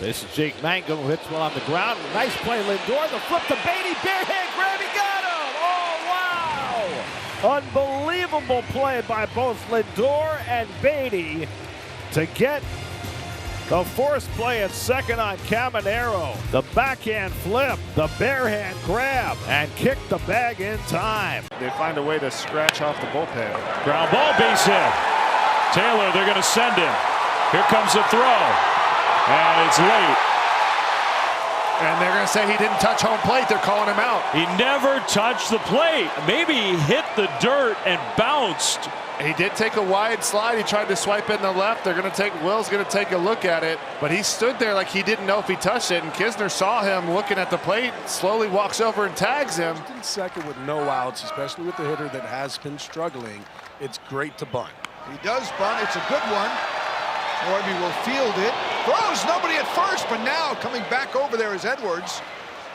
This is Jake Mangum who hits one on the ground. Nice play, Lindor. The flip to Beatty. Barehand grab. He got him. Oh, wow. Unbelievable play by both Lindor and Beatty to get the forced play at second on Caminero. The backhand flip, the barehand grab, and kick the bag in time. They find a way to scratch off the bullpen. Ground ball, base hit. Taylor, they're going to send him. Here comes the throw. And it's late. And they're going to say he didn't touch home plate. They're calling him out. He never touched the plate. Maybe he hit the dirt and bounced. He did take a wide slide. He tried to swipe in the left. Will's going to take a look at it. But he stood there like he didn't know if he touched it. And Kisner saw him looking at the plate, slowly walks over and tags him. In second with no outs, especially with the hitter that has been struggling, it's great to bunt. He does bunt. It's a good one. Norby will field it. Throws nobody at first, but now coming back over there is Edwards,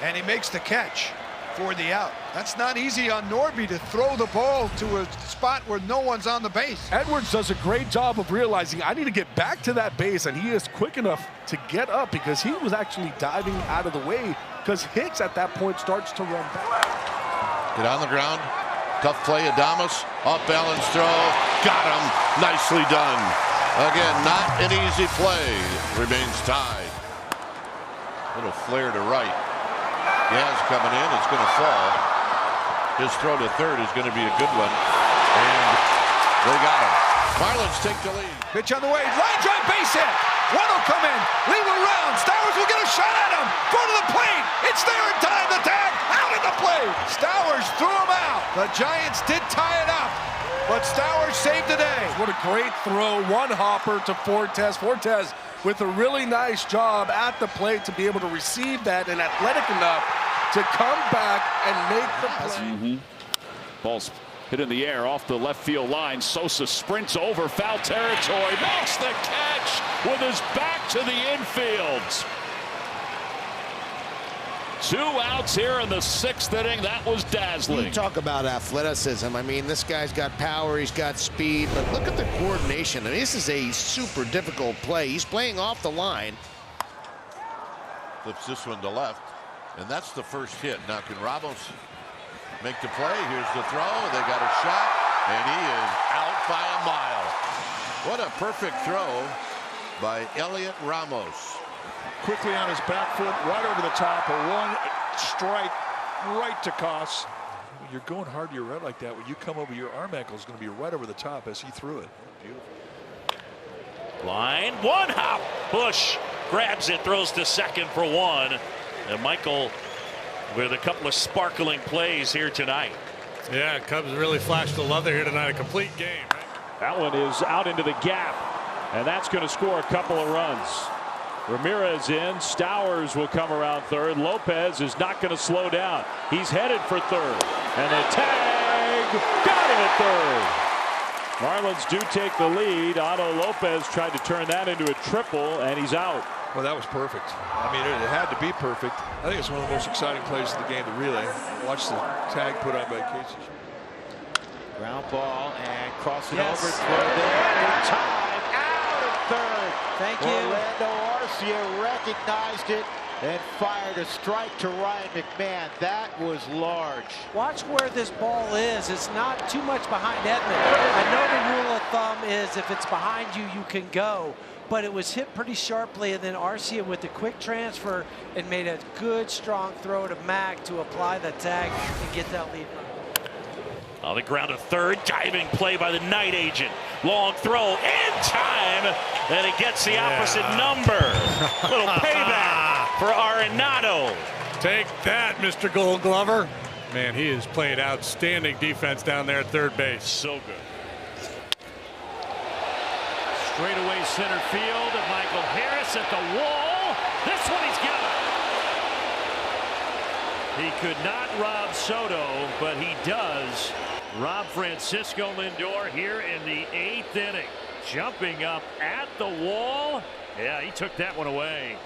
and he makes the catch for the out. That's not easy on Norby to throw the ball to a spot where no one's on the base. Edwards does a great job of realizing I need to get back to that base, and he is quick enough to get up because he was actually diving out of the way because Hicks at that point starts to run back. Get on the ground. Tough play, Adames. Off balance throw. Got him. Nicely done. Again, not an easy play. Remains tied. Little flare to right. Yaz coming in. It's going to fall. His throw to third is going to be a good one. And they got him. Marlins take the lead. Pitch on the way. Line drive, base hit. One will come in. Lee will round. Stowers will get a shot at him. Go to the plate. It's there in time. The tag out at the plate. Stowers threw him out. The Giants did tie it up, but Stowers saved the day. What a great throw. One hopper to Fortes. Fortes with a really nice job at the plate to be able to receive that and athletic enough to come back and make the play. Ball's hit in the air off the left field line. Sosa sprints over foul territory. Makes the catch with his back to the infield. 2 outs here in the 6th inning. That was dazzling. You talk about athleticism. I mean, this guy's got power, he's got speed, but look at the coordination. I mean, this is a super difficult play. He's playing off the line. Flips this one to left, and that's the first hit. Now can Ramos make the play? Here's the throw. They got a shot, and he is out by a mile. What a perfect throw by Elliot Ramos. Quickly on his back foot, right over the top, a 1 strike right to Koss. When you're going hard to your right like that, when you come over, your arm ankle is going to be right over the top as he threw it. Beautiful. Line, 1 hop. Bush grabs it, throws to second for 1. And Michael with a couple of sparkling plays here tonight. Yeah, Cubs really flashed the leather here tonight. A complete game. Right? That one is out into the gap, and that's going to score a couple of runs. Ramirez in. Stowers will come around third. Lopez is not going to slow down. He's headed for third. And the tag got him at third. Marlins do take the lead. Otto Lopez tried to turn that into a triple, and he's out. Well, that was perfect. I mean, it had to be perfect. I think it's one of the most exciting plays of the game to relay. Watch the tag put on by Casey. Ground ball and crossing over. Throw there. Time out at third. Thank you. Orlando Arcia recognized it and fired a strike to Ryan McMahon. That was large. Watch where this ball is. It's not too much behind Edman. I know the rule of thumb is if it's behind you, you can go. But it was hit pretty sharply, and then Arcia with the quick transfer and made a good, strong throw to Mac to apply the tag and get that lead. On the ground to third, diving play by the night agent. Long throw in time, and it gets the opposite number. Little payback for Arenado. Take that, Mr. Gold Glover. Man, he has played outstanding defense down there at third base. So good. Straightaway center field, and Michael Harris at the wall. This one he's got. He could not rob Soto, but he does rob Francisco Lindor here in the 8th inning. Jumping up at the wall. Yeah, he took that one away.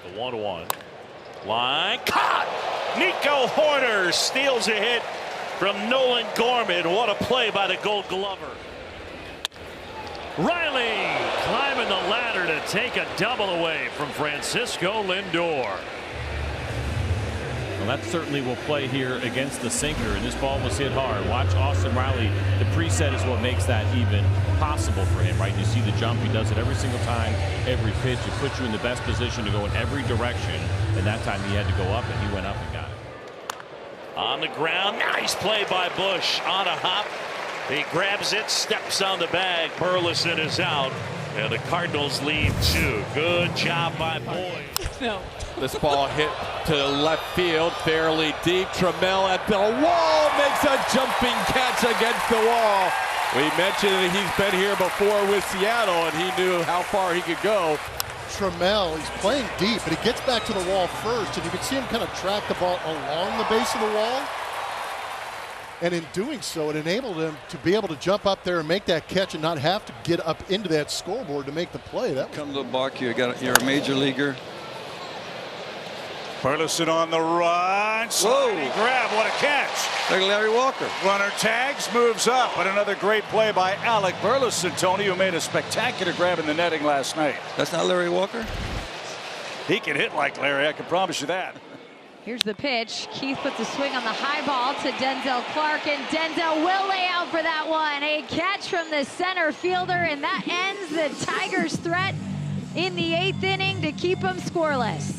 The 1-1. Line caught. Nico Horner steals a hit from Nolan Gorman. What a play by the Gold Glover. Riley climbing the ladder to take a double away from Francisco Lindor. Well, that certainly will play here against the sinker, and this ball was hit hard. Watch Austin Riley. The preset is what makes that even possible for him, right? You see the jump. He does it every single time, every pitch. It puts you in the best position to go in every direction, and that time he had to go up, and he went up and got it. On the ground, nice play by Bush on a hop. He grabs it, steps on the bag. Burleson is out, and the Cardinals lead 2. Good job by Boyd. No. This ball hit to left field, fairly deep. Trammell at the wall makes a jumping catch against the wall. We mentioned that he's been here before with Seattle, and he knew how far he could go. Trammell, he's playing deep, but he gets back to the wall first, and you can see him kind of track the ball along the base of the wall. And in doing so, it enabled him to be able to jump up there and make that catch and not have to get up into that scoreboard to make the play. That come to the balk, you're a major leaguer. Burleson on the run. Sliding grab. What a catch. Like Larry Walker. Runner tags, moves up. But another great play by Alec Burleson, Tony, who made a spectacular grab in the netting last night. That's not Larry Walker? He can hit like Larry, I can promise you that. Here's the pitch. Keith puts a swing on the high ball to Denzel Clark, and Denzel will lay out for that one. A catch from the center fielder, and that ends the Tigers' threat in the 8th inning to keep them scoreless.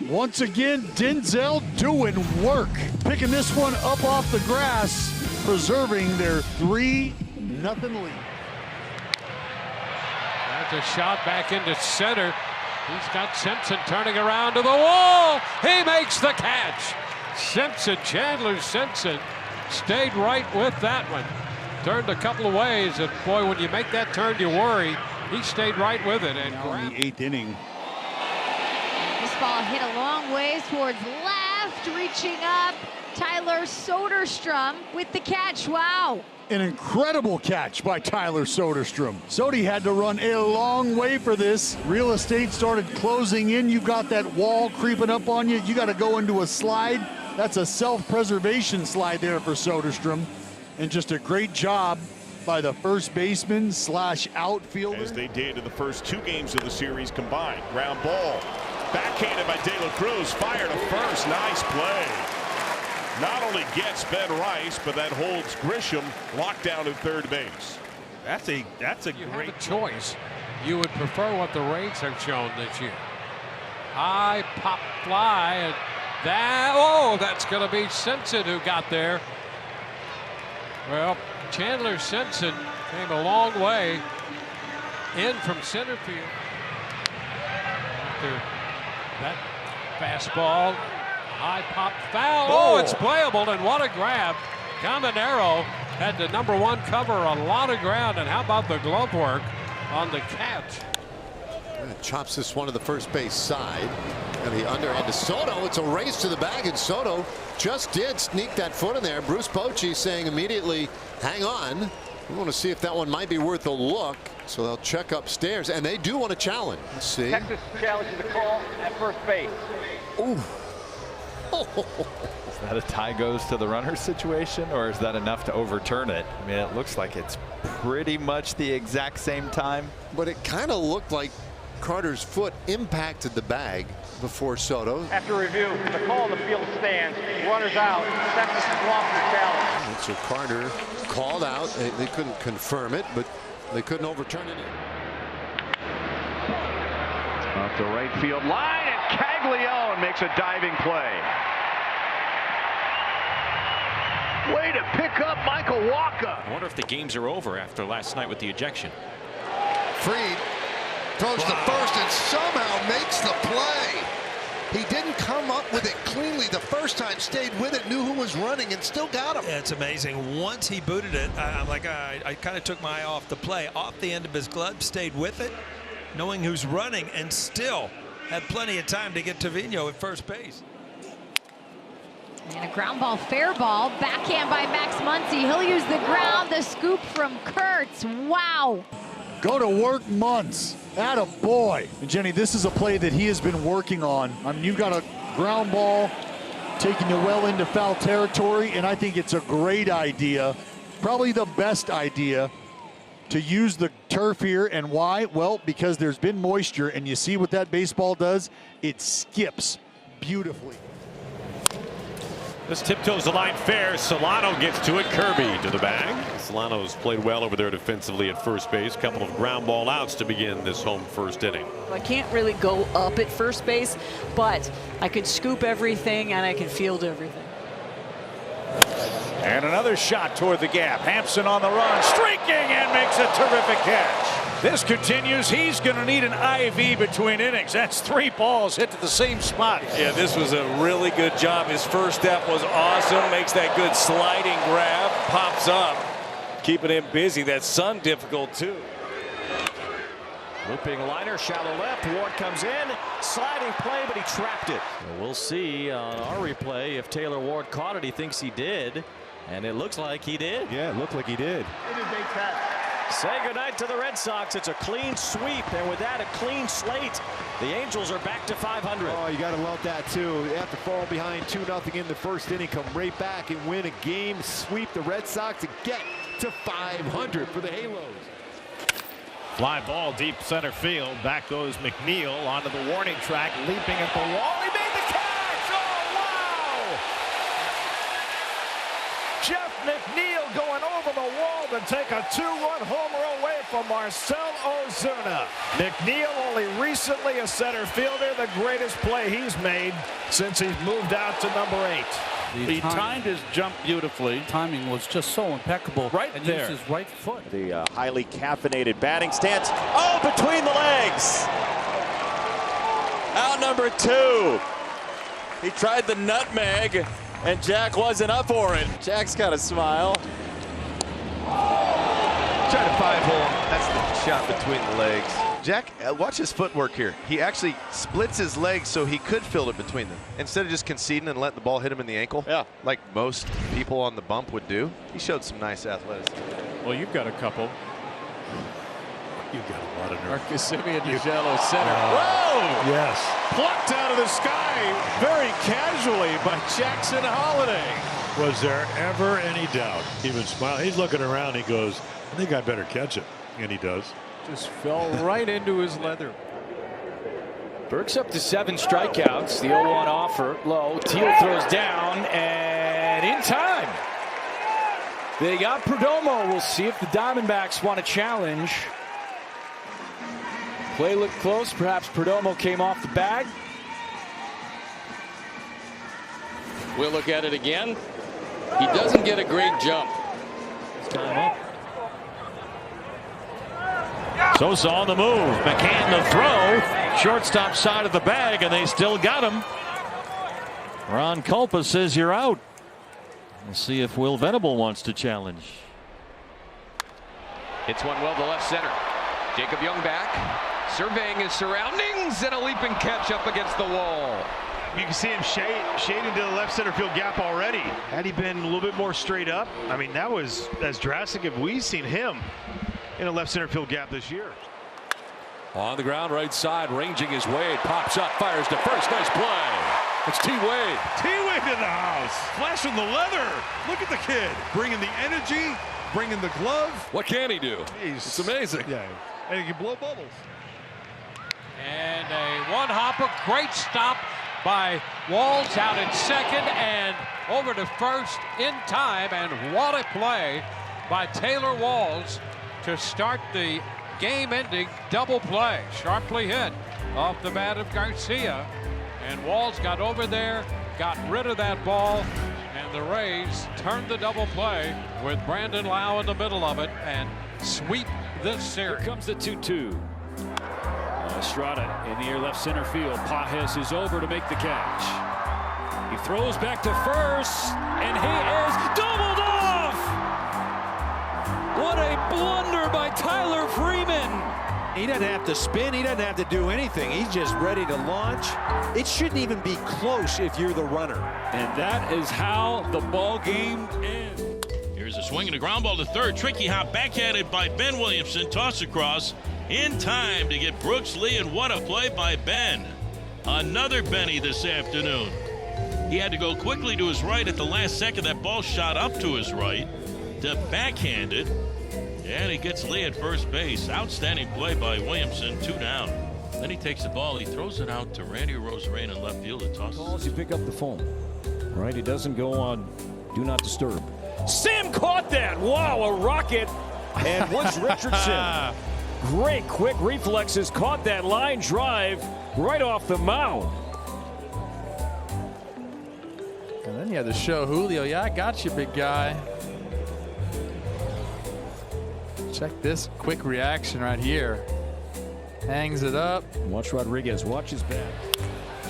Once again, Denzel doing work, picking this one up off the grass, preserving their 3-0 lead. That's a shot back into center. He's got Simpson turning around to the wall. He makes the catch. Simpson, Chandler Simpson, stayed right with that one. Turned a couple of ways, and boy, when you make that turn, you worry. He stayed right with it. And now in the 8th inning. This ball hit a long ways towards left, reaching up. Tyler Soderstrom with the catch. Wow. An incredible catch by Tyler Soderstrom. Sody had to run a long way for this. Real estate started closing in. You've got that wall creeping up on you. You got to go into a slide. That's a self-preservation slide there for Soderstrom. And just a great job by the first baseman / outfielder. As they did in the first 2 games of the series combined. Ground ball. Backhanded by De La Cruz. Fire to first. Nice play. Not only gets Ben Rice, but that holds Grisham locked down at third base. That's a great choice. You would prefer what the Rays have shown this year. High pop fly, and that's going to be Simpson who got there. Well, Chandler Simpson came a long way in from center field. After that fastball. High pop foul. Oh, it's playable, and what a grab. Caminero had the #1 cover a lot of ground, and how about the glove work on the catch? Chops this one to the first base side, and the underhand to Soto. It's a race to the bag, and Soto just did sneak that foot in there. Bruce Bochy saying immediately, hang on. We want to see if that one might be worth a look. So they'll check upstairs, and they do want to challenge. Let's see. Texas challenges the call at first base. Ooh. Is that a tie goes to the runner situation, or is that enough to overturn it? I mean, it looks like it's pretty much the exact same time. But it kind of looked like Carter's foot impacted the bag before Soto. After review, the call on the field stands. Runners out. Texas has lost the challenge. And so Carter called out. They couldn't confirm it, but they couldn't overturn it. Off the right field line, and Caglione makes a diving play. Way to pick up Michael Walker. I wonder if the games are over after last night with the ejection. Freed throws to first and somehow makes the play. He didn't come up with it cleanly the first time, stayed with it, knew who was running, and still got him. Yeah, it's amazing. Once he booted it, I'm like, I kind of took my eye off the play, off the end of his glove, stayed with it, knowing who's running, and still had plenty of time to get Trevino at first base. And a ground ball, fair ball, backhand by Max Muncy. He'll use the ground, the scoop from Kurtz. Wow. Go to work, Muntz. Atta boy. And Jenny, this is a play that he has been working on. I mean, you've got a ground ball taking you well into foul territory, and I think it's a great idea, probably the best idea, to use the turf here. And why? Well, because there's been moisture, and you see what that baseball does? It skips beautifully. This tiptoes the line fair. Solano gets to it. Kirby to the bag. Solano's played well over there defensively at first base. Couple of ground ball outs to begin this home first inning. I can't really go up at first base, but I can scoop everything and I can field everything. And another shot toward the gap. Hampson on the run, streaking, and makes a terrific catch. This continues. He's going to need an IV between innings. That's 3 balls hit to the same spot. Yeah, this was a really good job. His first step was awesome. Makes that good sliding grab. Pops up. Keeping him busy. That sun difficult, too. Looping liner, shallow left. Ward comes in. Sliding play, but he trapped it. We'll see on our replay if Taylor Ward caught it. He thinks he did. And it looks like he did. Yeah, it looked like he did. Say goodnight to the Red Sox. It's a clean sweep, and with that, a clean slate. The Angels are back to 500. Oh, you got to love that, too. They have to fall behind 2-0 in the first inning, come right back and win a game, sweep the Red Sox, and get to 500 for the Halos. Fly ball deep center field. Back goes McNeil onto the warning track, leaping at the wall. He made the catch! Oh, wow! Jeff McNeil going over the wall to take a 2-run homer away from Marcell Ozuna. McNeil only recently a center fielder, the greatest play he's made since he's moved out to number 8. He timed his jump beautifully. Timing was just so impeccable. Right and there. used his right foot. The highly caffeinated batting stance. Oh, between the legs. Out number 2. He tried the nutmeg, and Jack wasn't up for it. Jack's got a smile. Trying to 5-hole. That's the shot between the legs. Jack, watch his footwork here. He actually splits his legs so he could field it between them. Instead of just conceding and letting the ball hit him in the ankle, like most people on the bump would do, he showed some nice athleticism. Well, you've got a couple. You've got a lot of nerve. Marcus Semien to shallow center. Whoa! Yes. Plucked out of the sky very casually by Jackson Holiday. Was there ever any doubt? He was smiling. He's looking around. He goes, I think I better catch it. And he does. Just fell right into his leather. Burke's up to 7 strikeouts. The 0-1 offer low. Teal throws down and in time. They got Perdomo. We'll see if the Diamondbacks want to challenge. Play looked close. Perhaps Perdomo came off the bag. We'll look at it again. He doesn't get a great jump. Time up. Sosa on the move. McCann the throw. Shortstop side of the bag, and they still got him. Ron Culpa says you're out. We'll see if Will Venable wants to challenge. Hits one well to left center. Jacob Young back, surveying his surroundings, and a leaping catch up against the wall. You can see him shading to the left center field gap already. Had he been a little bit more straight up, I mean, that was as drastic as we've seen him in a left center field gap this year. On the ground, right side, ranging his Wade. Pops up, fires to first. Nice play. It's T. Wade. T-Wade in the house. Flashing the leather. Look at the kid. Bringing the energy, bringing the glove. What can he do? It's amazing. Yeah, and he can blow bubbles. And a one-hopper. Great stop by Walls out at second and over to first in time. And what a play by Taylor Walls to start the game-ending double play. Sharply hit off the bat of Garcia. And Walls got over there, got rid of that ball, and the Rays turned the double play with Brandon Lau in the middle of it and sweep this series. Here comes the 2-2. Estrada in the air left center field. Pajes is over to make the catch. He throws back to first, and he is doubled off! What a blunder by Tyler Freeman! He doesn't have to spin. He doesn't have to do anything. He's just ready to launch. It shouldn't even be close if you're the runner. And that is how the ball game ends. Here's a swing and a ground ball to third. Tricky hop backhanded by Ben Williamson. Toss across in time to get Brooks Lee, and what a play by Ben. Another Benny this afternoon. He had to go quickly to his right at the last second. That ball shot up to his right to backhand it. And he gets Lee at first base. Outstanding play by Williamson, 2 down. Then he takes the ball. He throws it out to Randy Rosarena in left field. It tosses. Calls, you pick up the phone. Right? He doesn't go on do not disturb. Sam caught that. Wow, a rocket. And Woods Richardson. Great quick reflexes. Caught that line drive right off the mound. And then you had to show Julio. Yeah, I got you, big guy. Check this quick reaction right here. Hangs it up. Watch Rodriguez. Watch his bat.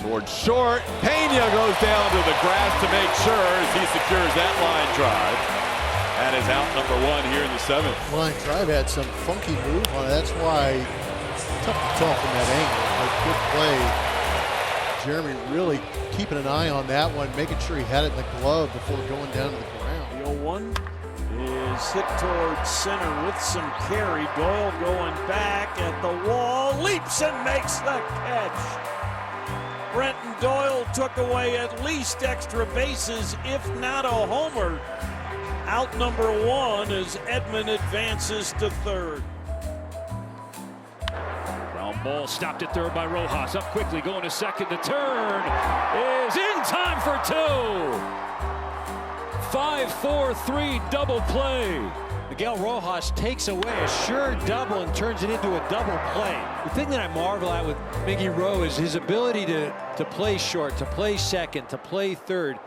Towards short. Pena goes down to the grass to make sure as he secures that line drive. That is out number 1 here in the 7th. Line drive had some funky move on it. That's why it's tough to tell from that angle. Like, good play. Jeremy really keeping an eye on that one, making sure he had it in the glove before going down to the ground. The 0-1 is hit towards center with some carry. Doyle going back at the wall, leaps and makes the catch. Brenton Doyle took away at least extra bases, if not a homer. Out number 1 as Edman advances to third. Ground ball stopped at third by Rojas. Up quickly, going to second. The turn is in time for 2. 5-4-3 double play. Miguel Rojas takes away a sure double and turns it into a double play. The thing that I marvel at with Miggy Rowe is his ability to play short, to play second, to play third.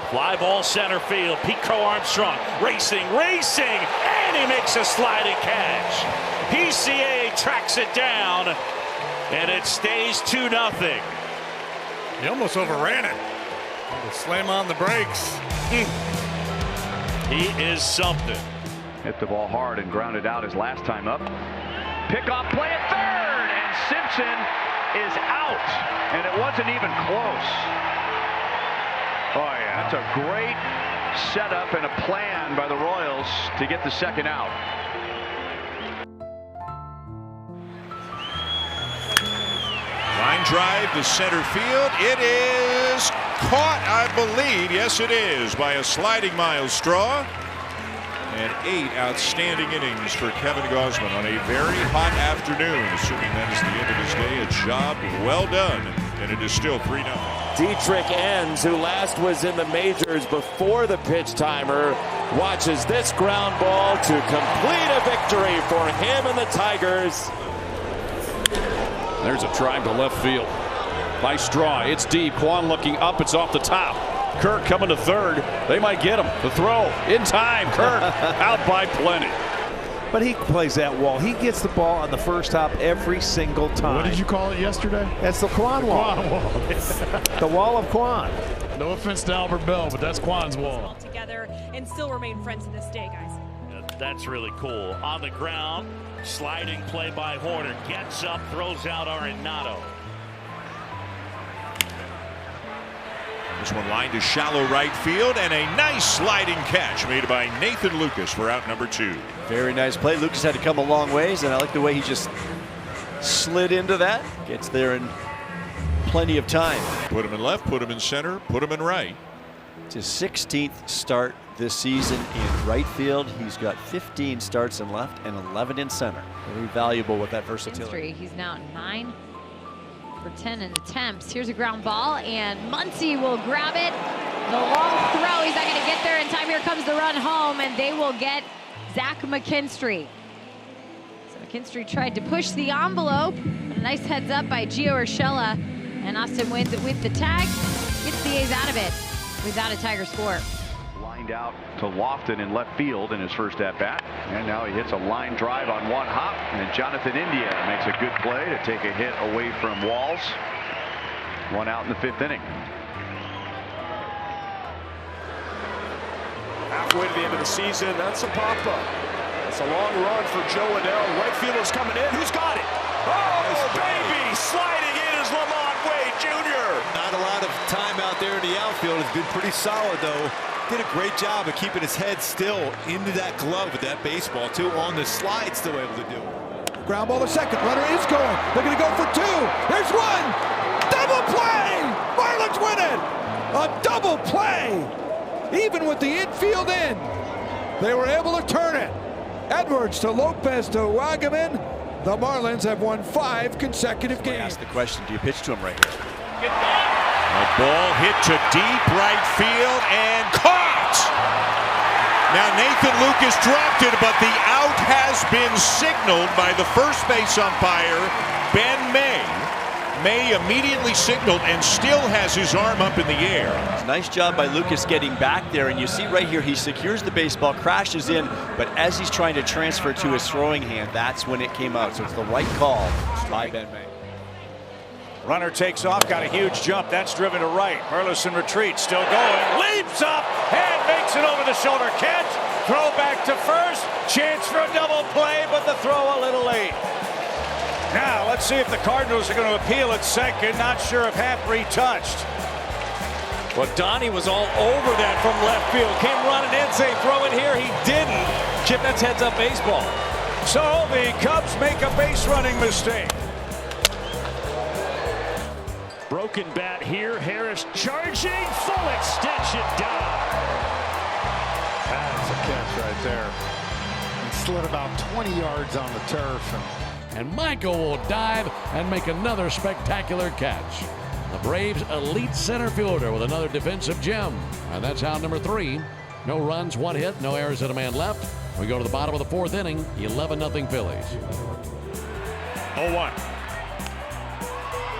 Fly ball center field. Pete Crow Armstrong racing, and he makes a sliding catch. PCA tracks it down, and it stays 2-0. He almost overran it. Slam on the brakes. He is something. Hit the ball hard and grounded out his last time up. Pickoff play at third, and Simpson is out, and it wasn't even close. Oh yeah, that's a great setup and a plan by the Royals to get the second out. Line drive to center field. It is caught, I believe. Yes, it is, by a sliding Miles Straw. And 8 outstanding innings for Kevin Gausman on a very hot afternoon. Assuming that is the end of his day, a job well done. And it is still 3-0. Dietrich Enns, who last was in the majors before the pitch timer, watches this ground ball to complete a victory for him and the Tigers. There's a drive to left field by Straw. It's deep. Kwan looking up. It's off the top. Kirk coming to third. They might get him. The throw in time. Kirk out by plenty. But he plays that wall. He gets the ball on the first hop every single time. What did you call it yesterday? That's the Kwan wall. The wall of Kwan. No offense to Albert Bell, but that's Kwan's wall. Together and still remain friends to this day, guys. That's really cool. On the ground, sliding play by Horner. Gets up, throws out Arenado. This one lined to shallow right field, and a nice sliding catch made by Nathan Lucas for out number 2. Very nice play. Lucas had to come a long ways, and I like the way he just slid into that. Gets there in plenty of time. Put him in left, put him in center, put him in right. It's his 16th start this season in right field. He's got 15 starts in left and 11 in center. Very valuable with that versatility. He's now 9 for 10 in attempts. Here's a ground ball, and Muncy will grab it. The long throw, he's not going to get there in time. Here comes the run home, and they will get Zach McKinstry. So McKinstry tried to push the envelope. A nice heads up by Gio Urshela, and Austin wins it with the tag. Gets the A's out of it without a Tiger score. Lined out to Lofton in left field in his first at-bat. And now he hits a line drive on one hop. And Jonathan India makes a good play to take a hit away from Walls. 1 out in the 5th inning. Halfway to the end of the season, that's a pop-up. It's a long run for Joe Adell. Right fielder's coming in. Who's got it? Oh, baby! Sliding in is Lamont Wade Jr. Not a lot of time out there in the outfield. It's been pretty solid, though. Did a great job of keeping his head still into that glove with that baseball, too. On the slide, still able to do it. Ground ball to second. Runner is going. They're going to go for 2. There's 1. Double play! Marlins win it! A double play! Even with the infield in, they were able to turn it. Edwards to Lopez to Wagaman. The Marlins have won 5 consecutive games. Ask the question, do you pitch to him right here? A ball hit to deep right field and caught! Now Nathan Lucas dropped it, but the out has been signaled by the first base umpire, Ben May. May immediately signaled and still has his arm up in the air. Nice job by Lucas getting back there, and you see right here he secures the baseball, crashes in, but as he's trying to transfer to his throwing hand, that's when it came out. So it's the right call by Ben May. Runner takes off, got a huge jump. That's driven to right. Burleson retreats, still going. Leaps up and makes it over the shoulder catch. Throw back to first. Chance for a double play, but the throw a little late. Now, let's see if the Cardinals are going to appeal at second. Not sure if Hamphrey touched. Well, Donnie was all over that from left field. Came running in, saying throw it here. He didn't. Chip, that's heads-up baseball. So the Cubs make a base-running mistake. Broken bat here. Harris charging. Full extension down. That's a catch right there. He slid about 20 yards on the turf. And Michael will dive and make another spectacular catch. The Braves' elite center fielder with another defensive gem. And that's out number 3. No runs, 1 hit, no errors, and a man left. We go to the bottom of the 4th inning, 11-0 Phillies. 0-1.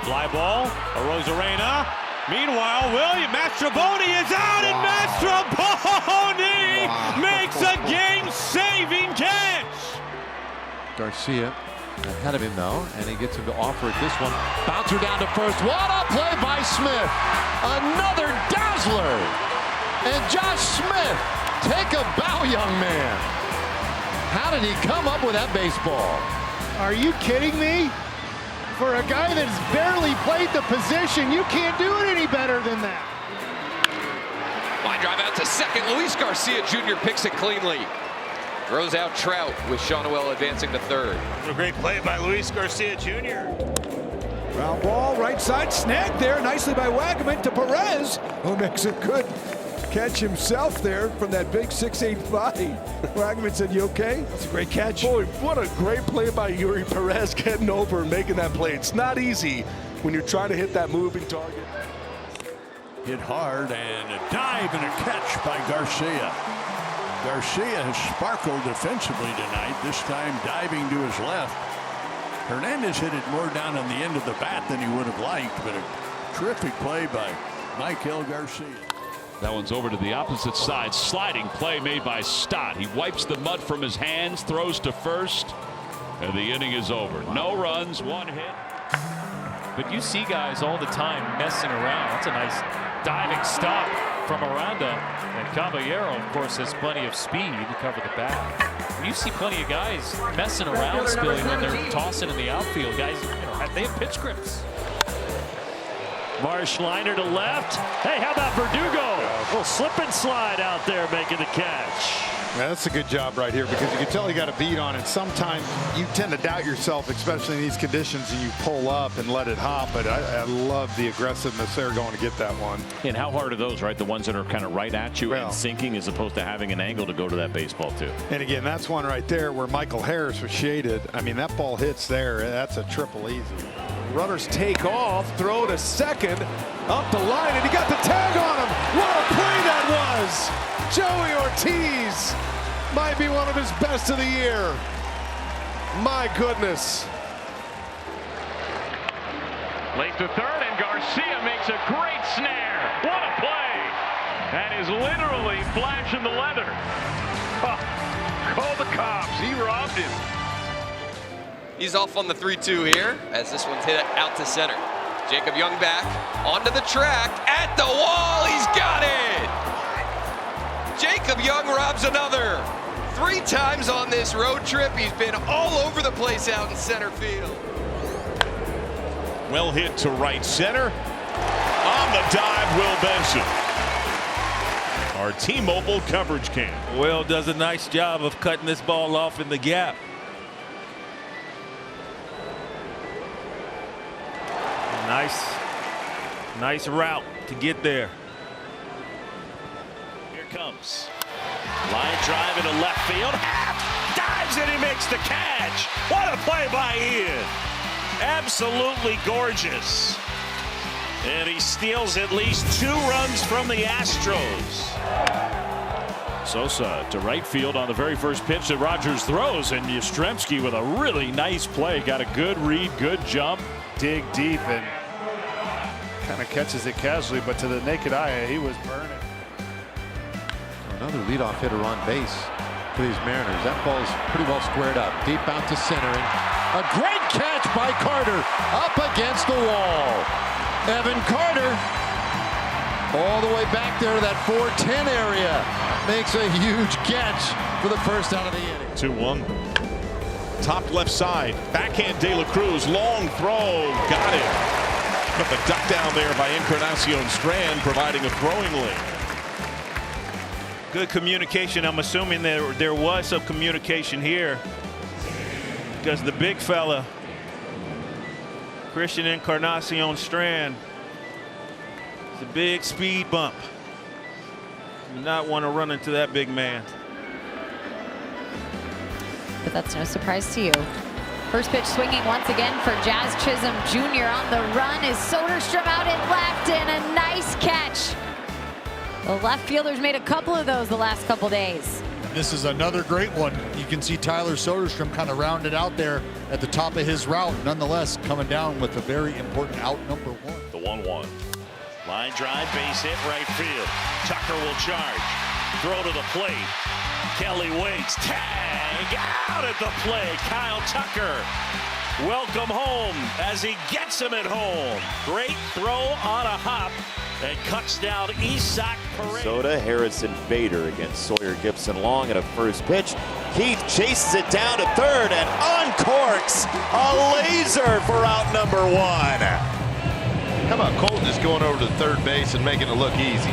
Fly ball, Arozarena. Meanwhile, William Mastrobuoni is out, and Mastrobuoni makes a game-saving catch. Garcia ahead of him though, and he gets him to offer it this one. Bouncer down to first. What a play by Smith. Another dazzler. And Josh Smith, take a bow, young man. How did he come up with that baseball? Are you kidding me? For a guy that's barely played the position, you can't do it any better than that. Line drive out to second. Luis Garcia Jr. picks it cleanly. Throws out Trout with Sean Noel advancing to third. A great play by Luis Garcia Jr. Ground ball, right side, snagged there nicely by Wagaman to Perez, who makes a good catch himself there from that big 6'8" body. Wagaman said, "You okay?" That's a great catch. Boy, what a great play by Yuri Perez getting over and making that play. It's not easy when you're trying to hit that moving target. Hit hard and a dive and a catch by Garcia. Garcia has sparkled defensively tonight, this time diving to his left. Hernandez hit it more down on the end of the bat than he would have liked, but a terrific play by Michael Garcia. That one's over to the opposite side. Sliding play made by Stott. He wipes the mud from his hands, throws to first, and the inning is over. No runs, 1 hit. But you see guys all the time messing around. That's a nice diving stop from Aranda. And Caballero, of course, has plenty of speed to cover the bat. And you see plenty of guys messing around, Spilly, when they're tossing in the outfield. Guys, they have pitch grips. Marschliner to left. Hey, how about Verdugo? A little slip and slide out there making the catch. Yeah, that's a good job right here because you can tell he got a beat on it. Sometimes you tend to doubt yourself, especially in these conditions, and you pull up and let it hop. But I love the aggressiveness there going to get that one. And how hard are those, right? The ones that are kind of right at you and sinking as opposed to having an angle to go to that baseball too. And again, that's one right there where Michael Harris was shaded. I mean, that ball hits there. That's a triple easy. Runners take off, throw to second, up the line, and he got the tag on him. What a play that was! Joey Ortiz might be one of his best of the year. My goodness. Late to third, and Garcia makes a great snare. What a play! And is literally flashing the leather. Oh, call the cops. He robbed him. He's off on the 3-2 here as this one's hit out to center. Jacob Young back onto the track at the wall. He's got it. Jacob Young robs another. 3 times on this road trip. He's been all over the place out in center field. Well hit to right center. On the dive, Will Benson. Our T-Mobile coverage cam. Will does a nice job of cutting this ball off in the gap. Nice route to get there. Here comes. Line drive into left field. Dives and he makes the catch. What a play by Ian. Absolutely gorgeous. And he steals at least 2 runs from the Astros. Sosa to right field on the very first pitch that Rogers throws, and Yastrzemski with a really nice play. Got a good read, good jump. Dig deep and kind of catches it casually, but to the naked eye, he was burning. Another leadoff hitter on base for these Mariners. That ball's pretty well squared up. Deep out to center. And a great catch by Carter up against the wall. Evan Carter all the way back there to that 410 area. Makes a huge catch for the first out of the inning. 2-1. Top left side. Backhand De La Cruz. Long throw. Got it. But the duck down there by Encarnacion Strand providing a throwing lane. Good communication. I'm assuming there was some communication here because the big fella, Christian Encarnacion Strand, it's a big speed bump. You do not want to run into that big man. But that's no surprise to you. First pitch swinging once again for Jazz Chisholm Jr. on the run is Soderstrom out at left, and a nice catch. The left fielders made a couple of those the last couple days. This is another great one. You can see Tyler Soderstrom kind of rounded out there at the top of his route. Nonetheless, coming down with a very important out number 1. The 1-1. Line drive, base hit, right field. Tucker will charge. Throw to the plate. Kelly waits. Tag out at the plate. Kyle Tucker. Welcome home as he gets him at home. Great throw on a hop and cuts down Isak Perez. Minnesota, Harrison Bader against Sawyer Gibson Long at a first pitch. Keith chases it down to third and uncorks a laser for out number 1. How about Colton just going over to third base and making it look easy?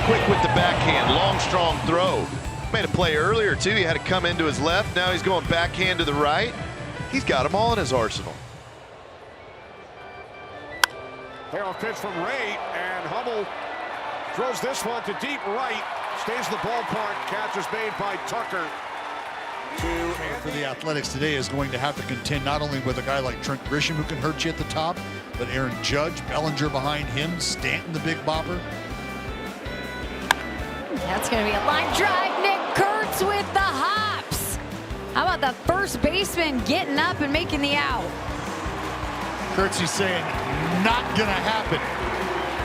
Quick with the backhand, long, strong throw. Made a play earlier, too. He had to come into his left. Now he's going backhand to the right. He's got them all in his arsenal. Payoff pitch from Ray, and Hummel throws this one to deep right. Stays in the ballpark. Catch is made by Tucker. For the Athletics today is going to have to contend not only with a guy like Trent Grisham who can hurt you at the top, but Aaron Judge, Bellinger behind him, Stanton the big bopper. That's going to be a line drive. Nick Kurtz with the hops. How about the first baseman getting up and making the out? Kurtz, he's saying, not going to happen.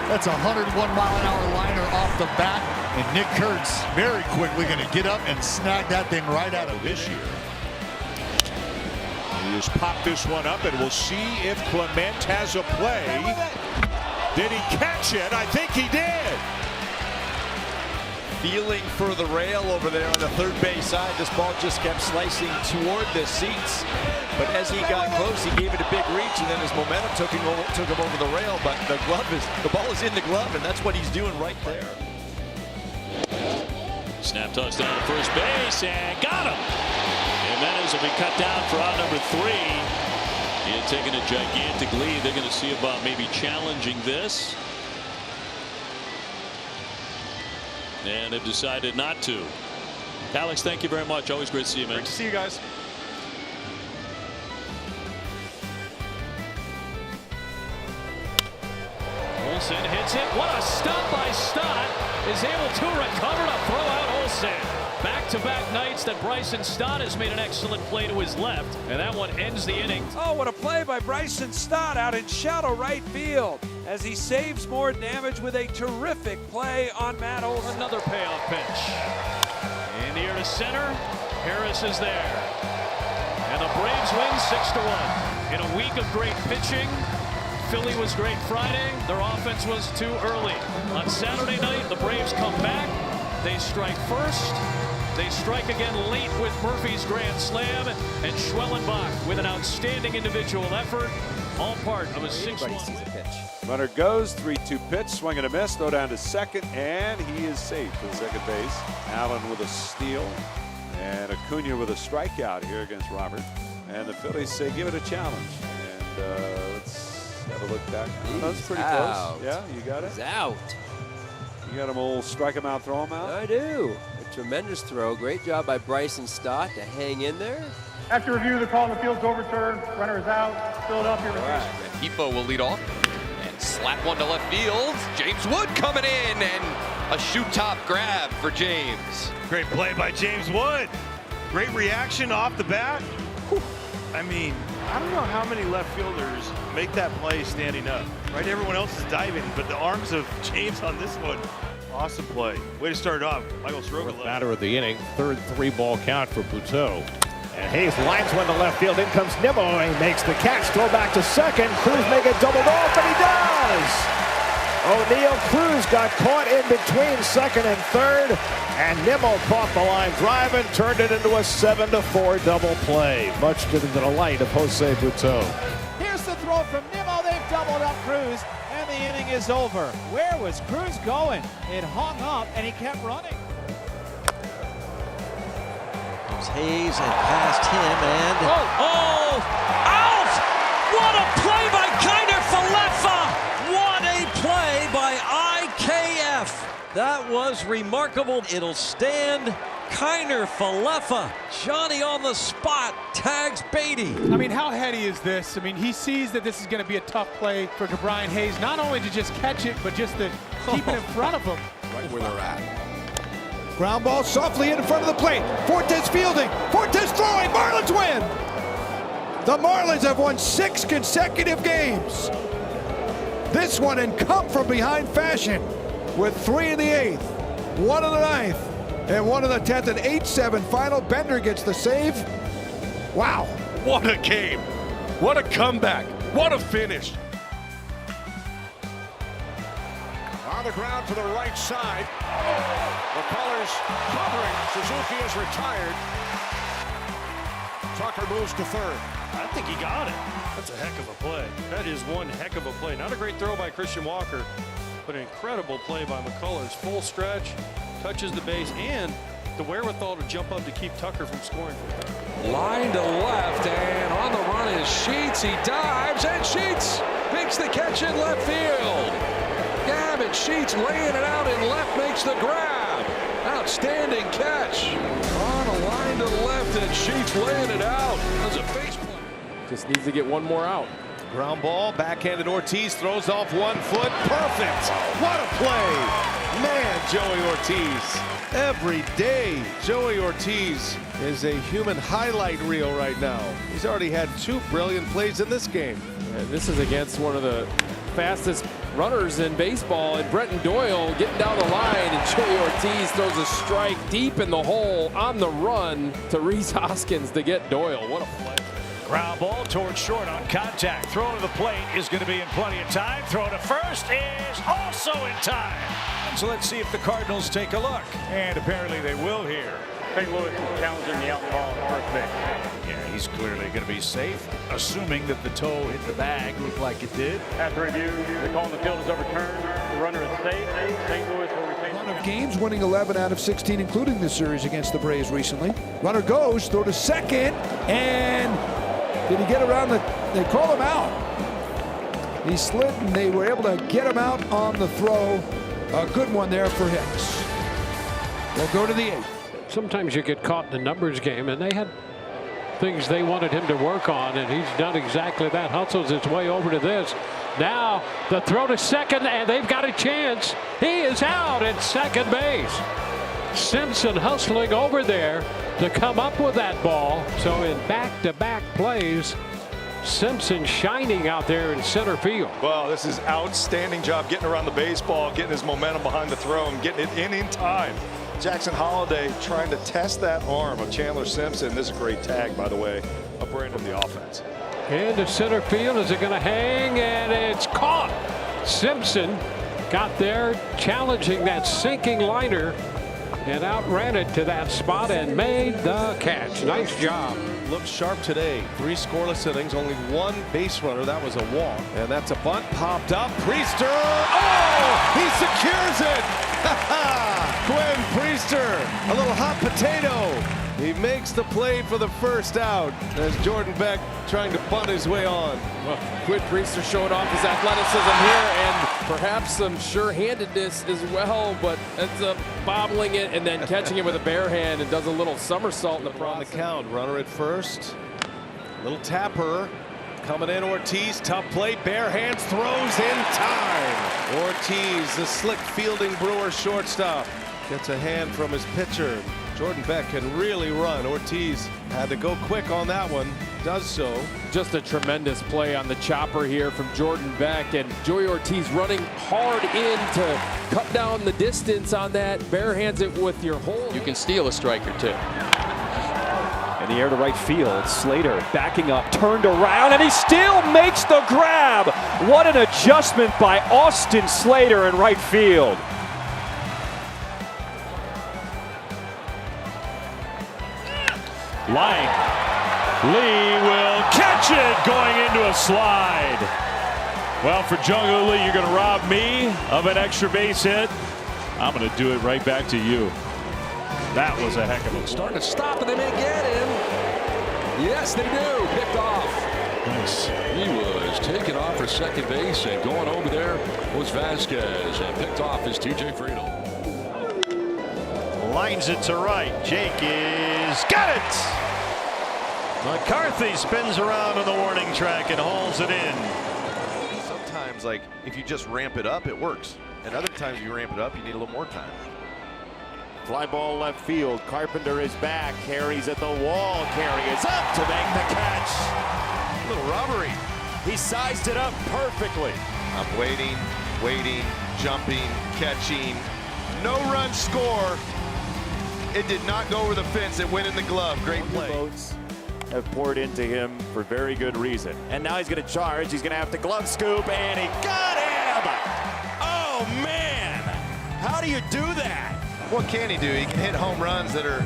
That's a 101-mile-an-hour liner off the bat. And Nick Kurtz very quickly going to get up and snag that thing right out of this year. He just popped this one up, and we'll see if Clement has a play. Did he catch it? I think he did. Feeling for the rail over there on the third base side. This ball just kept slicing toward the seats. But as he got close, he gave it a big reach, and then his momentum took him over the rail. But the ball is in the glove, and that's what he's doing right there. Snap toss down to first base and got him. Jimenez will be cut down for out number 3. He had taken a gigantic lead. They're going to see about maybe challenging this. And have decided not to. Alex, thank you very much. Always great to see you, man. Great to see you guys. Olsen hits it. What a stop by Stott. Is able to recover to throw out Olsen. Back-to-back nights that Bryson Stott has made an excellent play to his left. And that one ends the inning. Oh, what a play by Bryson Stott out in shallow right field as he saves more damage with a terrific play on Matt Olsen. Another payoff pitch. In the air to center. Harris is there. And the Braves win 6-1. In a week of great pitching, Philly was great Friday. Their offense was too early. On Saturday night, the Braves come back. They strike first. They strike again late with Murphy's grand slam. And Schwellenbach with an outstanding individual effort. All part of a 6-1 pitch. Runner goes, 3-2 pitch, swing and a miss, throw down to second, and he is safe to second base. Allen with a steal, and Acuna with a strikeout here against Robert. And the Phillies say give it a challenge. And let's Got to look back. He's That's pretty out. close. Yeah, you got it. He's out. You got him all strike him out, throw him out? I do. A tremendous throw. Great job by Bryson Stott to hang in there. After review, the call on the field's overturned. Runner is out. Philadelphia receivers. Hifo will lead off and slap one to left field. James Wood coming in and a shoot top grab for James. Great play by James Wood. Great reaction off the bat. Whew. I mean, I don't know how many left fielders make that play standing up. Right, everyone else is diving, but the arms of James on this one. Awesome play. Way to start it off. Michael Strogan. Batter of the inning. Third 3-ball count for Buteau. And Hayes lines one to left field. In comes Nimmo. He makes the catch. Throw back to second. Cruz may get doubled off, and he does. O'Neill Cruz got caught in between second and third. And Nimmo caught the line drive and turned it into a 7-4 double play. Much to the delight of Jose Buteau. Here's the throw from Nimmo. They've doubled up Cruz, and the inning is over. Where was Cruz going? It hung up, and he kept running. Hayes and past him, and out! What a play by Kiner Falefa! What a play by IKF! That was remarkable. It'll stand. Kiner Falefa, Johnny on the spot, tags Beatty. I mean, how heady is this? I mean, he sees that this is going to be a tough play for Brian Hayes, not only to just catch it, but just to keep it in front of him. Right where they're at. Ground ball softly in front of the plate. Fortes fielding. Fortes throwing. Marlins win. The Marlins have won 6 consecutive games. This one in come from behind fashion with 3 in the 8th, 1 in the 9th, and 1 in the 10th. An 8-7 final. Bender gets the save. Wow. What a game. What a comeback. What a finish. On the ground to the right side. McCullers covering. Suzuki is retired. Tucker moves to third. I think he got it. That's a heck of a play. That is one heck of a play. Not a great throw by Christian Walker, but an incredible play by McCullers. Full stretch, touches the base, and the wherewithal to jump up to keep Tucker from scoring. Line to left, and on the run is Sheets. He dives, and Sheets makes the catch in left field. Gavin Sheets laying it out in left, makes the grab. Outstanding catch. On a line to the left, and Sheets laying it out. As a face play. Just needs to get one more out. Ground ball, backhanded Ortiz, throws off 1 foot. Perfect. What a play. Man, Joey Ortiz. Every day, Joey Ortiz is a human highlight reel right now. He's already had 2 brilliant plays in this game. And this is against one of the fastest runners in baseball, and Bretton Doyle getting down the line, and Joey Ortiz throws a strike deep in the hole on the run to Rhys Hoskins to get Doyle. What a play. Ground ball towards short on contact. Throw to the plate is going to be in plenty of time. Throw to first is also in time. So let's see if the Cardinals take a look. And apparently they will here. St. Louis is challenging the out ball at first base. Yeah, he's clearly going to be safe, assuming that the toe hit the bag, looked like it did. After review, the call on the field is overturned. The runner is safe. St. Louis will retain the Run of games, winning 11 out of 16, including this series against the Braves recently. Runner goes, throw to second, and did he get around they call him out. He slid, and they were able to get him out on the throw. A good one there for Hicks. They'll go to the 8th. Sometimes you get caught in the numbers game, and they had things they wanted him to work on, and he's done exactly that. Hustles his way over to this. Now the throw to second, and they've got a chance. He is out at second base. Simpson hustling over there to come up with that ball. So in back-to-back plays, Simpson shining out there in center field. Well, this is outstanding job getting around the baseball, getting his momentum behind the throw, and getting it in time. Jackson Holliday trying to test that arm of Chandler Simpson. This is a great tag, by the way, up right from the offense. Into center field. Is it going to hang? And it's caught. Simpson got there challenging that sinking liner and outran it to that spot and made the catch. Nice job. Looked sharp today. 3 scoreless innings, only 1 base runner. That was a walk. And that's a bunt popped up. Priester. Oh, he secures it. Quinn Priester, a little hot potato. He makes the play for the first out as Jordan Beck trying to bunt his way on. Well, Quinn Priester showing off his athleticism here and perhaps some sure-handedness as well, but ends up bobbling it and then catching it with a bare hand and does a little somersault in the process. On the count, runner at first. Little tapper coming in. Ortiz, tough play, bare hands, throws in time. Ortiz, the slick fielding Brewer shortstop, gets a hand from his pitcher. Jordan Beck can really run. Ortiz had to go quick on that one. Does so. Just a tremendous play on the chopper here from Jordan Beck, and Joey Ortiz running hard in to cut down the distance on that. Bare hands it with your whole. You can steal a striker too. In the air to right field, Slater backing up, turned around, and he still makes the grab. What an adjustment by Austin Slater in right field. Line. Lee will catch it going into a slide. Well, for Jung-Hoo Lee, you're going to rob me of an extra base hit. I'm going to do it right back to you. That was a heck of a starting to stop, and they may get him. Yes, they do. Picked off. Nice. He was taken off for second base, and going over there was Vasquez, and picked off is TJ Friedel. Lines it to right. Jake is got it. McCarthy spins around on the warning track and hauls it in. Sometimes, like, if you just ramp it up, it works. And other times you ramp it up, you need a little more time. Fly ball left field. Carpenter is back. Carey's at the wall. Carey is up to make the catch. A little robbery. He sized it up perfectly. I'm waiting, jumping, catching. No run score. It did not go over the fence. It went in the glove. Great play. Votes have poured into him for very good reason. And now he's going to charge. He's going to have to glove scoop, and he got him. Oh, man. How do you do that? What can he do? He can hit home runs that are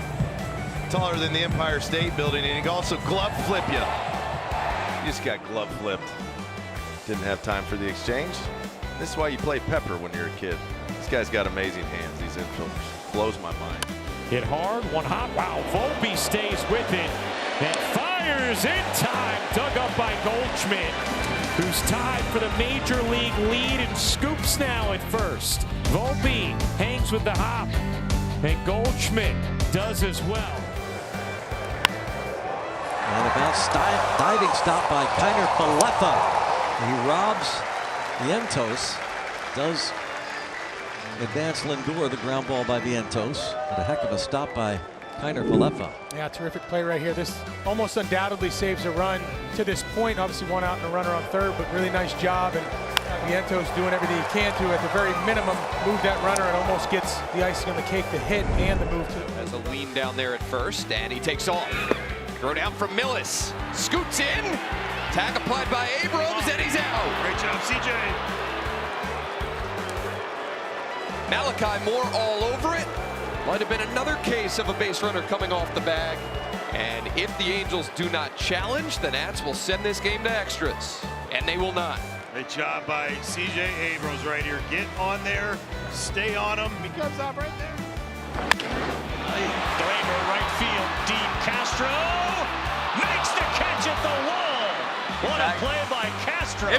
taller than the Empire State Building, and he can also glove flip you. You just got glove flipped. Didn't have time for the exchange. This is why you play Pepper when you're a kid. This guy's got amazing hands, these infielders. Blows my mind. Hit hard, one hop. Wow, Volpe stays with it and fires in time. Dug up by Goldschmidt, who's tied for the major league lead and scoops now at first. Volpe hangs with the hop, and Goldschmidt does as well. And about diving stop by Kiner Falefa. He robs Vientos. Does advance Lindor, the ground ball by Vientos. But a heck of a stop by Kiner Falefa. Yeah, terrific play right here. This almost undoubtedly saves a run to this point. Obviously one out and a runner on third, but really nice job. And Vientos doing everything he can to, at the very minimum, move that runner and almost gets the icing on the cake, the hit and the move to. Has a lean down there at first, and he takes off. Throw down from Millis. Scoots in. Tag applied by Abrams, and he's out. Great job, CJ. Malachi Moore all over it. Might have been another case of a base runner coming off the bag. And if the Angels do not challenge, the Nats will send this game to extras. And they will not. Great job by CJ Abrams right here. Get on there, stay on him. He comes out right there. Glaber right field, deep. Castro makes the catch at the wall. What a play by Castro.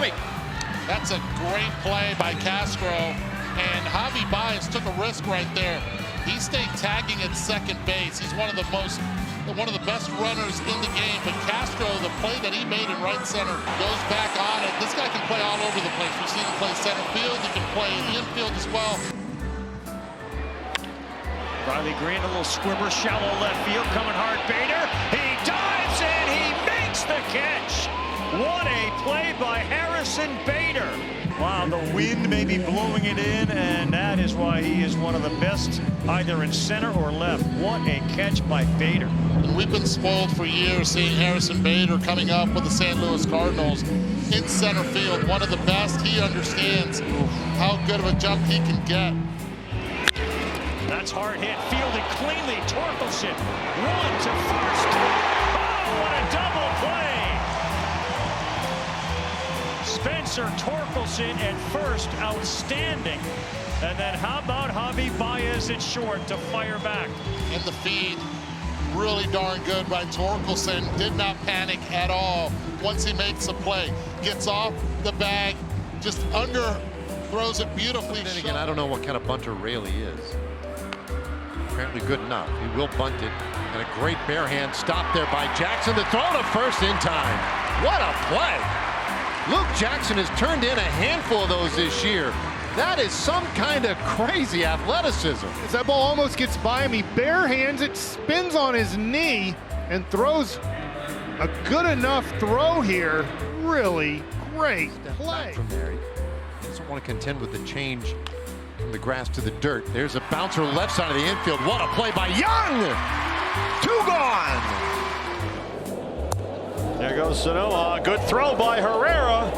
That's a great play by Castro. And Javi Baez took a risk right there. He stayed tagging at second base. He's one of the best runners in the game. But Castro, the play that he made in right center, goes back on it. This guy can play all over the place. We've seen him play center field. He can play in the infield as well. Riley Green, a little squibber, shallow left field, coming hard. Bader, he dives and he makes the catch. What a play by Harrison Bader. Wow, the wind may be blowing it in, and that is why he is one of the best, either in center or left. What a catch by Bader. And we've been spoiled for years seeing Harrison Bader coming up with the St. Louis Cardinals in center field. One of the best. He understands how good of a jump he can get. That's hard hit, fielded cleanly. Torkelson, one to first. Oh, what a double play! Spencer Torkelson at first, outstanding. And then how about Javi Baez at short to fire back? In the feed, really darn good by Torkelson. Did not panic at all once he makes a play. Gets off the bag, just throws it beautifully. Then again, I don't know what kind of bunter Raley is. Apparently good enough. He will bunt it. And a great bare hand stop there by Jackson. The throw to first in time. What a play. Luke Jackson has turned in a handful of those this year. That is some kind of crazy athleticism. As that ball almost gets by him, he bare hands it, spins on his knee, and throws a good enough throw here. Really great play. From there, he doesn't want to contend with the change from the grass to the dirt. There's a bouncer left side of the infield. What a play by Young! 2 gone! There goes Sonoma. Good throw by Herrera.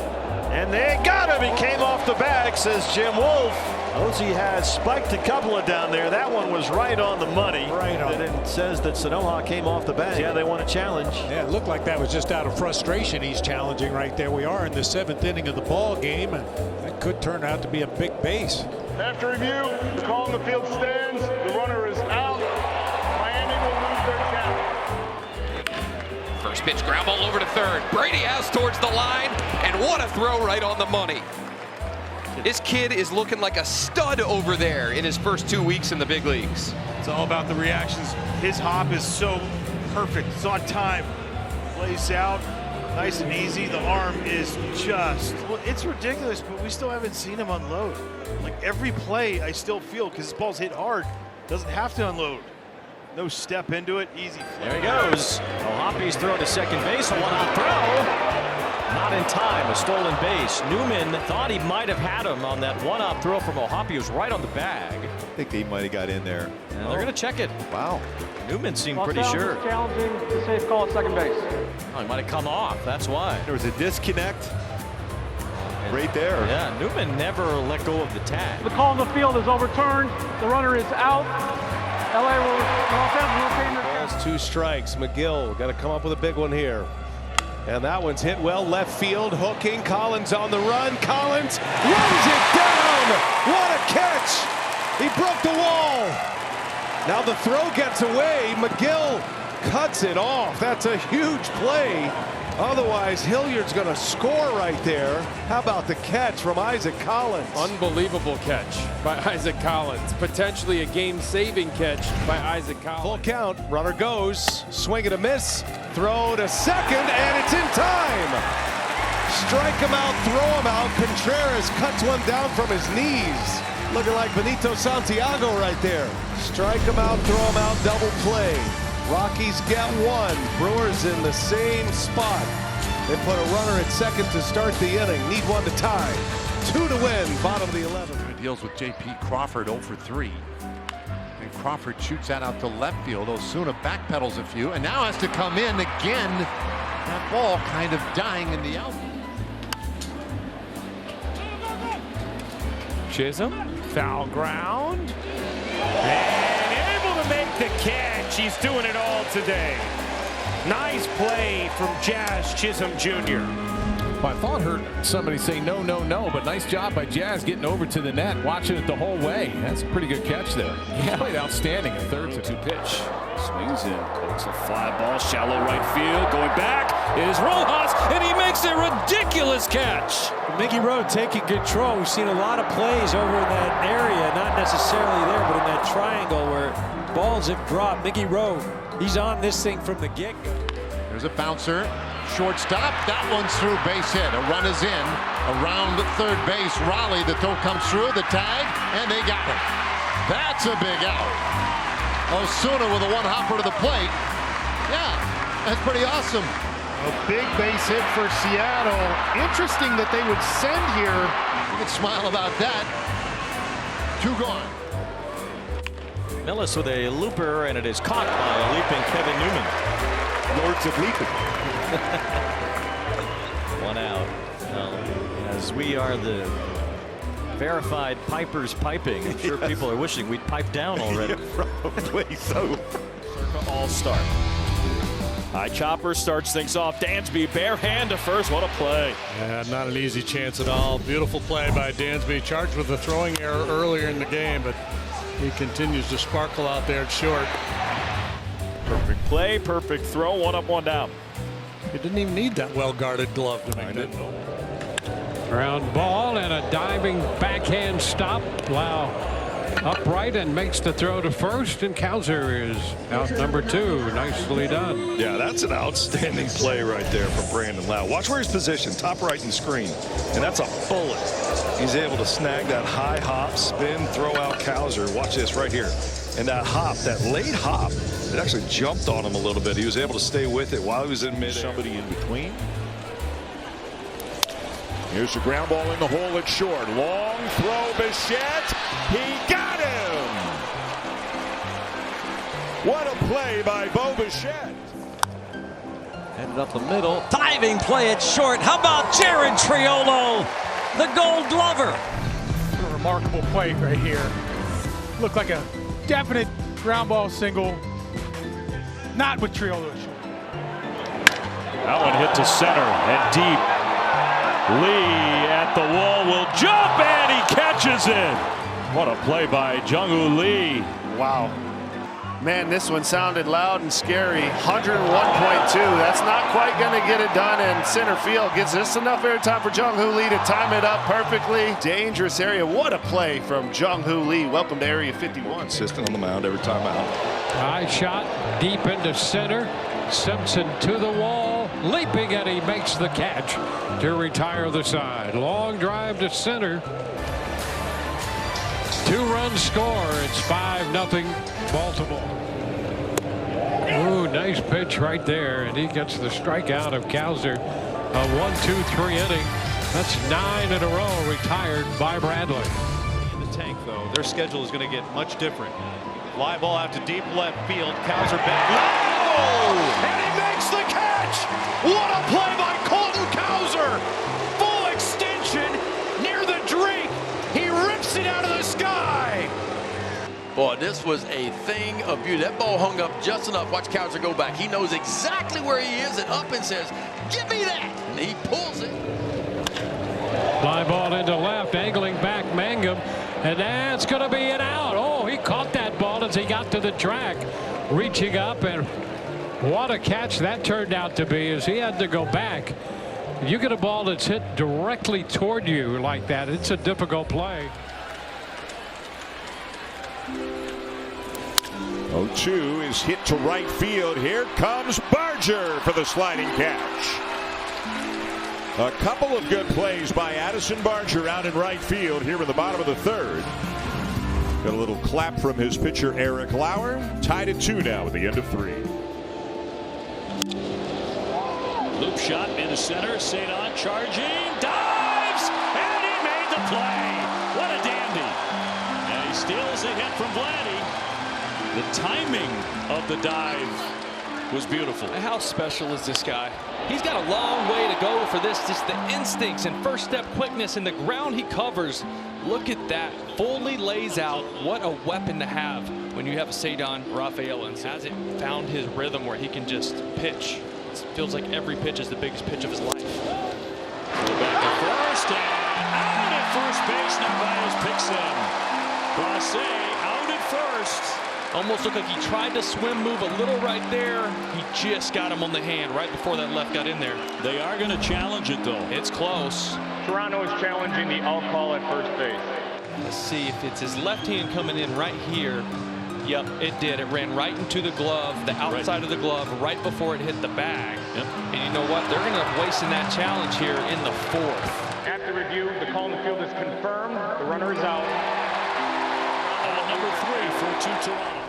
And they got him. He came off the bag, says Jim Wolf. Ozzie has spiked a couple of down there. That one was right on the money. Right on. And it says that Sonoma came off the bag. Yeah, they want a challenge. Yeah, it looked like that was just out of frustration. He's challenging right there. We are in the 7th inning of the ball game, and that could turn out to be a big base. After review, the call in the field stands. The runner is out. Miami will lose their count. First pitch, ground ball over to third. Brady House towards the line, and what a throw right on the money. This kid is looking like a stud over there in his first 2 weeks in the big leagues. It's all about the reactions. His hop is so perfect. It's on time. Plays out nice and easy. The arm is just, well, it's ridiculous, but we still haven't seen him unload. Like every play I still feel, because this ball's hit hard, doesn't have to unload. No step into it, easy flip. There he goes. Hoppy's throw to second base, a one-out throw. Not in time, a stolen base. Newman thought he might have had him on that one-out throw from O'Hoppe. He was right on the bag. I think he might have got in there. And they're going to check it. Wow. Newman seemed pretty sure. Challenging the safe call at second base. Oh, he might have come off, that's why. There was a disconnect right there. Yeah, Newman never let go of the tag. The call in the field is overturned. The runner is out. LA will retain their Balls, 2 strikes. McGill got to come up with a big one here. And that one's hit well left field. Hooking. Collins on the run. Collins runs it down. What a catch. He broke the wall. Now the throw gets away. McGill cuts it off. That's a huge play. Otherwise, Hilliard's going to score right there. How about the catch from Isaac Collins? Unbelievable catch by Isaac Collins. Potentially a game-saving catch by Isaac Collins. Full count. Runner goes. Swing and a miss. Throw to second, and it's in time. Strike him out, throw him out. Contreras cuts one down from his knees. Looking like Benito Santiago right there. Strike him out, throw him out, double play. Rockies get 1. Brewers in the same spot. They put a runner at second to start the inning. Need 1 to tie. 2 to win. Bottom of the 11th. It deals with J.P. Crawford 0 for 3. And Crawford shoots that out to left field. Osuna backpedals a few and now has to come in again. That ball kind of dying in the outfield. Chisholm, foul ground. And able to make the catch. He's doing it all today. Nice play from Jazz Chisholm Jr. Well, I thought I heard somebody say no, no, no, but nice job by Jazz getting over to the net, watching it the whole way. That's a pretty good catch there. He played outstanding at third. 2 pitch. Swings in, pokes a fly ball, shallow right field. Going back is Rojas, and he makes a ridiculous catch. Mickey Rowe taking control. We've seen a lot of plays over in that area, not necessarily there, but in that triangle where balls have dropped. Mickey Rowe, he's on this thing from the get-go. There's a bouncer. Shortstop, that one's through, base hit. A run is in around third base. Raleigh, the throw comes through, the tag, and they got him. That's a big out. Osuna with a one-hopper to the plate. Yeah, that's pretty awesome. A big base hit for Seattle. Interesting that they would send here. You can smile about that. 2 gone. Millis with a looper, and it is caught by a leaping Kevin Newman. Lords of leaping. 1 out. Well, as we are the verified pipers piping, I'm sure people are wishing we'd pipe down already. Yeah, probably so. Circa all-star. High chopper starts things off. Dansby bare hand to first. What a play. Yeah, not an easy chance at all. Beautiful play by Dansby. Charged with a throwing error earlier in the game, but he continues to sparkle out there at short. Perfect play, perfect throw, 1 up, 1 down. He didn't even need that well-guarded glove to make that. Ground ball and a diving backhand stop. Wow. Upright and makes the throw to first, and Cowser is out number 2. Nicely done. Yeah, that's an outstanding play right there from Brandon Lau. Watch where he's positioned, top right in the screen, and that's a bullet. He's able to snag that high hop, spin, throw out Cowser. Watch this right here. And that hop, that late hop, it actually jumped on him a little bit. He was able to stay with it while he was in mid. Somebody in between. Here's the ground ball in the hole at short. Long throw, Bichette. He got him. What a play by Bo Bichette. Headed up the middle. Diving play at short. How about Jared Triolo, the Gold Glover? A remarkable play right here. Looked like a definite ground ball single. Not with Triolo short. That one hit to center and deep. Lee at the wall will jump, and he catches it. What a play by Jung-Hoo Lee. Wow. Man, this one sounded loud and scary. 101.2. That's not quite going to get it done, and center field gets just enough airtime for Jung-Hoo Lee to time it up perfectly. Dangerous area. What a play from Jung-Hoo Lee. Welcome to Area 51. Consistent on the mound every time out. High shot deep into center. Simpson to the wall, leaping, and he makes the catch to retire the side. Long drive to center. 2-run score. It's 5-0 Baltimore. Ooh, nice pitch right there, and he gets the strikeout of Cowser. A 1-2-3 inning. That's 9 in a row retired by Bradley. In the tank, though, their schedule is going to get much different. Fly ball out to deep left field. Cowser back. And he makes the catch! What a play by Colton Cowser! Full extension near the drink. He rips it out of the sky. Boy, this was a thing of beauty. That ball hung up just enough. Watch Cowser go back. He knows exactly where he is and up and says, "Give me that!" And he pulls it. Fly ball into left, angling back Mangum, and that's going to be an out. Oh, he caught that ball as he got to the track, reaching up, and what a catch that turned out to be, as he had to go back. You get a ball that's hit directly toward you like that, it's a difficult play. 0-2 is hit to right field. Here comes Barger for the sliding catch. A couple of good plays by Addison Barger out in right field here in the bottom of the 3rd. Got a little clap from his pitcher Eric Lauer. Tied at 2 now at the end of 3. Loop shot into center. St. On charging, dives, and he made the play. What a dandy. And he steals a hit from Vladdy. The timing of the dive was beautiful. How special is this guy? He's got a long way to go for this. Just the instincts and first step quickness and the ground he covers. Look at that. Fully lays out. What a weapon to have when you have a Cedon Rafaelens. Has it found his rhythm where he can just pitch. It feels like every pitch is the biggest pitch of his life. Back to first and out at first base. Narvaez picks him. Blase out at first. Almost looked like he tried to swim move a little right there. He just got him on the hand right before that left got in there. They are going to challenge it, though. It's close. Toronto is challenging the out call at first base. Let's see if it's his left hand coming in right here. Yep, it did. It ran right into the glove, the outside of the glove, right before it hit the bag. Yep. And you know what? They're going to end up wasting that challenge here in the 4th. After review, the call in the field is confirmed. The runner is out. Number 3 for Toronto.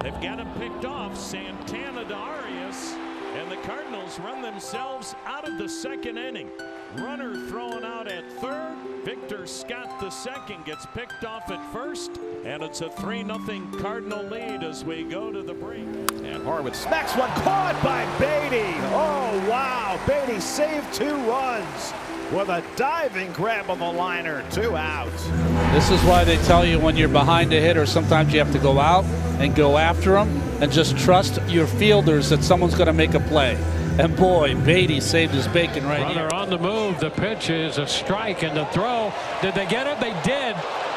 They've got him picked off, Santana to Arias, and the Cardinals run themselves out of the 2nd inning. Runner thrown out at 3rd. Victor Scott II gets picked off at 1st, and it's a 3-0 Cardinal lead as we go to the break. And Horwitz smacks one, caught by Beatty. Oh, wow. Beatty saved 2 runs with a diving grab on the liner. 2 outs. This is why they tell you when you're behind a hitter, sometimes you have to go out and go after them and just trust your fielders that someone's going to make a play. And boy, Beatty saved his bacon right here. Runner on the move. The pitch is a strike, and the throw. Did they get him? They did.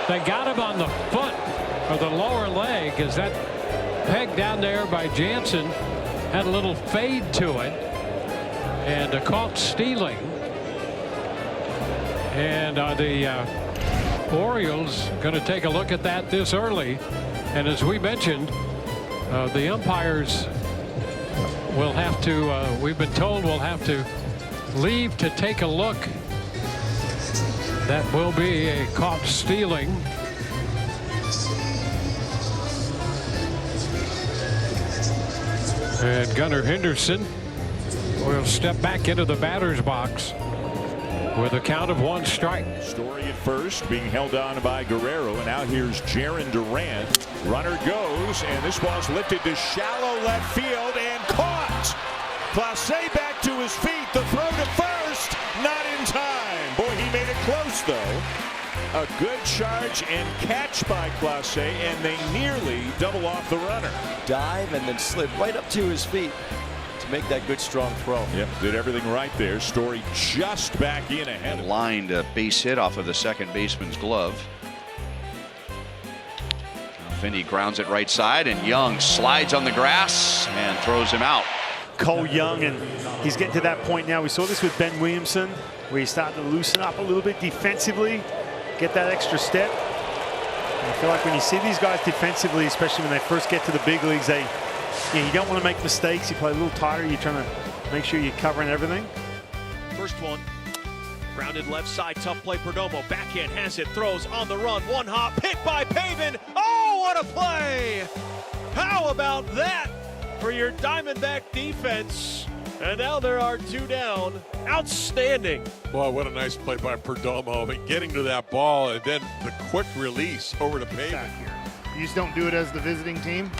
They got him on the foot or the lower leg. Is that peg down there by Jansen. Had a little fade to it. And caught stealing. And the Orioles going to take a look at that this early. And as we mentioned, the umpires will have to, we've been told we'll have to leave to take a look. That will be a caught stealing. And Gunnar Henderson will step back into the batter's box with a count of 1 strike. Story at first, being held on by Guerrero, and now here's Jaron Durant. Runner goes, and this ball's lifted to shallow left field and caught. Clase back to his feet. The throw to first, not in time. Boy, he made it close though. A good charge and catch by Clase, and they nearly double off the runner. Dive and then slid right up to his feet to make that good strong throw. Yep, did everything right there. Story just back in ahead. Lined a base hit off of the second baseman's glove. Finney grounds it right side, and Young slides on the grass and throws him out. Cole Young, and he's getting to that point now. We saw this with Ben Williamson, where he's starting to loosen up a little bit defensively, get that extra step. And I feel like when you see these guys defensively, especially when they first get to the big leagues, you don't want to make mistakes. You play a little tighter. You're trying to make sure you're covering everything. First one. Grounded left side, tough play. Perdomo backhand has it, throws on the run, 1 hop, hit by Pavin. Oh, what a play! How about that for your Diamondback defense? And now there are 2 down. Outstanding. Boy, what a nice play by Perdomo. I mean, getting to that ball and then the quick release over to Pavin. You just don't do it as the visiting team?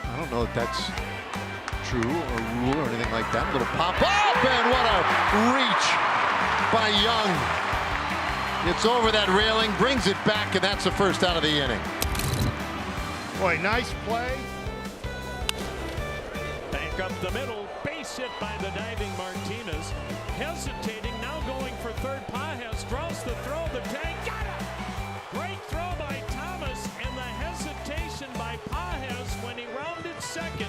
I don't know if that's true or rule or anything like that. A little pop up, and what a reach by Young. It's over that railing, brings it back, and that's the first out of the inning. Boy, nice play. Bank up the middle, base hit by the diving Martinez. Hesitating, now going for third. Pages draws the throw, the tag, got it! Great throw by Thomas, and the hesitation by Pages when he rounded second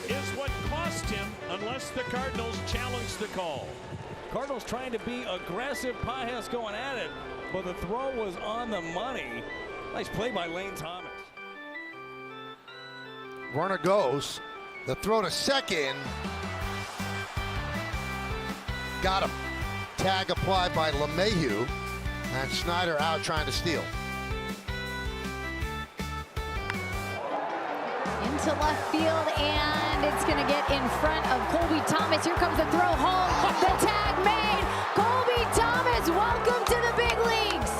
is what cost him, unless the Cardinals challenge the call. Cardinals trying to be aggressive. Pages going at it, but the throw was on the money. Nice play by Lane Thomas. Runner goes. The throw to second. Got him. Tag applied by LeMahieu. And Snyder out trying to steal. Into left field, and it's going to get in front of Colby Thomas. Here comes the throw home. The tag made. Colby Thomas, welcome to the big leagues.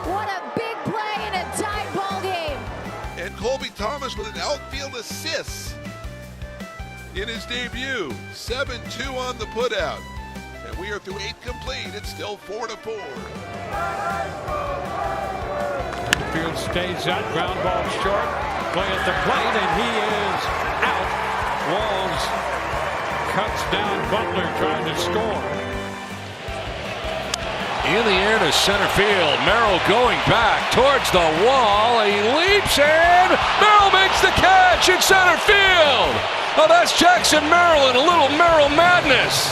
What a big play in a tied ball game. And Colby Thomas with an outfield assist in his debut. 7-2 on the putout. And we are through 8 complete. It's still 4-4. Infield stays up, ground ball short. Play at the plate, and he is out. Walls cuts down Butler trying to score. In the air to center field. Merrill going back towards the wall. He leaps in. Merrill makes the catch in center field. Oh, that's Jackson Merrill in a little Merrill madness.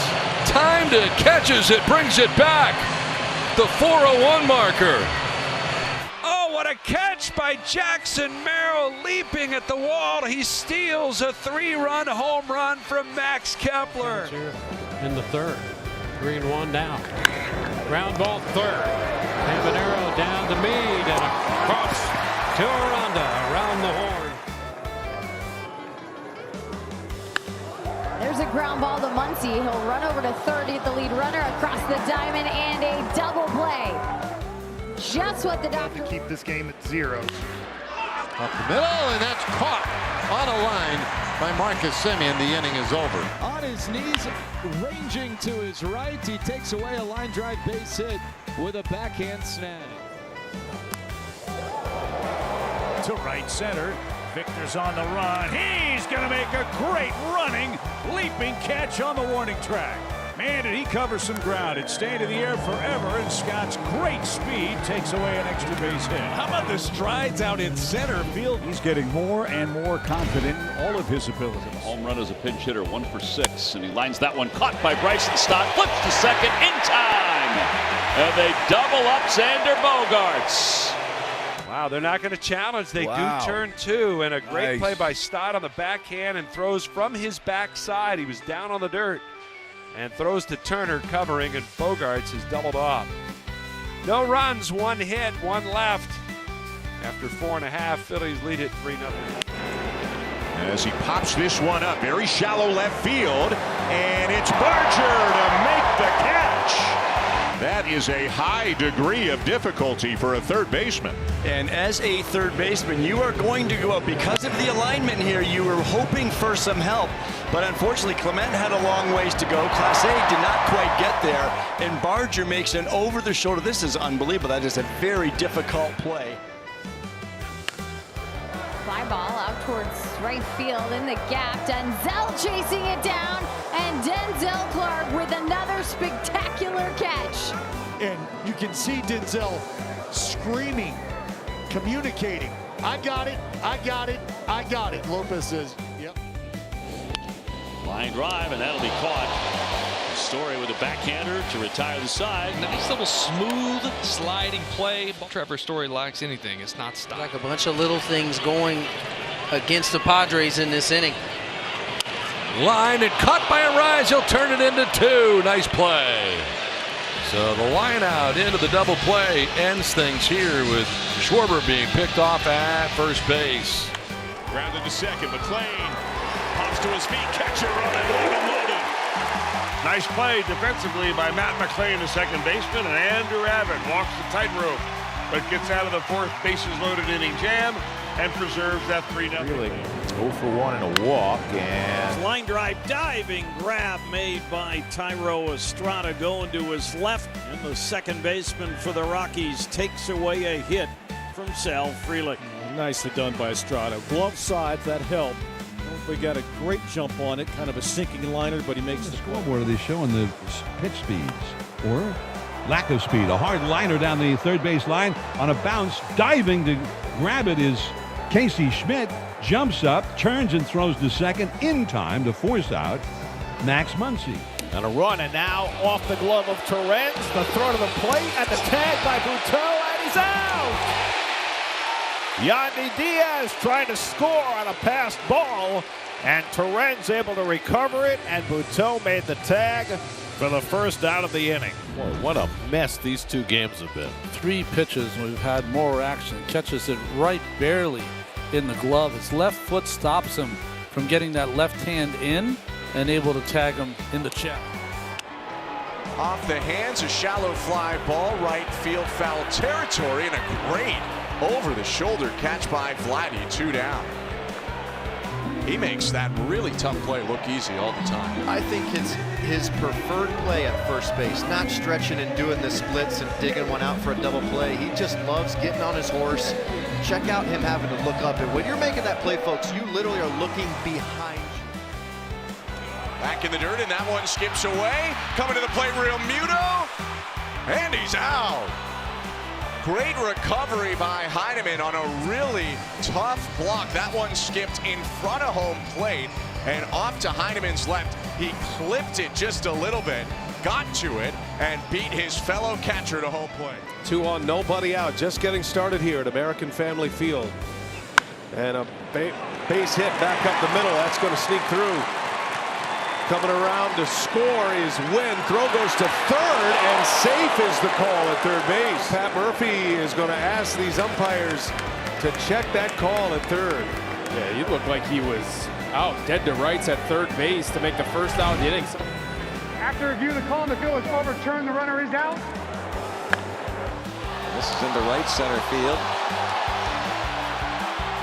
Timed it, catches it, brings it back. The 401 marker. Oh, what a catch by Jackson Merrill, leaping at the wall. He steals a 3-run home run from Max Kepler. In the third. 3-1 now. Ground ball third. Habanero down to Meade and across to Aranda around the horn. There's a ground ball to Muncy. He'll run over to third, hit the lead runner across the diamond, and a double play. Just what the doctor... Keep this game at 0. Up the middle, and that's caught on a line by Marcus Semien. The inning is over. On his knees, ranging to his right, he takes away a line drive base hit with a backhand snag. To right center. Victor's on the run. He's going to make a great running, leaping catch on the warning track. Man, did he cover some ground. It stayed in the air forever, and Scott's great speed takes away an extra base hit. How about the strides out in center field? He's getting more and more confident in all of his abilities. Home run as a pinch hitter, 1 for 6, and he lines that one, caught by Bryson Stott, flips to second in time, and they double up Xander Bogaerts. Wow, they're not going to challenge. They do turn 2, and a great play by Stott on the backhand and throws from his backside. He was down on the dirt and throws to Turner covering, and Bogaerts is doubled off. No runs, 1 hit, 1 left. After 4.5, Phillies lead it 3-0. As he pops this one up, very shallow left field, and it's Barger to make the catch. That is a high degree of difficulty for a third baseman. And as a third baseman, you are going to go up because of the alignment here. You were hoping for some help, but unfortunately Clement had a long ways to go. Clase did not quite get there, and Barger makes an over the shoulder. This is unbelievable. That is a very difficult play. Fly ball out towards right field in the gap. Denzel chasing it down, and Denzel Clark with another spectacular catch. And you can see Denzel screaming, communicating. I got it, I got it, I got it. Lopez says, yep. Line drive, and that'll be caught. Story with a backhander to retire the side. Nice little smooth sliding play. Trevor Story lacks anything. It's not stopped. Like a bunch of little things going against the Padres in this inning. Line and caught by a rise. He'll turn it into 2. Nice play. So the line out into the double play ends things here with Schwarber being picked off at first base. Grounded to second. McLean pops to his feet. Catcher on it. Locked and loaded. Nice play defensively by Matt McLean, the second baseman, and Andrew Abbott walks the tightrope, but gets out of the 4th bases-loaded inning jam and preserves that 3-0. Really 0 for 1 and a walk, and Line drive diving grab made by Tyro Estrada going to his left, and the second baseman for the Rockies takes away a hit from Sal Frelick. Nicely done by Estrada. Glove sides, that help. We got a great jump on it, kind of a sinking liner, but he makes the scoreboard. Are they showing the pitch speeds or lack of speed? A hard liner down the third base line on a bounce, diving to grab it is Casey Schmidt. Jumps up, turns and throws to second in time to force out Max Muncy. And a run, and now off the glove of Torrens, the throw to the plate, and the tag by Bouteau, and he's out! Yandy Diaz trying to score on a passed ball, and Torrens able to recover it, and Bouteau made the tag for the first out of the inning. Boy, what a mess these 2 games have been. 3 pitches, we've had more action. Catches it right barely in the glove. His left foot stops him from getting that left hand in and able to tag him in the chest. Off the hands, a shallow fly ball, right field foul territory, and a great over-the-shoulder catch by Vladdy, 2 down. He makes that really tough play look easy all the time. I think it's his preferred play at first base, not stretching and doing the splits and digging one out for a double play. He just loves getting on his horse. Check out him having to look up. And when you're making that play, folks, you literally are looking behind you. Back in the dirt, and that one skips away. Coming to the plate, Real Muto, and he's out. Great recovery by Heineman on a really tough block. That one skipped in front of home plate and off to Heineman's left. He clipped it just a little bit, got to it, and beat his fellow catcher to home plate. 2 on, nobody out. Just getting started here at American Family Field. And a base hit back up the middle. That's going to sneak through. Coming around to score is Wynn. Throw goes to third, and safe is the call at third base. Pat Murphy is going to ask these umpires to check that call at third. Yeah, he looked like he was out dead to rights at third base to make the first out of the inning. After review, the call on the field is overturned. The runner is out. This is into right center field.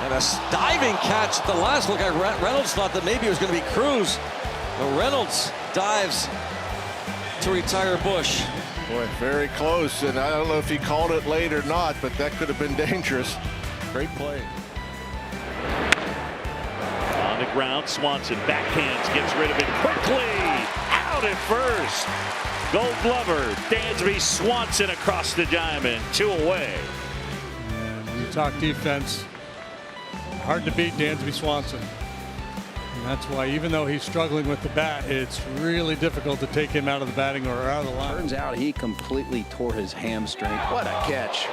And a diving catch at the last look. Reynolds thought that maybe it was going to be Cruz. But Reynolds dives to retire Bush. Boy, very close, and I don't know if he called it late or not, but that could have been dangerous. Great play. On the ground, Swanson backhands, gets rid of it quickly. Out! out at first. Gold Glover, Dansby Swanson across the diamond, 2 away. And you talk defense, hard to beat Dansby Swanson. And that's why, even though he's struggling with the bat, it's really difficult to take him out of the batting or out of the line. Turns out he completely tore his hamstring. What a catch.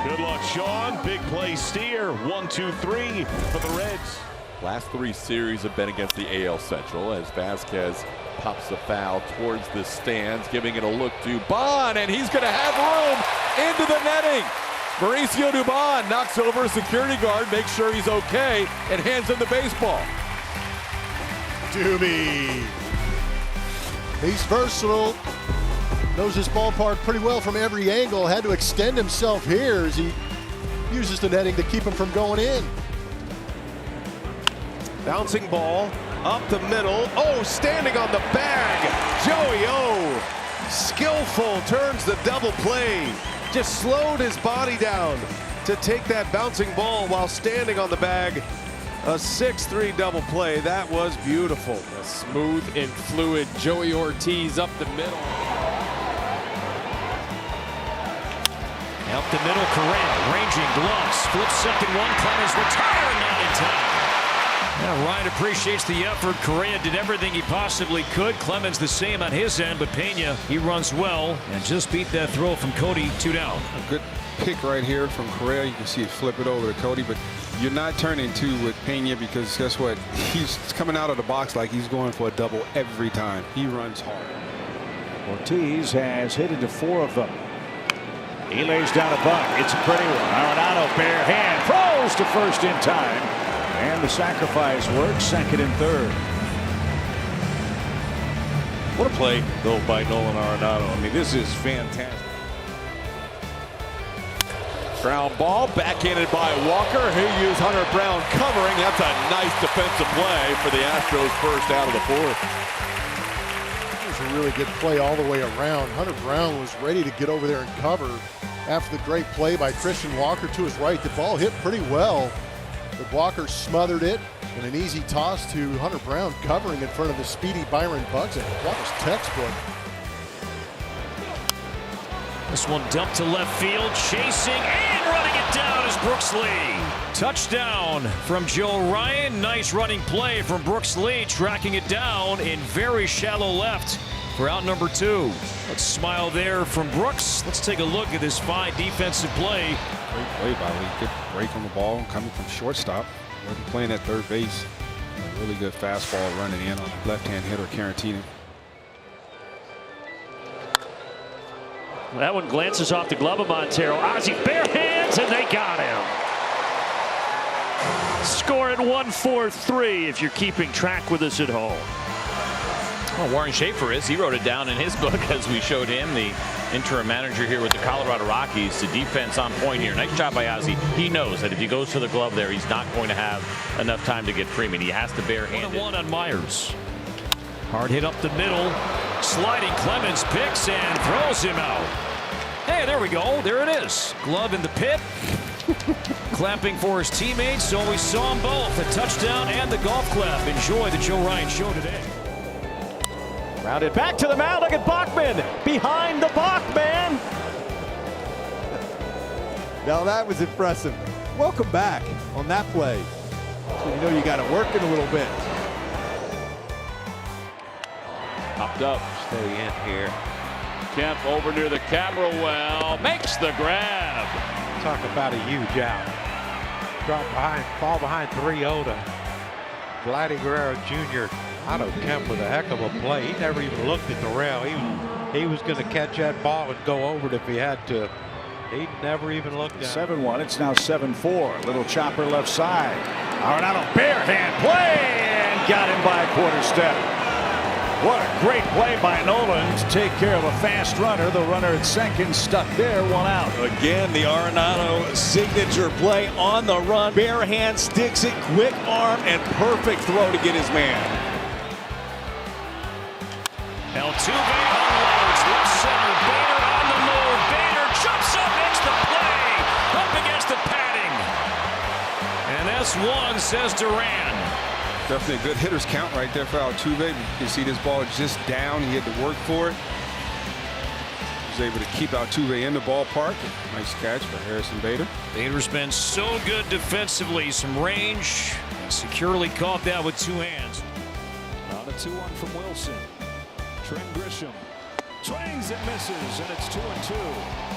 Good luck, Sean. Big play steer. 1, 2, 3 for the Reds. Last 3 series have been against the AL Central as Vasquez pops the foul towards the stands, giving it a look to Bond, and he's going to have room into the netting. Mauricio Dubon knocks over a security guard, makes sure he's okay, and hands him the baseball. Doobie. He's versatile. Knows his ballpark pretty well from every angle. Had to extend himself here as he uses the netting to keep him from going in. Bouncing ball up the middle. Oh, standing on the bag. Joey O. Skillful, turns the double play. Just slowed his body down to take that bouncing ball while standing on the bag. A 6-3 double play. That was beautiful. A smooth and fluid Joey Ortiz up the middle. Up the middle, Correa, ranging gloves, flips second one, Clemens retired, not in time. Now Ryan appreciates the effort. Correa did everything he possibly could. Clemens the same on his end, but Pena, he runs well and just beat that throw from Cody, 2 down. A good pick right here from Correa. You can see it flip it over to Cody, but you're not turning 2 with Pena because guess what? He's coming out of the box like he's going for a double every time. He runs hard. Ortiz has hit into 4 of them. He lays down a bunt. It's a pretty one. Arenado bare hand throws to first in time. And the sacrifice works, second and third. What a play, though, by Nolan Arenado. I mean, this is fantastic. Ground ball, backhanded by Walker. He used Hunter Brown covering. That's a nice defensive play for the Astros first out of the 4th. It was a really good play all the way around. Hunter Brown was ready to get over there and cover after the great play by Christian Walker to his right. The ball hit pretty well, but Walker smothered it and an easy toss to Hunter Brown covering in front of the speedy Byron Buxton. That was textbook. This one dumped to left field, chasing and running it down is Brooks Lee. Touchdown from Joe Ryan. Nice running play from Brooks Lee, tracking it down in very shallow left for out number 2. Let's smile there from Brooks. Let's take a look at this fine defensive play. Great play by Lee. Good break on the ball coming from shortstop. Wasn't playing at third base. A really good fastball running in on the left-hand hitter, Caratini. That one glances off the glove of Montero. Ozzie bare hands, and they got him. Score at 1-4-3 if you're keeping track with us at home. Well, Warren Schaefer is. He wrote it down in his book as we showed him, the interim manager here with the Colorado Rockies. The defense on point here. Nice job by Ozzie. He knows that if he goes for the glove there, he's not going to have enough time to get Freeman. He has to bare-handed. 1-1 on Myers. Hard hit up the middle. Sliding Clemens picks and throws him out. Hey, there we go. There it is. Glove in the pit. Clapping for his teammates, so we saw them both. A touchdown and the golf clap. Enjoy the Joe Ryan Show today. Rounded back to the mound. Look at Bachman. Behind the Bachman. Now that was impressive. Welcome back on that play. So you know you got to work it a little bit. Popped up, stay in here. Kemp over near the camera well, makes the grab. Talk about a huge out. Drop behind, fall behind 3-0 to Vladdy Guerrero Jr. Otto Kemp with a heck of a play. He never even looked at the rail. He was going to catch that ball and go over it if he had to. He never even looked at it. 7-1. It's now 7-4. Little chopper left side. Arenado bare hand play and got him by a quarter step. What a great play by Nolan to take care of a fast runner. The runner at second stuck there, 1 out. Again, the Arenado signature play on the run. Bare hand sticks it, quick arm, and perfect throw to get his man. Altuve unloads left center. Bader on the move. Bader jumps up, makes the play. Up against the padding. And that's one, says Duran. Definitely a good hitter's count right there for Altuve. You can see this ball just down. He had to work for it. He was able to keep Altuve in the ballpark. Nice catch by Harrison Bader. Bader's been so good defensively. Some range. Securely caught that with 2 hands. On a 2-1 from Wilson. Trent Grisham swings and misses, and it's 2-2.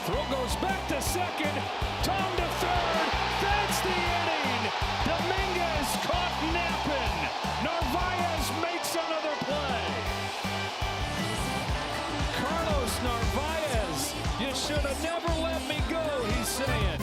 Throw goes back to second. Tom to third. That's the inning. Dominguez caught napping. Narvaez makes another play. Carlos Narvaez, you should have never let me go, he's saying.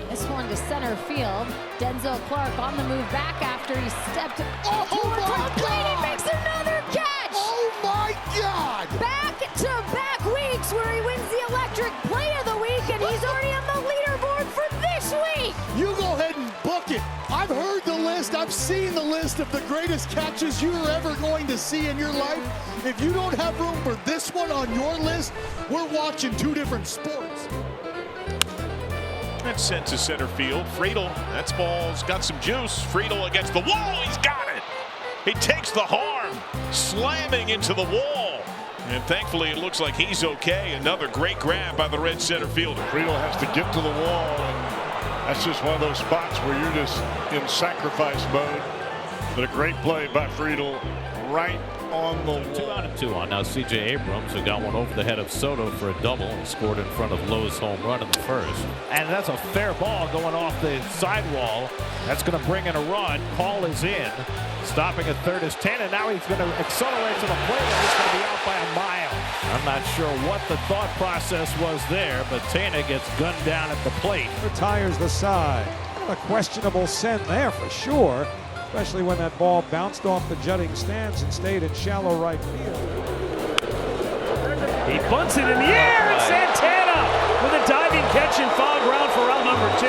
This one to center field. Denzel Clark on the move back after he stepped towards home plate. He makes another catch. Oh my God! Back-to-back weeks where he wins the electric play of the week, and he's already on the leaderboard for this week. You go ahead and book it. I've heard the list. I've seen the list of the greatest catches you're ever going to see in your life. If you don't have room for this one on your list, we're watching 2 different sports. That's sent to center field. Friedel, that ball's got some juice. Friedel against the wall. He's got it. He takes the harm, slamming into the wall. And thankfully, it looks like he's okay. Another great grab by the red center fielder. Friedel has to get to the wall, and that's just one of those spots where you're just in sacrifice mode. But a great play by Friedel right on the wall. 2 out and 2 on. Now C.J. Abrams, who got one over the head of Soto for a double and scored in front of Lowe's home run in the first. And that's a fair ball going off the sidewall. That's going to bring in a run. Call is in. Stopping at third is 10, and now he's going to accelerate to the plate, and he's going to be out by a mile. I'm not sure what the thought process was there, but Tana gets gunned down at the plate. Retires the side. A questionable send there for sure, especially when that ball bounced off the jutting stands and stayed in shallow right field. He bunts it in the air, and Santana with a diving catch and foul ground for out number 2.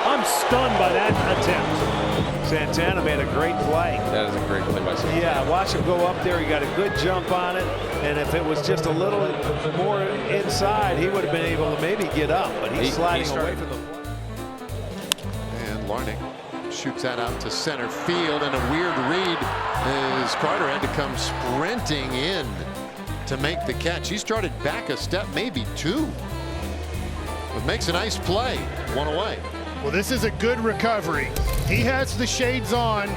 I'm stunned by that attempt. Santana made a great play. That is a great play by Santana. Yeah, watch him go up there. He got a good jump on it. And if it was just a little more inside, he would have been able to maybe get up. But he's sliding away from the play. And Larnach shoots that out to center field. And a weird read as Carter had to come sprinting in to make the catch. He started back a step, maybe 2. But makes a nice play. 1 away. Well, this is a good recovery. He has the shades on.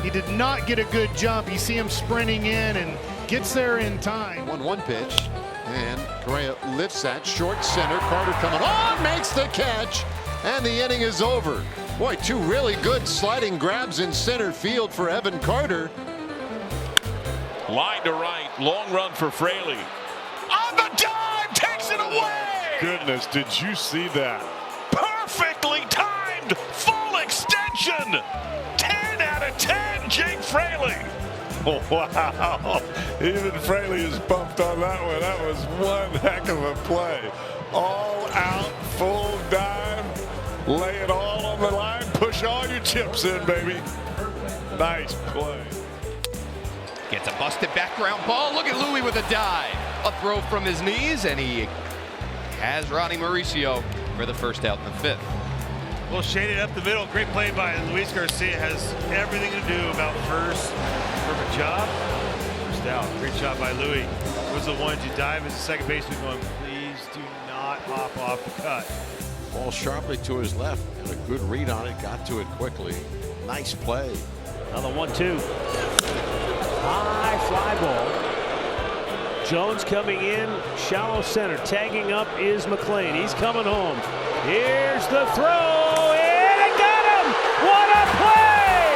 He did not get a good jump. You see him sprinting in and gets there in time. 1-1 pitch, and Correa lifts that short center. Carter coming on, makes the catch, and the inning is over. Boy, 2 really good sliding grabs in center field for Evan Carter. Line to right, long run for Fraley. On the dive, takes it away. Goodness, did you see that? Perfectly timed, full extension. 10 out of 10, Jake Fraley. Oh, wow. Even Fraley is bumped on that one. That was one heck of a play. All out, full dive. Lay it all on the line. Push all your chips in, baby. Nice play. Gets a busted background ball. Look at Louis with a dive. A throw from his knees, and he has Ronnie Mauricio for the first out in the 5th. Well, shaded up the middle. Great play by Luis Garcia. Has everything to do about first. Perfect job. First out. Great job by Louis. Was the one to dive as a second baseman going, please do not hop off the cut. Ball sharply to his left. Had a good read on it. Got to it quickly. Nice play. Another 1-2. High fly ball. Jones coming in, shallow center. Tagging up is McLean. He's coming home. Here's the throw, and it got him! What a play!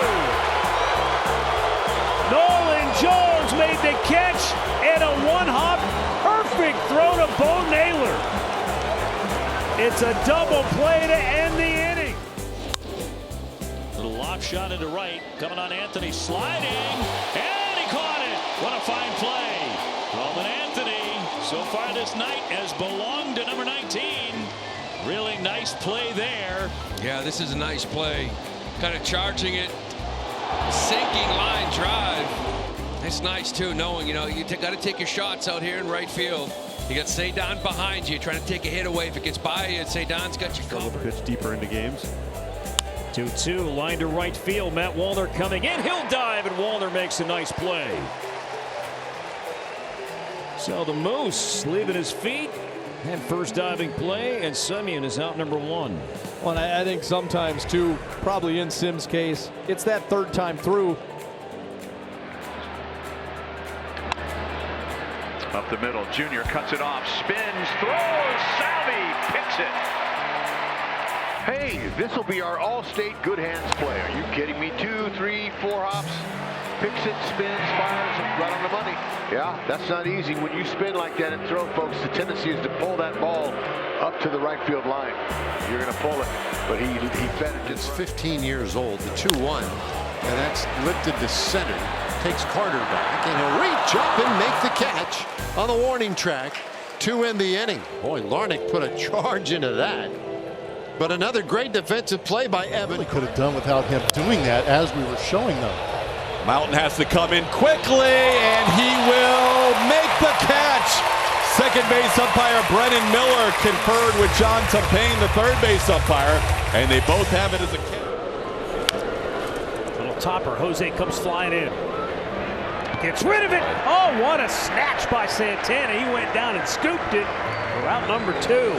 Nolan Jones made the catch, and a one-hop perfect throw to Bo Naylor. It's a double play to end the inning. Little lob shot into right, coming on Anthony, sliding, and he caught it. What a fine play. Roman Anthony, so far this night, has belonged to number 19. Really nice play there. Yeah, this is a nice play. Kind of charging it, sinking line drive. It's nice too, knowing you got to take your shots out here in right field. You got Cedon behind you, trying to take a hit away. If it gets by you, Cedon's got you covered. Pitch deeper into games. 2-2, line to right field. Matt Wallner coming in. He'll dive, and Wallner makes a nice play. So the Moose leaving his feet. And first diving play, and Semien is out number 1. Well, I think sometimes, too, probably in Sim's case, it's that third time through. Up the middle, Junior cuts it off, spins, throws, Salvi picks it. Hey, this will be our all-state good hands play. Are you kidding me? 2, 3, 4 hops. Picks it, spins, fires, right on the money. Yeah, that's not easy. When you spin like that and throw, folks, the tendency is to pull that ball up to the right field line. You're going to pull it, but he fed it. It's 15 years old, the 2-1, and that's lifted to center. Takes Carter back, and he'll reach up and make the catch on the warning track to end the inning. Boy, Larnach put a charge into that. But another great defensive play by Evan. Really could have done without him doing that as we were showing them. Mountain has to come in quickly, and he will make the catch. Second base umpire Brennan Miller conferred with John Tumpain, the third base umpire, and they both have it as a catch. Little topper. Jose comes flying in. Gets rid of it. Oh, what a snatch by Santana. He went down and scooped it for out number 2.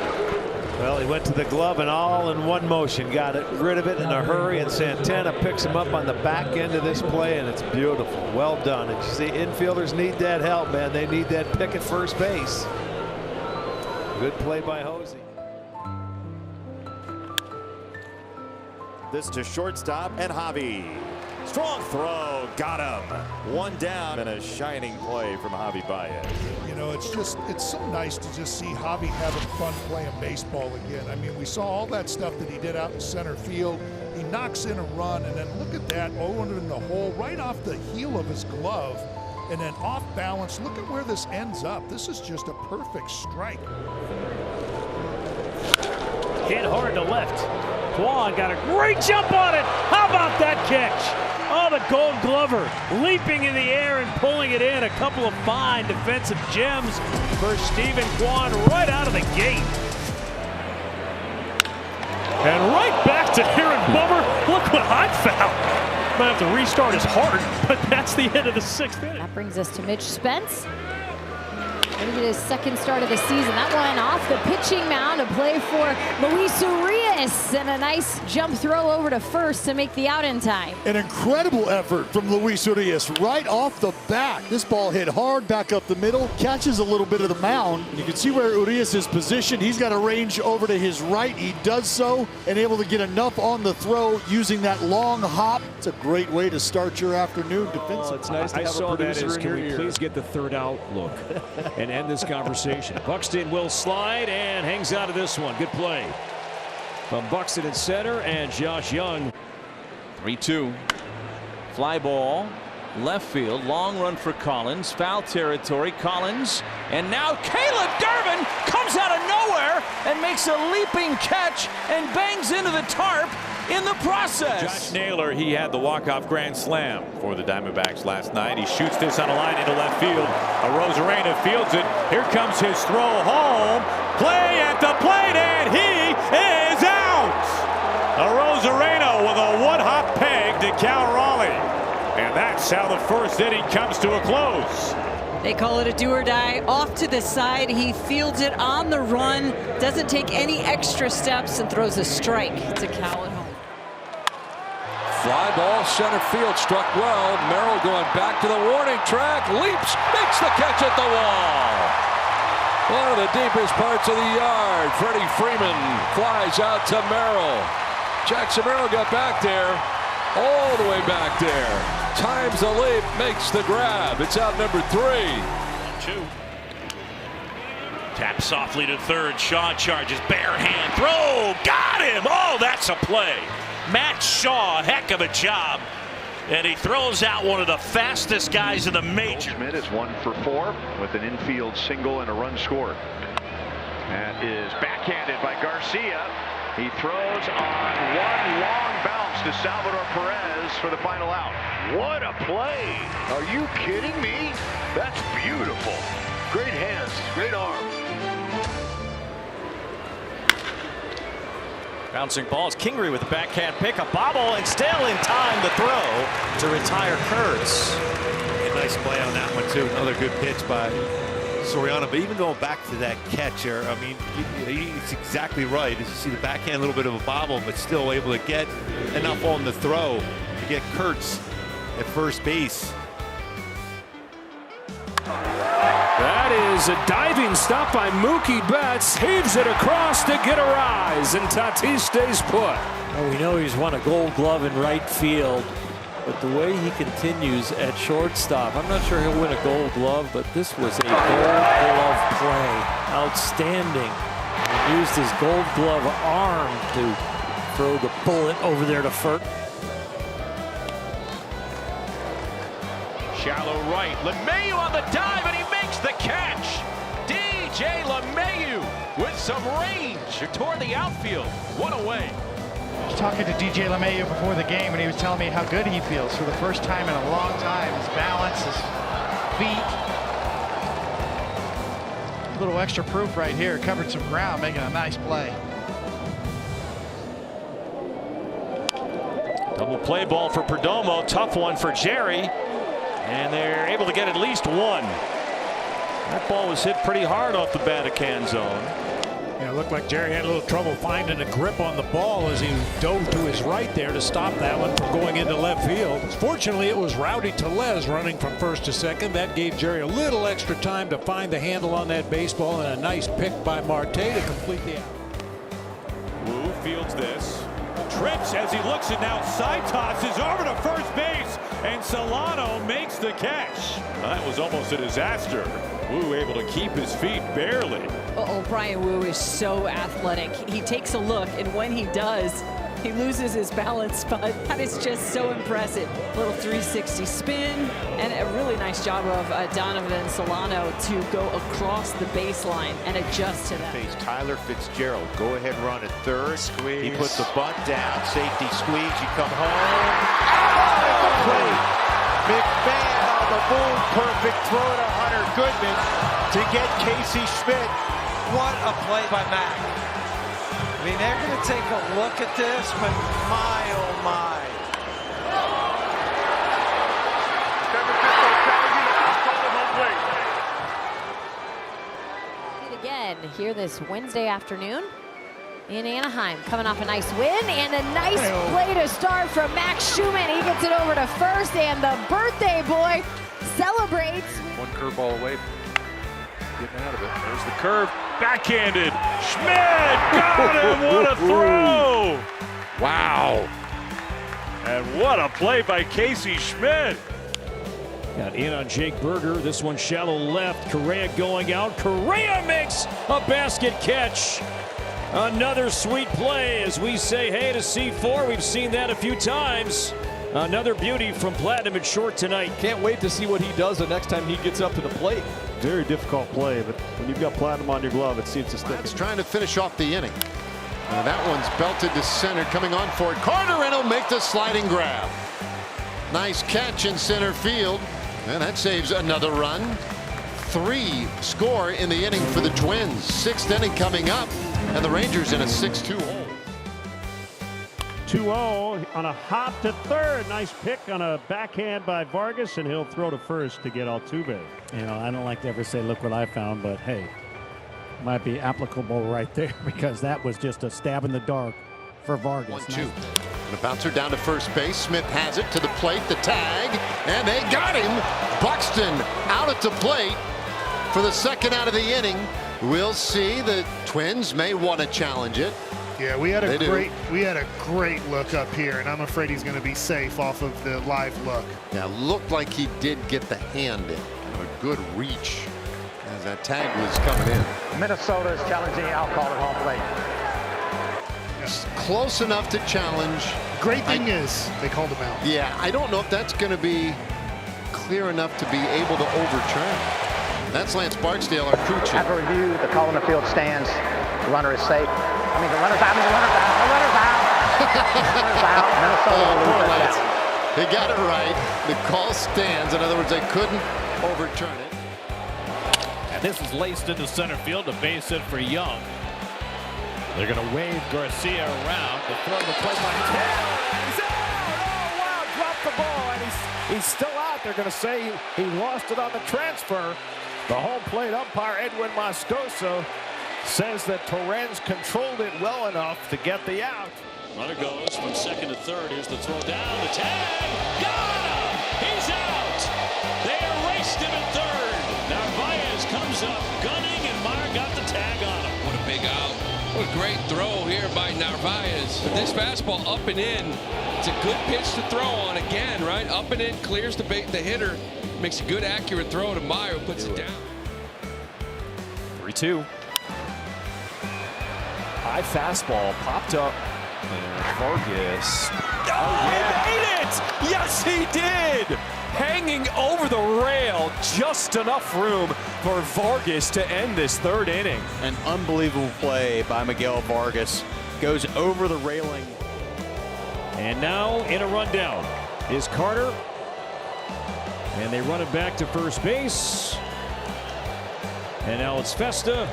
Well, he went to the glove and all in one motion, got rid of it in a hurry, and Santana picks him up on the back end of this play, and it's beautiful. Well done. And you see, infielders need that help, man. They need that pick at first base. Good play by Jose. This to shortstop, and Javi. Strong throw, got him. One down, and a shining play from Javi Baez. You know, it's so nice to just see Javi having fun playing baseball again. I mean, we saw all that stuff that he did out in center field. He knocks in a run, and then look at that, over in the hole, right off the heel of his glove, and then off balance. Look at where this ends up. This is just a perfect strike. Hit hard to left. Kwan got a great jump on it. How about that catch? Oh, the Gold Glover leaping in the air and pulling it in. A couple of fine defensive gems for Stephen Kwan right out of the gate. And right back to Aaron Bummer. Look what I found. Might have to restart his heart, but that's the end of the 6th inning. That brings us to Mitch Spence. Maybe his second start of the season. That one off the pitching mound, a play for Luis Urias, and a nice jump throw over to first to make the out in time. An incredible effort from Luis Urias right off the bat. This ball hit hard back up the middle, catches a little bit of the mound. You can see where Urias is positioned. He's got a range over to his right. He does so and able to get enough on the throw using that long hop. It's a great way to start your afternoon defensively. It's nice to have a producer in your ear. Can we please get the third out look and end this conversation? Buxton will slide and hangs out of this one. Good play from Buxton in center, and Josh Young. 3-2. Fly ball, left field, long run for Collins, foul territory, Collins, and now Caleb Durbin comes out of nowhere and makes a leaping catch and bangs into the tarp in the process. Josh Naylor, he had the walk-off grand slam for the Diamondbacks last night. He shoots this on a line into left field. Arozarena fields it. Here comes his throw home. Play at the plate, and he is out. Arozarena with a one-hop peg to Cal Raleigh. And that's how the first inning comes to a close. They call it a do or die. Off to the side, he fields it on the run, doesn't take any extra steps, and throws a strike to Cal at home. Fly ball, center field, struck well. Merrill going back to the warning track, leaps, makes the catch at the wall. One of the deepest parts of the yard. Freddie Freeman flies out to Merrill. Jackson Merrill got back there, all the way back there. Times the leap, makes the grab. It's out number 3. 2. Tap softly to third. Shaw charges, bare hand throw. Got him. Oh, that's a play. Matt Shaw, heck of a job. And he throws out one of the fastest guys in the major. Schmidt is 1 for 4 with an infield single and a run scored. That is backhanded by Garcia. He throws on one long bounce to Salvador Perez for the final out. What a play! Are you kidding me? That's beautiful. Great hands, great arm. Bouncing balls. Kingery with the backhand pick. A bobble and still in time to throw to retire Kurtz. A nice play on that one, too. Another good pitch by Soriano. But even going back to that catch here, I mean, he's exactly right. As you see the backhand, a little bit of a bobble, but still able to get enough on the throw to get Kurtz at first base. That is a diving stop by Mookie Betts. Heaves it across to get a rise, and Tatis stays put. Well, we know he's won a Gold Glove in right field, but the way he continues at shortstop, I'm not sure he'll win a Gold Glove, but this was a Gold Glove play. Outstanding. He used his Gold Glove arm to throw the bullet over there to first. Shallow right. LeMahieu on the dive, and he makes the catch. DJ LeMahieu with some range toward the outfield. One away. I was talking to DJ LeMahieu before the game, and he was telling me how good he feels for the first time in a long time. His balance, his feet. A little extra proof right here. Covered some ground, making a nice play. Double play ball for Perdomo. Tough one for Jerry. And they're able to get at least one. That ball was hit pretty hard off the Vatican zone. Yeah, it looked like Jerry had a little trouble finding a grip on the ball as he dove to his right there to stop that one from going into left field. Fortunately, it was Rowdy Tellez running from first to second. That gave Jerry a little extra time to find the handle on that baseball, and a nice pick by Marte to complete the out. Wu fields this. Trips as he looks, and now side tosses over to first base, and Solano makes the catch. That was almost a disaster. Wu able to keep his feet barely. Brian Wu is so athletic. He takes a look, and when he does, he loses his balance, but that is just so impressive. Little 360 spin, and a really nice job of Donovan Solano to go across the baseline and adjust to that. Tyler Fitzgerald, go ahead run at third. Squeeze. He puts the bunt down, safety squeeze, you come home. At the plate, McMahon on the move, perfect throw to Hunter Goodman to get Casey Schmidt. What a play by Mac. I mean, they're going to take a look at this, but my, oh my. Again here this Wednesday afternoon in Anaheim, coming off a nice win and a nice play to start from Max Schumann. He gets it over to first, and the birthday boy celebrates. One curveball away from getting out of it. There's the curve, backhanded. Schmidt got him. What a throw! Wow. And what a play by Casey Schmidt. Got in on Jake Berger. This one shallow left. Correa going out. Correa makes a basket catch. Another sweet play as we say hey to C4. We've seen that a few times. Another beauty from Platinum at short tonight. Can't wait to see what he does the next time he gets up to the plate. Very difficult play, but when you've got Platinum on your glove, it seems to stick. It's trying to finish off the inning. That one's belted to center, coming on for it. Carter, and he'll make the sliding grab. Nice catch in center field. And that saves another run. 3 score in the inning for the Twins. 6th inning coming up, and the Rangers in a 6-2 hole. 2-0 on a hop to third. Nice pick on a backhand by Vargas, and he'll throw to first to get Altuve. You know, I don't like to ever say, look what I found, but hey, might be applicable right there because that was just a stab in the dark for Vargas. 1-2. The bouncer down to first base. Smith has it to the plate, the tag, and they got him. Buxton out at the plate for the second out of the inning. We'll see. The Twins may want to challenge it. Yeah, we had a great look up here, and I'm afraid he's going to be safe off of the live look. Yeah, looked like he did get the hand in. A good reach as that tag was coming in. Minnesota is challenging Al call at home plate. Close enough to challenge. Great thing is they called him out. Yeah, I don't know if that's going to be clear enough to be able to overturn. That's Lance Barksdale, our crew chief. After review, the call in the field stands. The runner is safe. I mean, the runner's out. The runner's out. The runner's out. The runner's out. Minnesota will lose that down. They got it right. The call stands. In other words, they couldn't overturn it. And this is laced into center field, a base hit for Young. They're going to wave Garcia around. The throw to play by Taylor. He's out. Oh, wow. Dropped the ball. And he's still out. They're going to say he lost it on the transfer. The home plate umpire, Edwin Moscoso, says that Torrens controlled it well enough to get the out. Runner goes from second to third. Here's the throw down. The tag. Got him. He's out. They erased him at third. Narvaez comes up gunning, and Meyer got the tag on him. What a big out. What a great throw here by Narvaez. This fastball up and in. It's a good pitch to throw on again, right? Up and in, clears the hitter. Makes a good, accurate throw to Meyer, who puts it down. 3-2. High fastball popped up. And Vargas. Oh, he made it! Yes, he did! Hanging over the rail, just enough room for Vargas to end this third inning. An unbelievable play by Miguel Vargas. Goes over the railing. And now in a rundown is Carter. And they run it back to first base. And now it's Festa.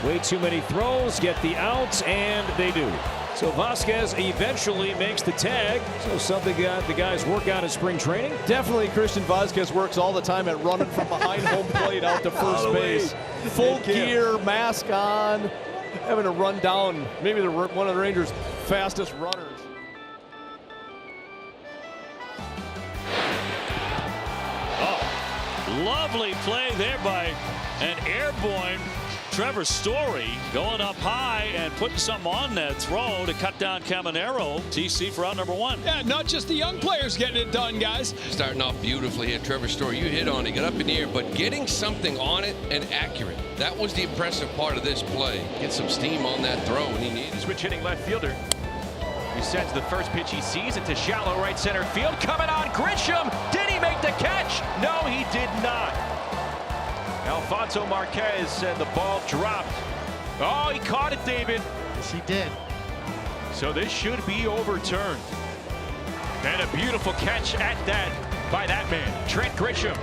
Way too many throws, get the outs, and they do. So Vasquez eventually makes the tag. So something that the guys work out in spring training. Definitely Christian Vasquez works all the time at running from behind home plate out to first base. Full gear, mask on, having to run down maybe one of the Rangers' fastest runners. Lovely play there by an airborne Trevor Story, going up high and putting something on that throw to cut down Caminero. TC for out number one. Yeah, not just the young players getting it done, guys. Starting off beautifully here, Trevor Story. You hit on it, get up in the air, but getting something on it and accurate. That was the impressive part of this play. Get some steam on that throw when he needed. Switch hitting left fielder. He sends the first pitch he sees into shallow right center field. Coming on Grisham. Did he make the catch? No, he did not. Alfonso Marquez said the ball dropped. Oh, he caught it, David. Yes, he did. So this should be overturned. And a beautiful catch at that by that man, Trent Grisham.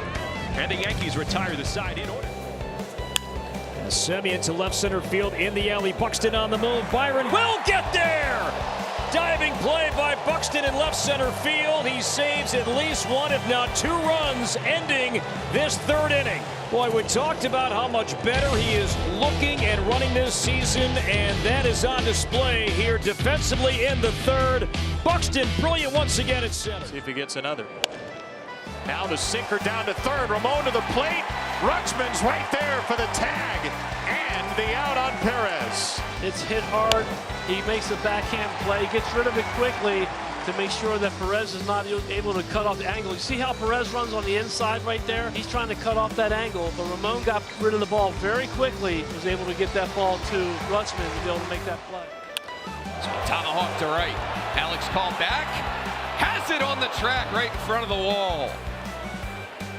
And the Yankees retire the side in order. Semien to left center field in the alley. Buxton on the move. Byron will get there. Diving play by Buxton in left center field. He saves at least one, if not two runs, ending this third inning. Boy, we talked about how much better he is looking and running this season, and that is on display here defensively in the third. Buxton brilliant once again at center. See if he gets another. Now the sinker down to third. Ramon to the plate. Rutschman's right there for the tag and the out on Perez. It's hit hard. He makes a backhand play, gets rid of it quickly to make sure that Perez is not able to cut off the angle. You see how Perez runs on the inside right there? He's trying to cut off that angle, but Ramon got rid of the ball very quickly, was able to get that ball to Rutschman to be able to make that play. Tomahawk to right. Alex called back. Has it on the track right in front of the wall.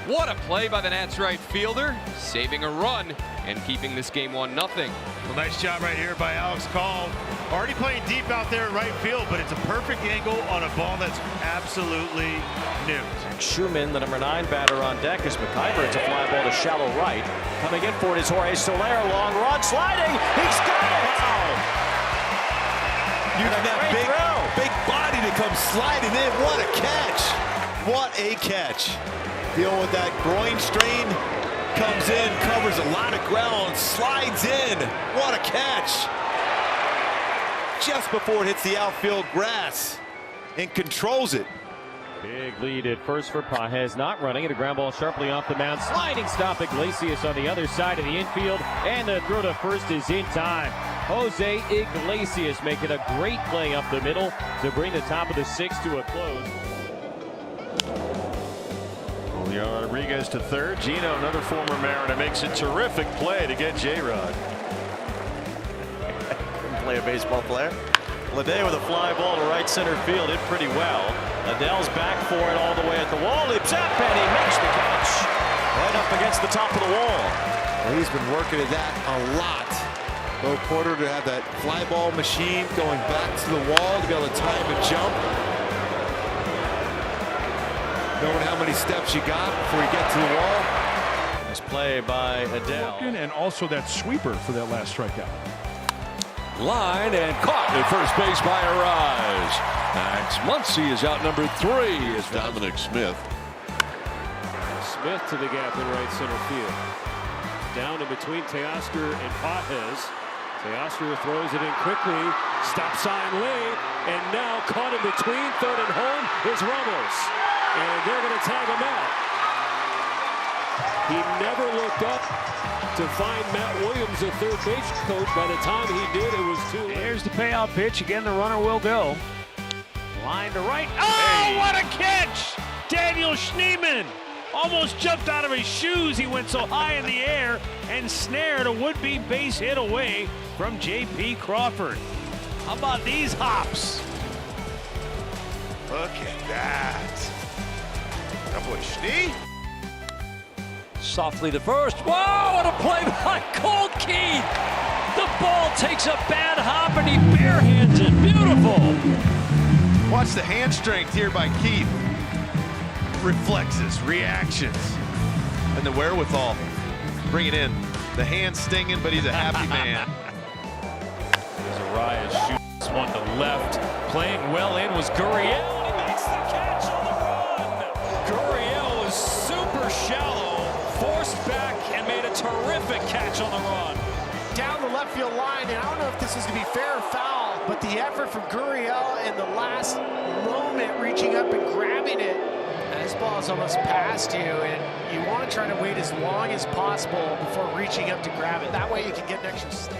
What a play by the Nats right fielder, saving a run and keeping this game 1-0. Well, nice job right here by Alex Call. Already playing deep out there in right field, but it's a perfect angle on a ball that's absolutely new. Schumann, the number 9 batter on deck, as McIver. It's a fly ball to shallow right. Coming in for it is Jorge Soler. Long run, sliding. He's got it. Using that big body to come sliding in. What a catch. What a catch. Dealing with that groin strain. Comes in, covers a lot of ground, slides in. What a catch. Just before it hits the outfield grass and controls it. Big lead at first for Pages, not running it. A ground ball sharply off the mound. Sliding stop Iglesias on the other side of the infield. And the throw to first is in time. Jose Iglesias making a great play up the middle to bring the top of the 6th to a close. Julio Rodriguez to third. Gino, another former Mariner, makes a terrific play to get J-Rod. Play a baseball player. Lede with a fly ball to right center field. Hit pretty well. Adele's back for it all the way at the wall. Leaps up and he makes the catch. Right up against the top of the wall. Well, he's been working at that a lot. Bo Porter to have that fly ball machine going back to the wall to be able to time a jump. Knowing how many steps you got before you get to the wall. Nice play by Adele. And also that sweeper for that last strikeout. line and caught at first base by Arise. Max Muncy is out number 3 as Dominic Smith. Smith to the gap in right center field. Down in between Teoscar and Pajes. Teoscar throws it in quickly. Stop sign late. And now caught in between third and home is Ramos. And they're going to tag him out. He never looked up to find Matt Williams, the third base coach. By the time he did, it was too late. Here's the payout pitch. Again, the runner will go. Line to right. Oh, what a catch! Daniel Schneemann almost jumped out of his shoes. He went so high in the air and snared a would-be base hit away from J.P. Crawford. How about these hops? Look at that. That boy Schnee. Softly to first. Whoa, what a play by Cole Keith. The ball takes a bad hop and he barehands it. Beautiful. Watch the hand strength here by Keith. Reflexes, reactions, and the wherewithal. Bring it in. The hand stinging, but he's a happy man. There's Arias shoots one to left. Playing well in was Gurriel. He makes the catch on the run. Gurriel was super shallow, forced back, and made a terrific catch on the run. Down the left field line, and I don't know if this is going to be fair or foul, but the effort from Gurriel in the last moment reaching up and grabbing it. This ball is almost past you, and you want to try to wait as long as possible before reaching up to grab it. That way you can get an extra step.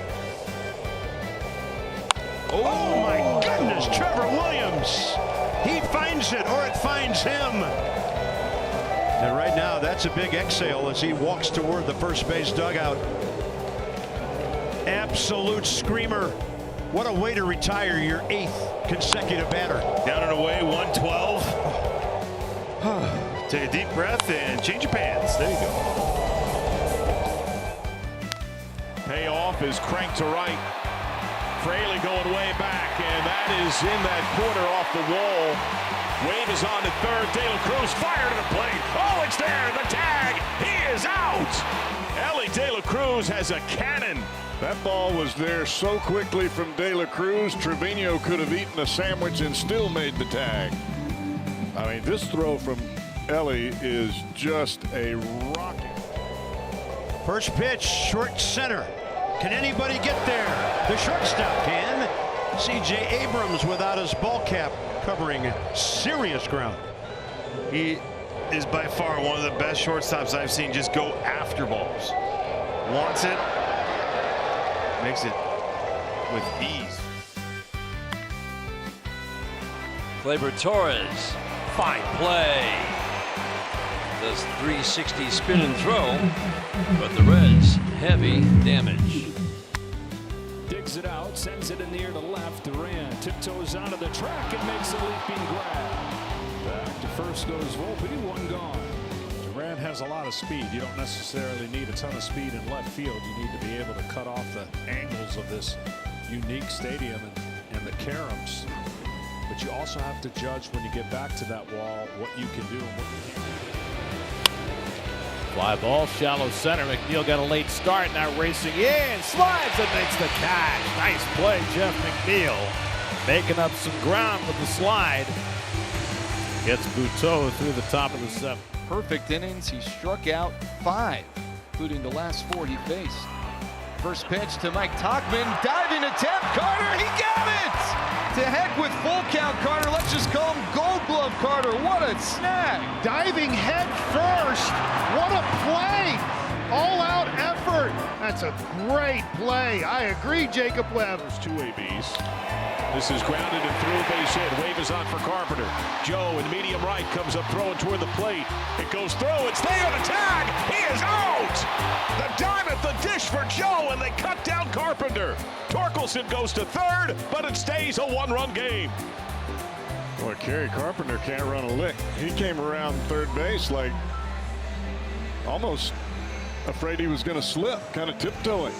Oh my goodness, Trevor Williams. He finds it, or it finds him. And right now, that's a big exhale as he walks toward the first base dugout. Absolute screamer. What a way to retire your 8th consecutive batter. Down and away, 112. Take a deep breath and change your pants. There you go. Payoff is cranked to right. Fraley going way back, and that is in that corner off the wall. Wade is on to third. De La Cruz fired to the plate. Oh, it's there. The tag. He is out. Ellie De La Cruz has a cannon. That ball was there so quickly from De La Cruz. Trevino could have eaten a sandwich and still made the tag. I mean, this throw from Ellie is just a rocket. First pitch, short center. Can anybody get there? The shortstop can. C.J. Abrams without his ball cap covering serious ground. He is by far one of the best shortstops I've seen just go after balls. Wants it, makes it with ease. Gleyber Torres, fine play. Does 360 spin and throw, but the Reds heavy damage. Digs it out, sends it in the air to left. Duran tiptoes out of the track and makes a leaping grab. Back to first goes Volpe, one gone. Duran has a lot of speed. You don't necessarily need a ton of speed in left field. You need to be able to cut off the angles of this unique stadium and the caroms. But you also have to judge when you get back to that wall what you can do and what you can't. Fly ball, shallow center. McNeil got a late start, now racing in, slides and makes the catch. Nice play, Jeff McNeil. Making up some ground with the slide. Gets Bouteau through the top of the 7th. Perfect innings. He struck out 5, including the last 4 he faced. First pitch to Mike Tauchman. Diving attempt. Carter, he got it! To heck with full count, Carter. Let's just call him Gold Glove Carter. What a snag. Diving head first. What a play. All-out effort. That's a great play. I agree, Jacob Webb. There's 2 ABs. This is grounded and through, base hit. Wave is on for Carpenter. Joe in medium right comes up throwing toward the plate. It goes through. It's there. The tag. He is out. The dime at the dish for Joe, and they cut down Carpenter. Torkelson goes to third, but it stays a 1-run game. Boy, Kerry Carpenter can't run a lick. He came around third base like almost afraid he was going to slip, kind of tiptoeing.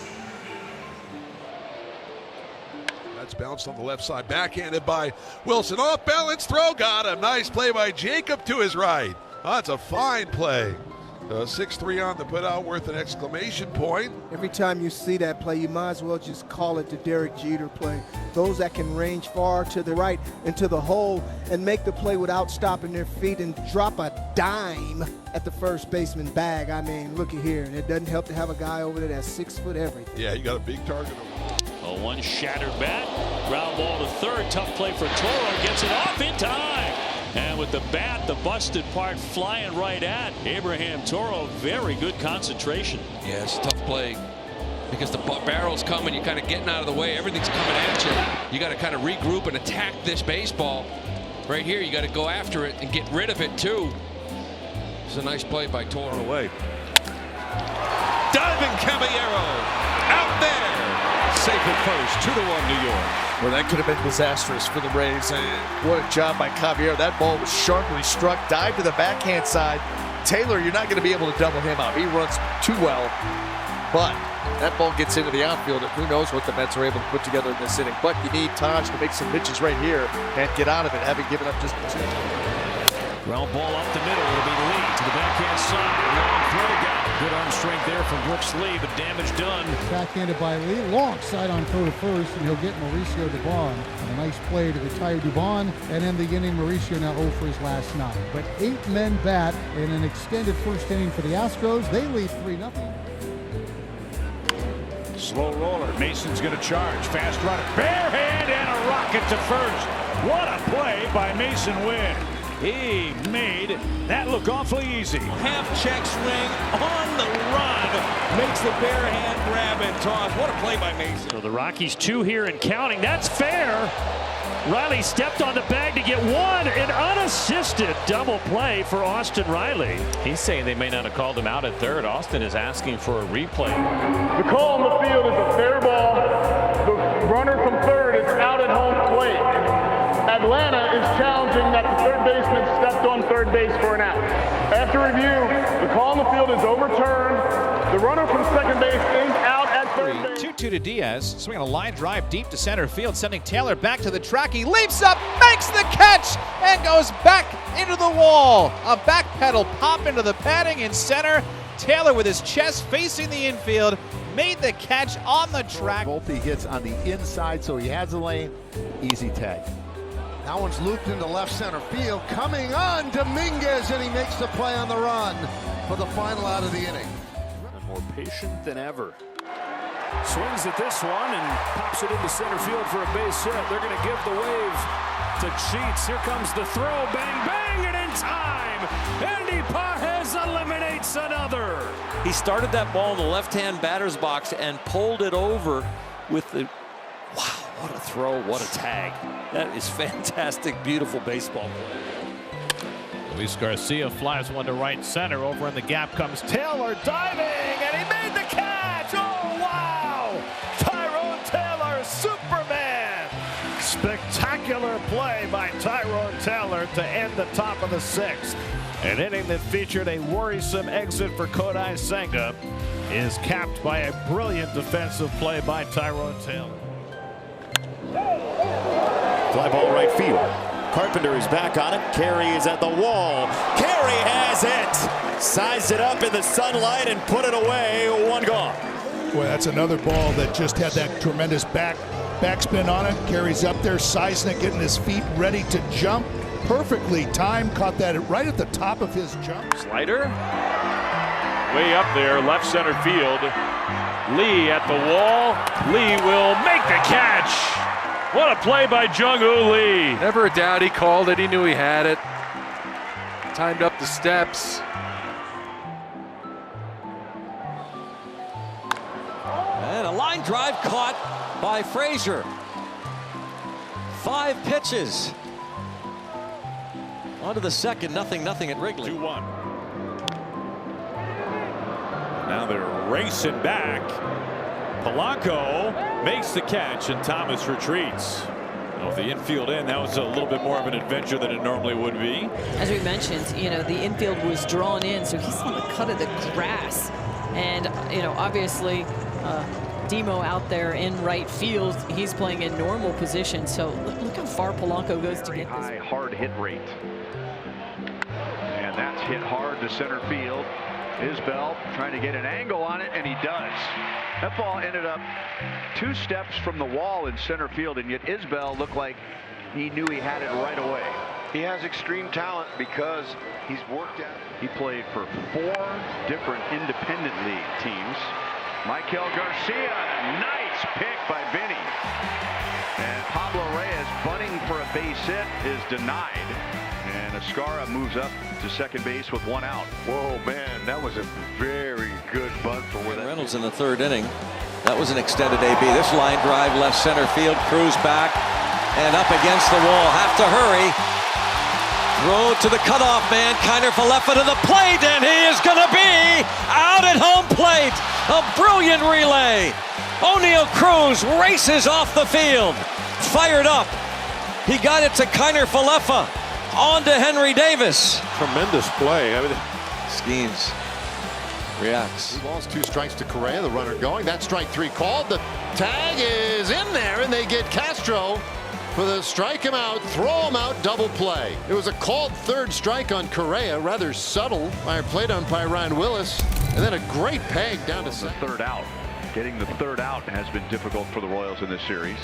That's bounced on the left side, backhanded by Wilson. Off balance throw, got him. Nice play by Jacob to his right. Oh, that's a fine play. 6-3 on the putout, worth an exclamation point. Every time you see that play, you might as well just call it the Derek Jeter play. Those that can range far to the right into the hole and make the play without stopping their feet and drop a dime at the first baseman bag. I mean, looky here. It doesn't help to have a guy over there that's 6 foot everything. Yeah, you got a big target. A one shattered bat. Ground ball to third. Tough play for Toro. Gets it off in time. And with the bat, the busted part flying right at Abraham Toro. Very good concentration. Yeah, it's a tough play because the barrel's coming. You're kind of getting out of the way. Everything's coming at you. You got to kind of regroup and attack this baseball. Right here, you got to go after it and get rid of it, too. It's a nice play by Toro. Away. Diving Caballero out there. Safe at first, 2-1 New York. Well, that could have been disastrous for the Rays. What a job by Caballero. That ball was sharply struck, dive to the backhand side. Taylor, you're not going to be able to double him out. He runs too well, but that ball gets into the outfield, and who knows what the Mets are able to put together in this inning. But you need Taj to make some pitches right here and get out of it, having given up just 2. Ground ball up the middle. It'll be Lee to the backhand side. Long throw down. Good arm strength there from Brooks Lee, but damage done. Backhanded by Lee. Long side on throw to first, and he'll get Mauricio Dubon. A nice play to retire Dubon, and end the inning. Mauricio now 0 for his last 9. But 8 men bat in an extended first inning for the Astros. They lead 3-0. Slow roller. Mason's going to charge. Fast runner. Bare hand and a rocket to first. What a play by Mason Wynn. He made that look awfully easy. Half check swing on the run. Makes the bare hand grab and toss. What a play by Mason. So the Rockies 2 here and counting. That's fair. Riley stepped on the bag to get 1. An unassisted double play for Austin Riley. He's saying they may not have called him out at third. Austin is asking for a replay. The call on the field is a fair ball. The runner from third is out at home plate. Atlanta is challenging that the third baseman stepped on third base for an out. After review, the call on the field is overturned. The runner from second base is out at third base. 2-2 to Diaz, swinging a line drive deep to center field, sending Taylor back to the track. He leaps up, makes the catch, and goes back into the wall. A back pedal pop into the padding in center. Taylor with his chest facing the infield, made the catch on the track. Both he hits on the inside, so he has the lane. Easy tag. That one's looped into left center field. Coming on, Dominguez, and he makes the play on the run for the final out of the inning. And more patient than ever. Swings at this one and pops it into center field for a base hit. They're going to give the wave to Cheats. Here comes the throw. Bang, bang, and in time, Andy Pages eliminates another. He started that ball in the left-hand batter's box and pulled it over with the... Wow, what a throw, what a tag. That is fantastic, beautiful baseball play. Luis Garcia flies one to right center. Over in the gap comes Taylor diving, and he made the catch. Oh, wow! Tyrone Taylor, Superman! Spectacular play by Tyrone Taylor to end the top of the 6th. An inning that featured a worrisome exit for Kodai Senga is capped by a brilliant defensive play by Tyrone Taylor. Fly ball right field. Carpenter is back on it. Carey is at the wall. Carey has it. Sized it up in the sunlight and put it away. 1 gone. Boy, that's another ball that just had that tremendous backspin on it. Carey's up there, sizing it, getting his feet ready to jump. Perfectly timed. Caught that right at the top of his jump. Slider. Way up there, left center field. Lee at the wall. Lee will make the catch. What a play by Jung-Hoo Lee. Never a doubt he called it. He knew he had it. Timed up the steps. And a line drive caught by Frazier. 5 pitches. On to the second, 0-0 at Wrigley. 2-1. Now they're racing back. Polanco makes the catch and Thomas retreats. Well, the infield end, that was a little bit more of an adventure than it normally would be. As we mentioned, the infield was drawn in, so he's on the cut of the grass. And, obviously, Demo out there in right field, he's playing in normal position. So look how far Polanco goes to get this. High hard hit rate. And that's hit hard to center field. Beisbol trying to get an angle on it, and he does. That ball ended up 2 steps from the wall in center field, and yet Beisbol looked like he knew he had it right away. He has extreme talent because he's worked at it. He played for 4 different independent league teams. Michael Garcia, nice pick by Vinny. And Pablo Reyes bunting for a base hit is denied. And Escara moves up to second base with 1 out. Whoa, man, that was a very good bunt for where that Reynolds in the 3rd inning. That was an extended AB. This line drive left center field. Cruz back and up against the wall. Have to hurry. Throw to the cutoff man. Kiner Falefa to the plate, and he is going to be out at home plate. A brilliant relay. O'Neal Cruz races off the field. Fired up. He got it to Kiner Falefa. On to Henry Davis. Tremendous play. I mean, Skeens reacts. 2 balls, 2 strikes to Correa, the runner going. That strike 3 called. The tag is in there, and they get Castro for the strike him out, throw him out, double play. It was a called 3rd strike on Correa, rather subtle by our plate umpire Ryan Willis, and then a great peg down to the 3rd out. Getting the 3rd out has been difficult for the Royals in this series.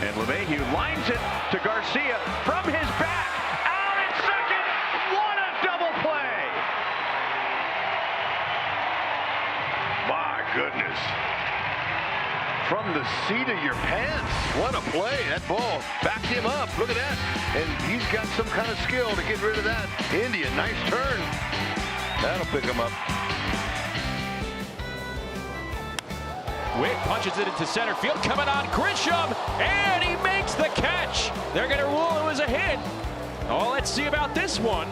And LeMahieu lines it to Garcia from his back. Out at second. What a double play. My goodness. From the seat of your pants. What a play. That ball backed him up. Look at that. And he's got some kind of skill to get rid of that. India, nice turn. That'll pick him up. Witt punches it into center field, coming on Grisham, and he makes the catch. They're going to rule it was a hit. Oh, let's see about this one.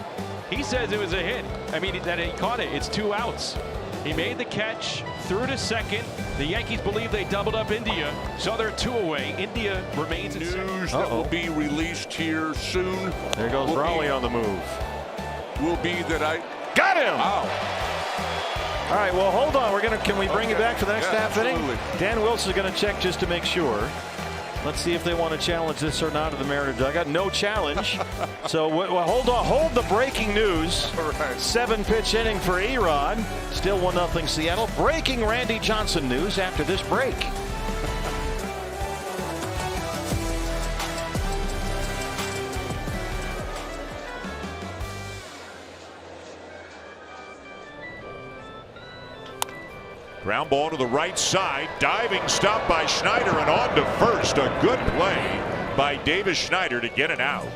He says it was a hit. I mean, that he caught it. It's 2 outs. He made the catch, threw to second. The Yankees believe they doubled up India, so they're 2 away. India remains at second. News that will be released here soon. There goes Raleigh on the move. Will be that I got him. Wow. All right, well, hold on. Can we bring you back to the next half absolutely. inning? Dan Wilson's going to check just to make sure. Let's see if they want to challenge this or not of the Mariner dugout. No challenge. So hold on. Hold the breaking news. Right. 7-pitch inning for Erod. Still 1-0 Seattle. Breaking Randy Johnson news after this break. Ground ball to the right side. Diving stop by Schneider and on to first. A good play by Davis Schneider to get it out.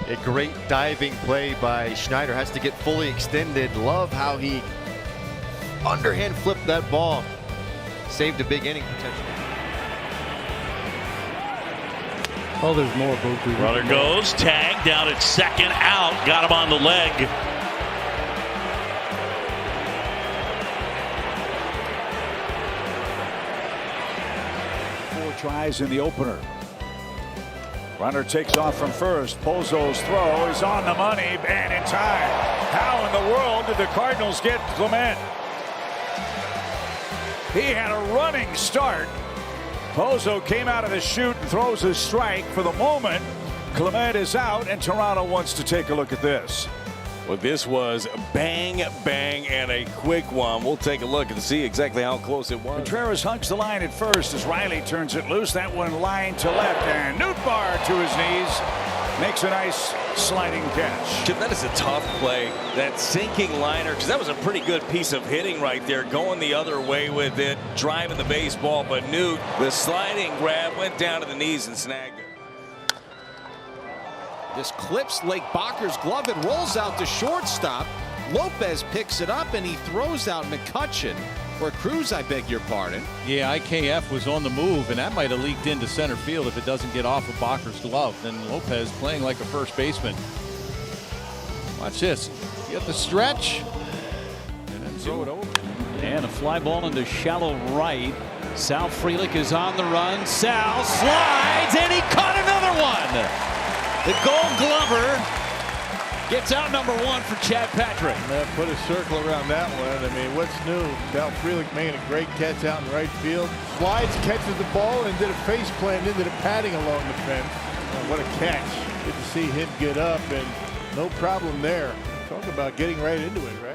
A great diving play by Schneider. Has to get fully extended. Love how he underhand flipped that ball. Saved a big inning potential. Oh, there's more Boku. Runner goes. Tag down at second. Out. Got him on the leg. Tries in the opener. Runner takes off from first. Pozo's throw is on the money and in time. How in the world did the Cardinals get Clement? He had a running start. Pozo came out of the chute and throws a strike. For the moment, Clement is out, and Toronto wants to take a look at this. Well, this was bang, bang, and a quick one. We'll take a look and see exactly how close it was. Contreras hugs the line at first as Riley turns it loose. That one line to left, and Nootbaar to his knees makes a nice sliding catch. Chip, that is a tough play. That sinking liner, because that was a pretty good piece of hitting right there, going the other way with it, driving the baseball. But Newt, the sliding grab, went down to the knees and snagged it. This clips Lake Bacher's glove. It rolls out to shortstop. Lopez picks it up and he throws out McCutchen. Or Cruz, I beg your pardon. Yeah, IKF was on the move, and that might have leaked into center field if it doesn't get off of Bacher's glove. Then Lopez playing like a first baseman. Watch this. Get the stretch. And then throw it over. And a fly ball into shallow right. Sal Frelick is on the run. Sal slides, and he caught another one. The Gold Glover gets out number 1 for Chad Patrick. Put a circle around that one. I mean, what's new? Sal Frelick making a great catch out in right field. Slides, catches the ball, and did a face plant into the padding along the fence. What a catch. Good to see him get up, and no problem there. Talk about getting right into it, right?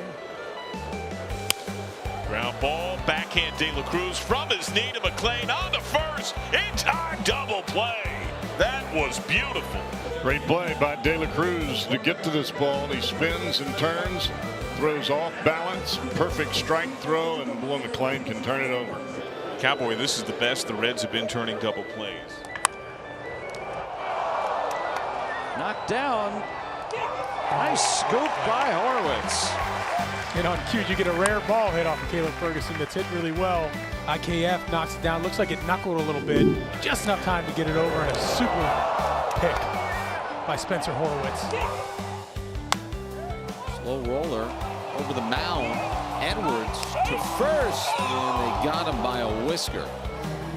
Ground ball, backhand De La Cruz from his knee to McLean on the first. In time, double play. That was beautiful. Great play by De La Cruz to get to this ball. He spins and turns, throws off balance, perfect strike throw, and Will McLean can turn it over. Cowboy, this is the best the Reds have been turning double plays. Knocked down. Nice scoop by Horwitz. And on cue, you get a rare ball hit off of Caleb Ferguson that's hit really well. IKF knocks it down. Looks like it knuckled a little bit. Just enough time to get it over, and a super pick by Spencer Horwitz. Slow roller over the mound. Edwards to first, and they got him by a whisker.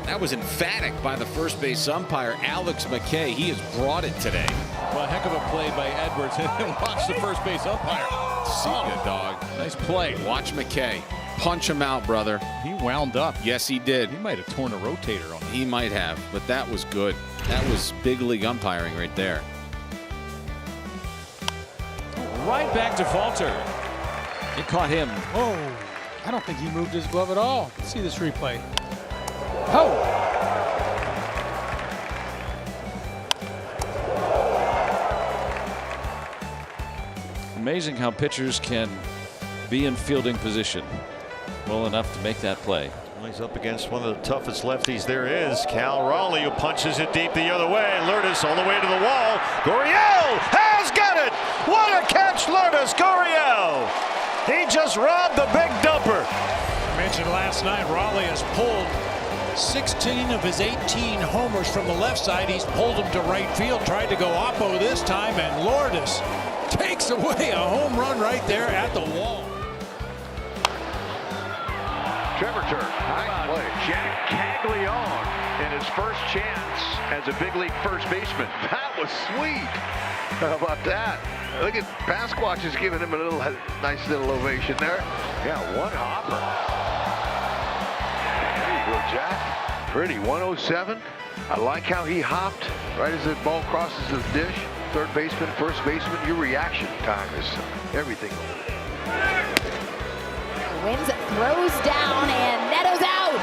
That was emphatic by the first base umpire, Alex McKay. He has brought it today. Well, heck of a play by Edwards. And watch the first base umpire. See ya, dog. Nice play. Watch McKay. Punch him out, brother. He wound up. Yes, he did. He might have torn a rotator on him. He might have, but that was good. That was big league umpiring right there. Right back to Falter. It caught him. Oh, I don't think he moved his glove at all. Let's see this replay. Oh! Amazing how pitchers can be in fielding position well enough to make that play. Well, he's up against one of the toughest lefties there is. Cal Raleigh, who punches it deep the other way. Lourdes all the way to the wall. Gurriel has got it. What a catch, Lourdes. Gurriel. He just robbed the big dumper. I mentioned last night, Raleigh has pulled 16 of his 18 homers from the left side. He's pulled them to right field, tried to go oppo this time, and Lourdes takes away a home run right there at the wall. Trevor Turk, nice play. Jack Caglione in his first chance as a big league first baseman. That was sweet. How about that? Look at Pasquatch is giving him a nice little ovation there. Yeah, one hopper. There you go, Jack. Pretty, 107. I like how he hopped right as the ball crosses the dish. Third baseman, first baseman, your reaction time is everything. Wins, throws down, and Neto's out.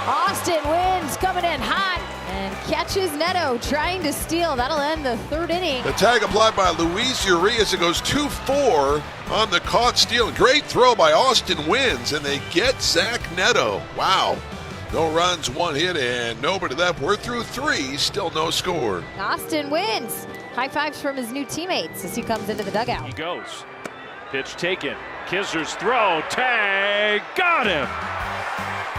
Austin Wins coming in hot and catches Neto trying to steal. That'll end the third inning. The tag applied by Luis Urias. It goes 2-4 on the caught steal. Great throw by Austin Wins, and they get Zach Neto. Wow. No runs, one hit, and nobody left. We're through three, still no score. Austin Wins. High fives from his new teammates as he comes into the dugout. He goes. Pitch taken. Kisner's throw. Tag. Got him.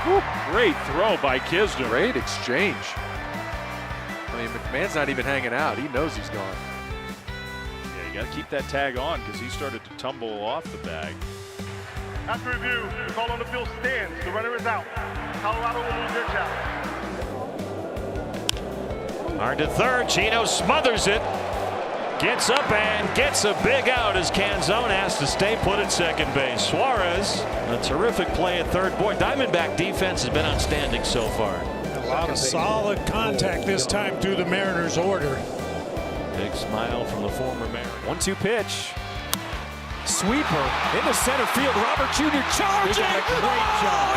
Woo. Great throw by Kisner. Great exchange. I mean, McMahon's not even hanging out. He knows he's gone. Yeah, you got to keep that tag on because he started to tumble off the bag. After review, the call on the field stands. The runner is out. Colorado will lose their challenge. Hard to third. Chino smothers it. Gets up and gets a big out as Canzone has to stay put at second base. Suarez, a terrific play at third. Boy, Diamondback defense has been outstanding so far. A lot of solid contact this time through the Mariners' order. Big smile from the former Mariner. 1-2 pitch. Sweeper into center field. Robert Jr. charging.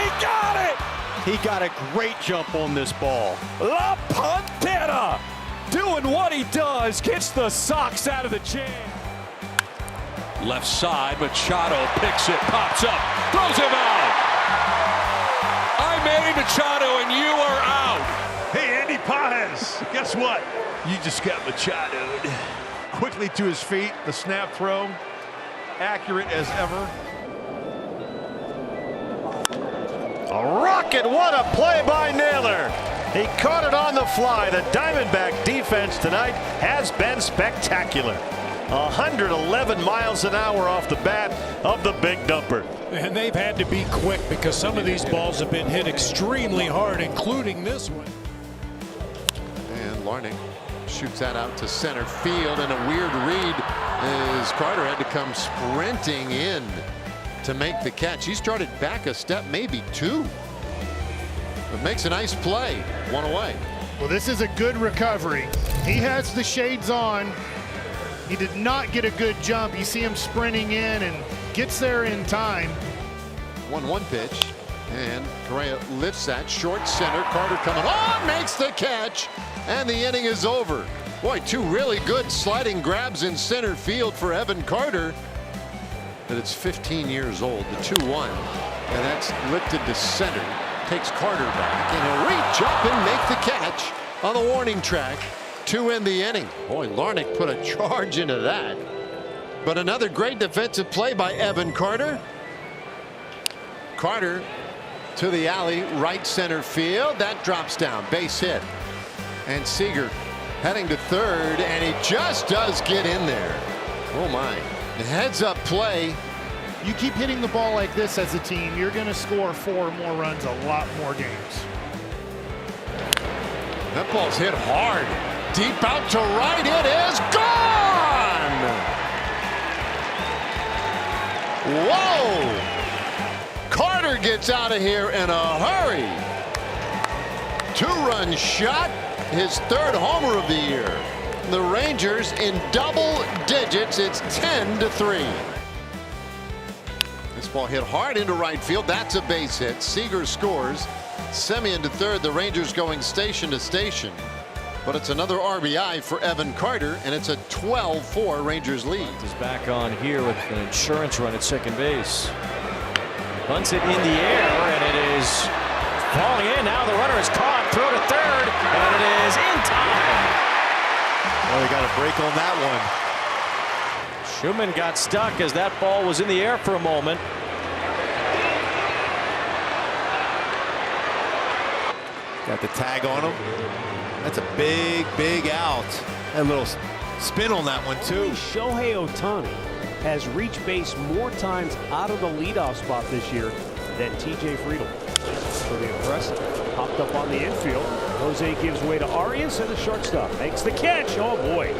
He got it. He got a great jump on this ball. La Pantera doing what he does. Gets the socks out of the jam. Left side, Machado picks it, pops up, throws him out. I made Machado and you are out. Hey, Andy Paez, guess what? You just got Machado'd. Quickly to his feet, the snap throw, accurate as ever. A rocket, what a play by Naylor. He caught it on the fly. The Diamondback defense tonight has been spectacular. 111 miles an hour off the bat of the big dumper. And they've had to be quick because some of these balls have been hit extremely hard, including this one. And Larnach shoots that out to center field, and a weird read as Carter had to come sprinting in to make the catch. He started back a step, maybe two, but makes a nice play. One away. Well, this is a good recovery. He has the shades on. He did not get a good jump. You see him sprinting in and gets there in time. 1-1 pitch. And Correa lifts that short center. Carter coming on, makes the catch, and the inning is over. Boy, two really good sliding grabs in center field for Evan Carter. But it's 15 years old, the 2-1, and that's lifted to center. Takes Carter back, and he'll reach up and make the catch on the warning track to end the inning. Boy, Larnach put a charge into that. But another great defensive play by Evan Carter. Carter to the alley, right center field. That drops down, base hit. And Seager heading to third, and he just does get in there. Oh my. Heads up play. You keep hitting the ball like this as a team, you're going to score 4 more runs, a lot more games. That ball's hit hard. Deep out to right. It is gone. Whoa. Carter gets out of here in a hurry. 2-run shot. His 3rd homer of the year. The Rangers in double digits. It's 10-3. This ball hit hard into right field. That's a base hit. Seager scores. Semien to third. The Rangers going station to station. But it's another RBI for Evan Carter, and it's a 12-4 Rangers lead. Is back on here with an insurance run at second base. Bunts it in the air, and it is falling in. Now the runner is caught. Throw to third, and it is in time. Well, they got a break on that one. Schumann got stuck as that ball was in the air for a moment. Got the tag on him. That's a big out. And a little spin on that one, too. Shohei Ohtani has reached base more times out of the leadoff spot this year than T.J. Friedel. Pretty impressive. Popped up on the infield. Jose gives way to Arias, and the shortstop makes the catch. Oh, boy.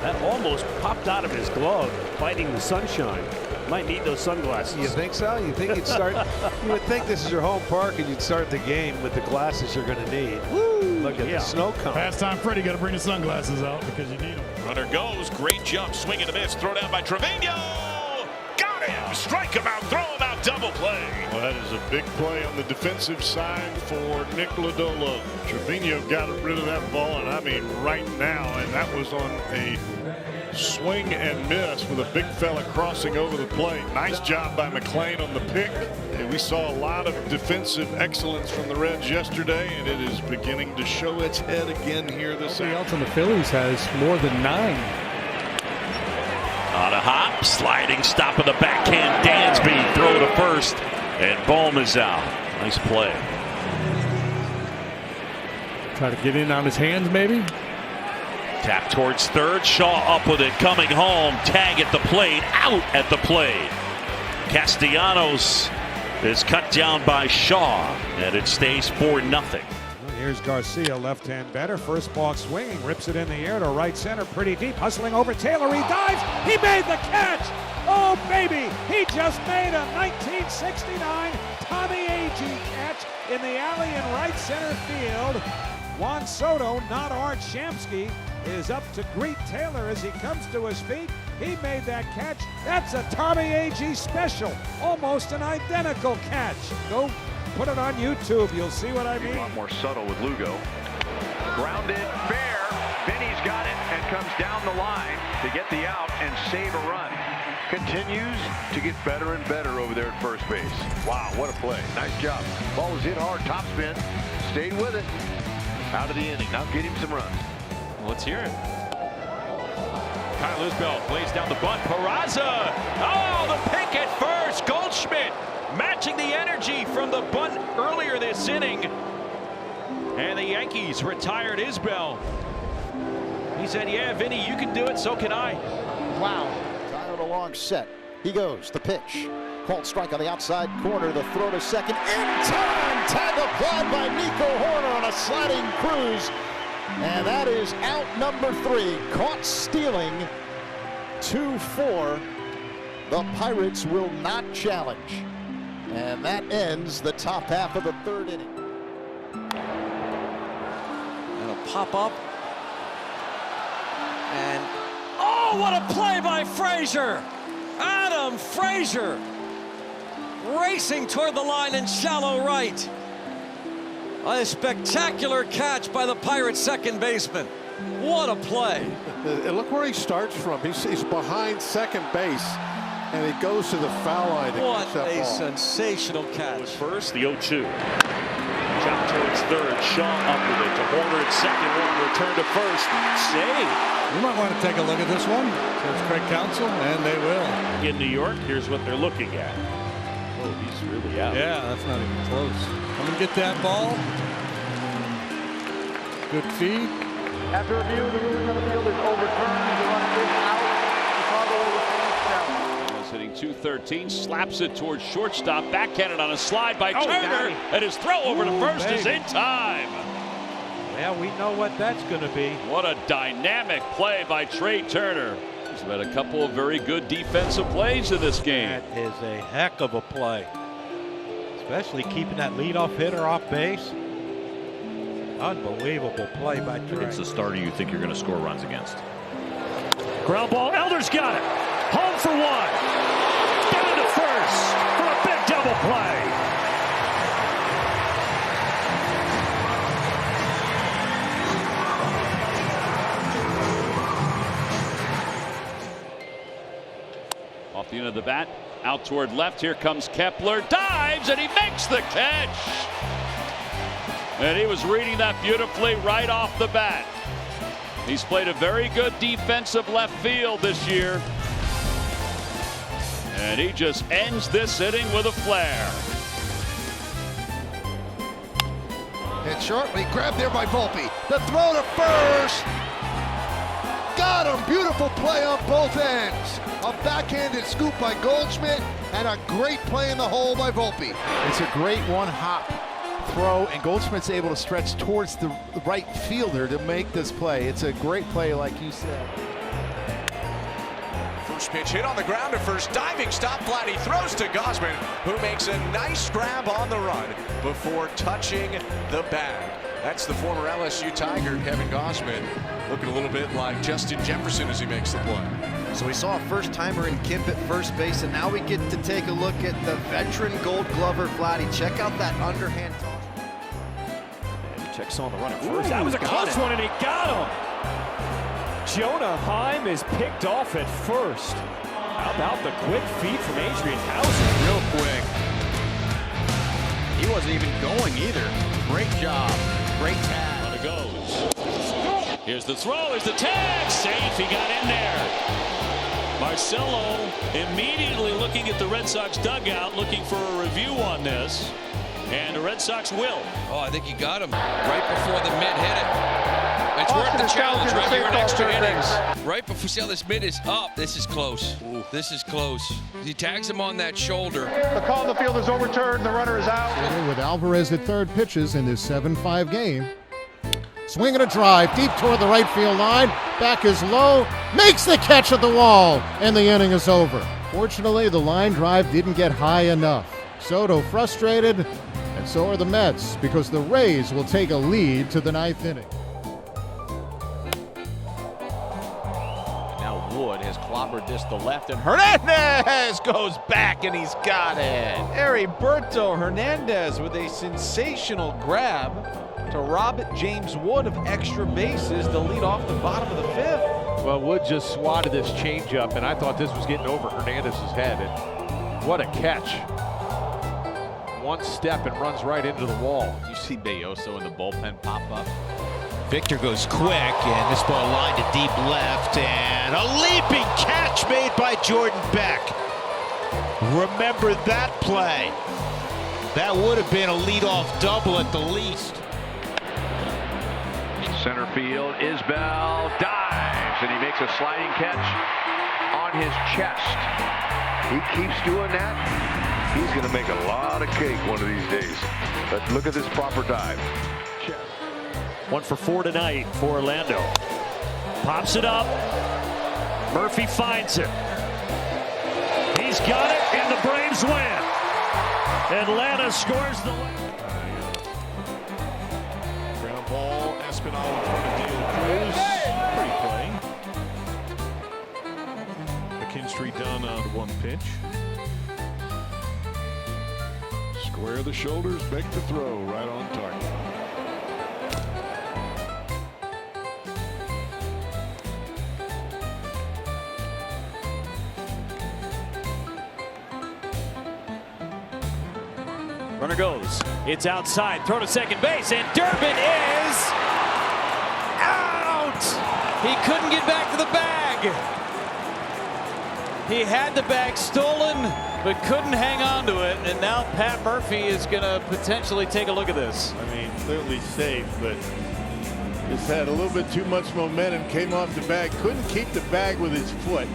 That almost popped out of his glove, fighting the sunshine. Might need those sunglasses. You think so? You think you'd start? You would think this is your home park and you'd start the game with the glasses you're going to need. Woo! Look at the snow cone. Pastime Freddie got to bring the sunglasses out because you need them. Runner goes, great jump, swing and a miss, throw down by Trevino. Got him, strike him out, throw him out, double play. Well, that is a big play on the defensive side for Nick Lodolo. Trevino got rid of that ball, and I mean right now, and that was on a swing and miss with a big fella crossing over the plate. Nice job by McLean on the pick. And we saw a lot of defensive excellence from the Reds yesterday, and it is beginning to show its head again here this Nobody else on the Phillies has more than 9. On a hop, sliding stop of the backhand. Dansby throw to first, and Bohm is out. Nice play. Try to get in on his hands, maybe. Tap towards third. Shaw up with it, coming home. Tag at the plate, out at the plate. Castellanos is cut down by Shaw, and it stays 4-0. Here's Garcia, left-hand batter. First ball swinging, rips it in the air to right center, pretty deep, hustling over Taylor. He dives. He made the catch. Oh, baby. He just made a 1969 Tommy Agee catch in the alley in right center field. Juan Soto, not Art Shamsky, is up to greet Taylor as he comes to his feet. He made that catch. That's a Tommy Agee special. Almost an identical catch. Go put it on YouTube. You'll see what I mean. A lot more subtle with Lugo. Grounded fair. Vinny's got it and comes down the line to get the out and save a run. Continues to get better and better over there at first base. Wow, what a play. Nice job. Ball was hit hard, top spin. Stayed with it. Out of the inning. Now get him some runs. Let's hear it. Kyle Isbell lays down the bunt. Peraza. Oh, the pick at first. Goldschmidt matching the energy from the bunt earlier this inning. And the Yankees retired Isbell. He said, yeah, Vinny, you can do it. So can I. Wow. Tyler a long set. He goes. The pitch. Called strike on the outside corner. The throw to second. In time. Tag applied by Nico Horner on a sliding cruise. And that is out number 3. Caught stealing. 2-4. The Pirates will not challenge. And that ends the top half of the 3rd inning. That'll pop up. And oh, what a play by Frazier! Adam Frazier! racing toward the line in shallow right. A spectacular catch by the Pirates' second baseman. What a play. Look where he starts from. He's behind second base, and he goes to the foul line to catch that ball. What a sensational catch. First, the 0-2. Chop towards third. Shaw up with it to Horner at second. One return to first. Save. You might want to take a look at this one, says Craig Counsell, and they will. In New York, here's what they're looking at. Oh, he's really out. Yeah, that's not even close. Come and get that ball. Good feed. After review, the ruling on the field is overturned. The run is out. Chicago overturns. Is hitting 213, slaps it towards shortstop, backhanded on a slide by Turner, and his throw over to first is in time. Yeah, we know what that's going to be. What a dynamic play by Trey Turner. He's had a couple of very good defensive plays in this game. That is a heck of a play, especially keeping that leadoff hitter off base. Unbelievable play by Trey. It's the starter you think you're going to score runs against. Ground ball. Elder's got it. Home for one. Down to first for a big double play. Off the end of the bat, out toward left. Here comes Kepler. Dives, and he makes the catch. And he was reading that beautifully right off the bat. He's played a very good defensive left field this year. And he just ends this inning with a flare. Hit shortly, grabbed there by Volpe. The throw to first. Got him. Beautiful play on both ends. A backhanded scoop by Goldschmidt and a great play in the hole by Volpe. It's a great one-hop throw, and Goldschmidt's able to stretch towards the right fielder to make this play. It's a great play, like you said. First pitch hit on the ground to first, diving stop flat. He throws to Gausman, who makes a nice grab on the run before touching the bag. That's the former LSU Tiger, Kevin Gausman, looking a little bit like Justin Jefferson as he makes the play. So we saw a first-timer in Kemp at first base, and now we get to take a look at the veteran Gold Glover Vladdy. Check out that underhand toss. Checks on the run at first. That was a close one, and he got him. Jonah Heim is picked off at first. How about the quick feed from Adrian Hauser? Real quick. He wasn't even going either. Great job. Great tag. On it goes. Here's the throw. Here's the tag. Safe. He got in there. Marcelo immediately looking at the Red Sox dugout, looking for a review on this. And the Red Sox will. Oh, I think he got him right before the mid hit it. It's worth the challenge right here in extra innings. Right before, see how this mid is up. This is close. Ooh. This is close. He tags him on that shoulder. The call on the field is overturned. The runner is out. With Alvarez at third pitches in this 7-5 game. Swinging a drive deep toward the right field line. Back is low. Makes the catch at the wall. And the inning is over. Fortunately, the line drive didn't get high enough. Soto frustrated, and so are the Mets, because the Rays will take a lead to the 9th inning. Now Wood has clobbered this to left, and Hernandez goes back, and he's got it. Heriberto Hernandez with a sensational grab to rob James Wood of extra bases to lead off the bottom of the 5th. Well, Wood just swatted this changeup, and I thought this was getting over Hernandez's head. And what a catch. One step and runs right into the wall. You see Belloso in the bullpen pop up. Victor goes quick, and this ball lined to deep left, and a leaping catch made by Jordan Beck. Remember that play. That would have been a leadoff double at the least. Center field, Isbell dives, and he makes a sliding catch on his chest. He keeps doing that. He's going to make a lot of cake one of these days. But look at this proper dive. 1 for 4 tonight for Orlando. Pops it up. Murphy finds it. He's got it, and the Braves win. Atlanta scores the Ground ball, Espinal in front of De La Cruz. Pretty play. McKinstry done on one pitch. Square the shoulders, make the throw, right on target. Runner goes. It's outside. Throw to second base, and Durbin is out. He couldn't get back to the bag. He had the bag stolen, but couldn't hang on to it. And now Pat Murphy is going to potentially take a look at this. I mean, clearly safe, but just had a little bit too much momentum. Came off the bag. Couldn't keep the bag with his foot.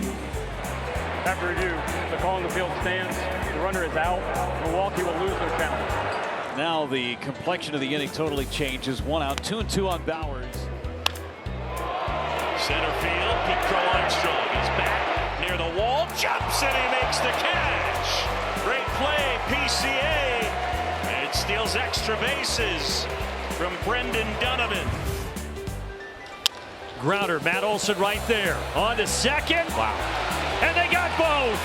After review, the call in the field stands. The runner is out. Milwaukee will lose their challenge. Now the complexion of the inning totally changes. 1 out, 2-2 on Bowers. Center field, Pete Armstrong is back near the wall, jumps and he makes the catch. Great play, PCA. And it steals extra bases from Brendan Donovan. Grounder, Matt Olson right there. On to second. Wow. And they got both.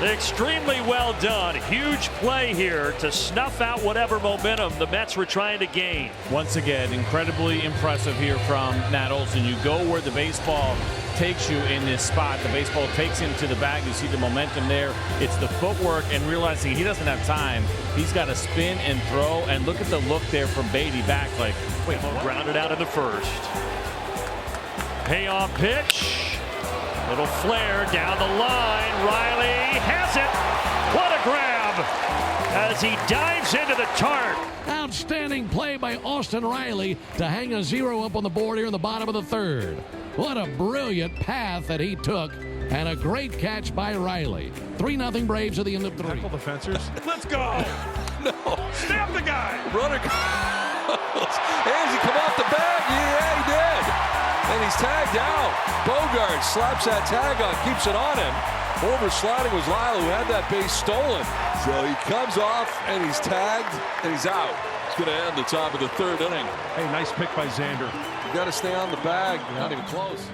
Extremely well done. Huge play here to snuff out whatever momentum the Mets were trying to gain. Once again, incredibly impressive here from Matt Olson. You go where the baseball takes you in this spot. The baseball takes him to the bag. You see the momentum there. It's the footwork and realizing he doesn't have time. He's got to spin and throw. And look at the look there from Beatty back like, wait, grounded out in the first. Payoff pitch. Little flare down the line. Riley has it. What a grab as he dives into the tarp. Outstanding play by Austin Riley to hang a 0 up on the board here in the bottom of the third. What a brilliant path that he took, and a great catch by Riley. 3-0 Braves at the end of 3. Tackle the fencers. Let's go. No. Stamp the guy. Runner goes. Hands he come off the bag. Yeah, he did. And he's tagged out. Bogart slaps that tag on, keeps it on him. Over sliding was Lyle, who had that base stolen. So he comes off and he's tagged and he's out. It's going to end the top of the third inning. Hey, nice pick by Xander. You got to stay on the bag. Not even close.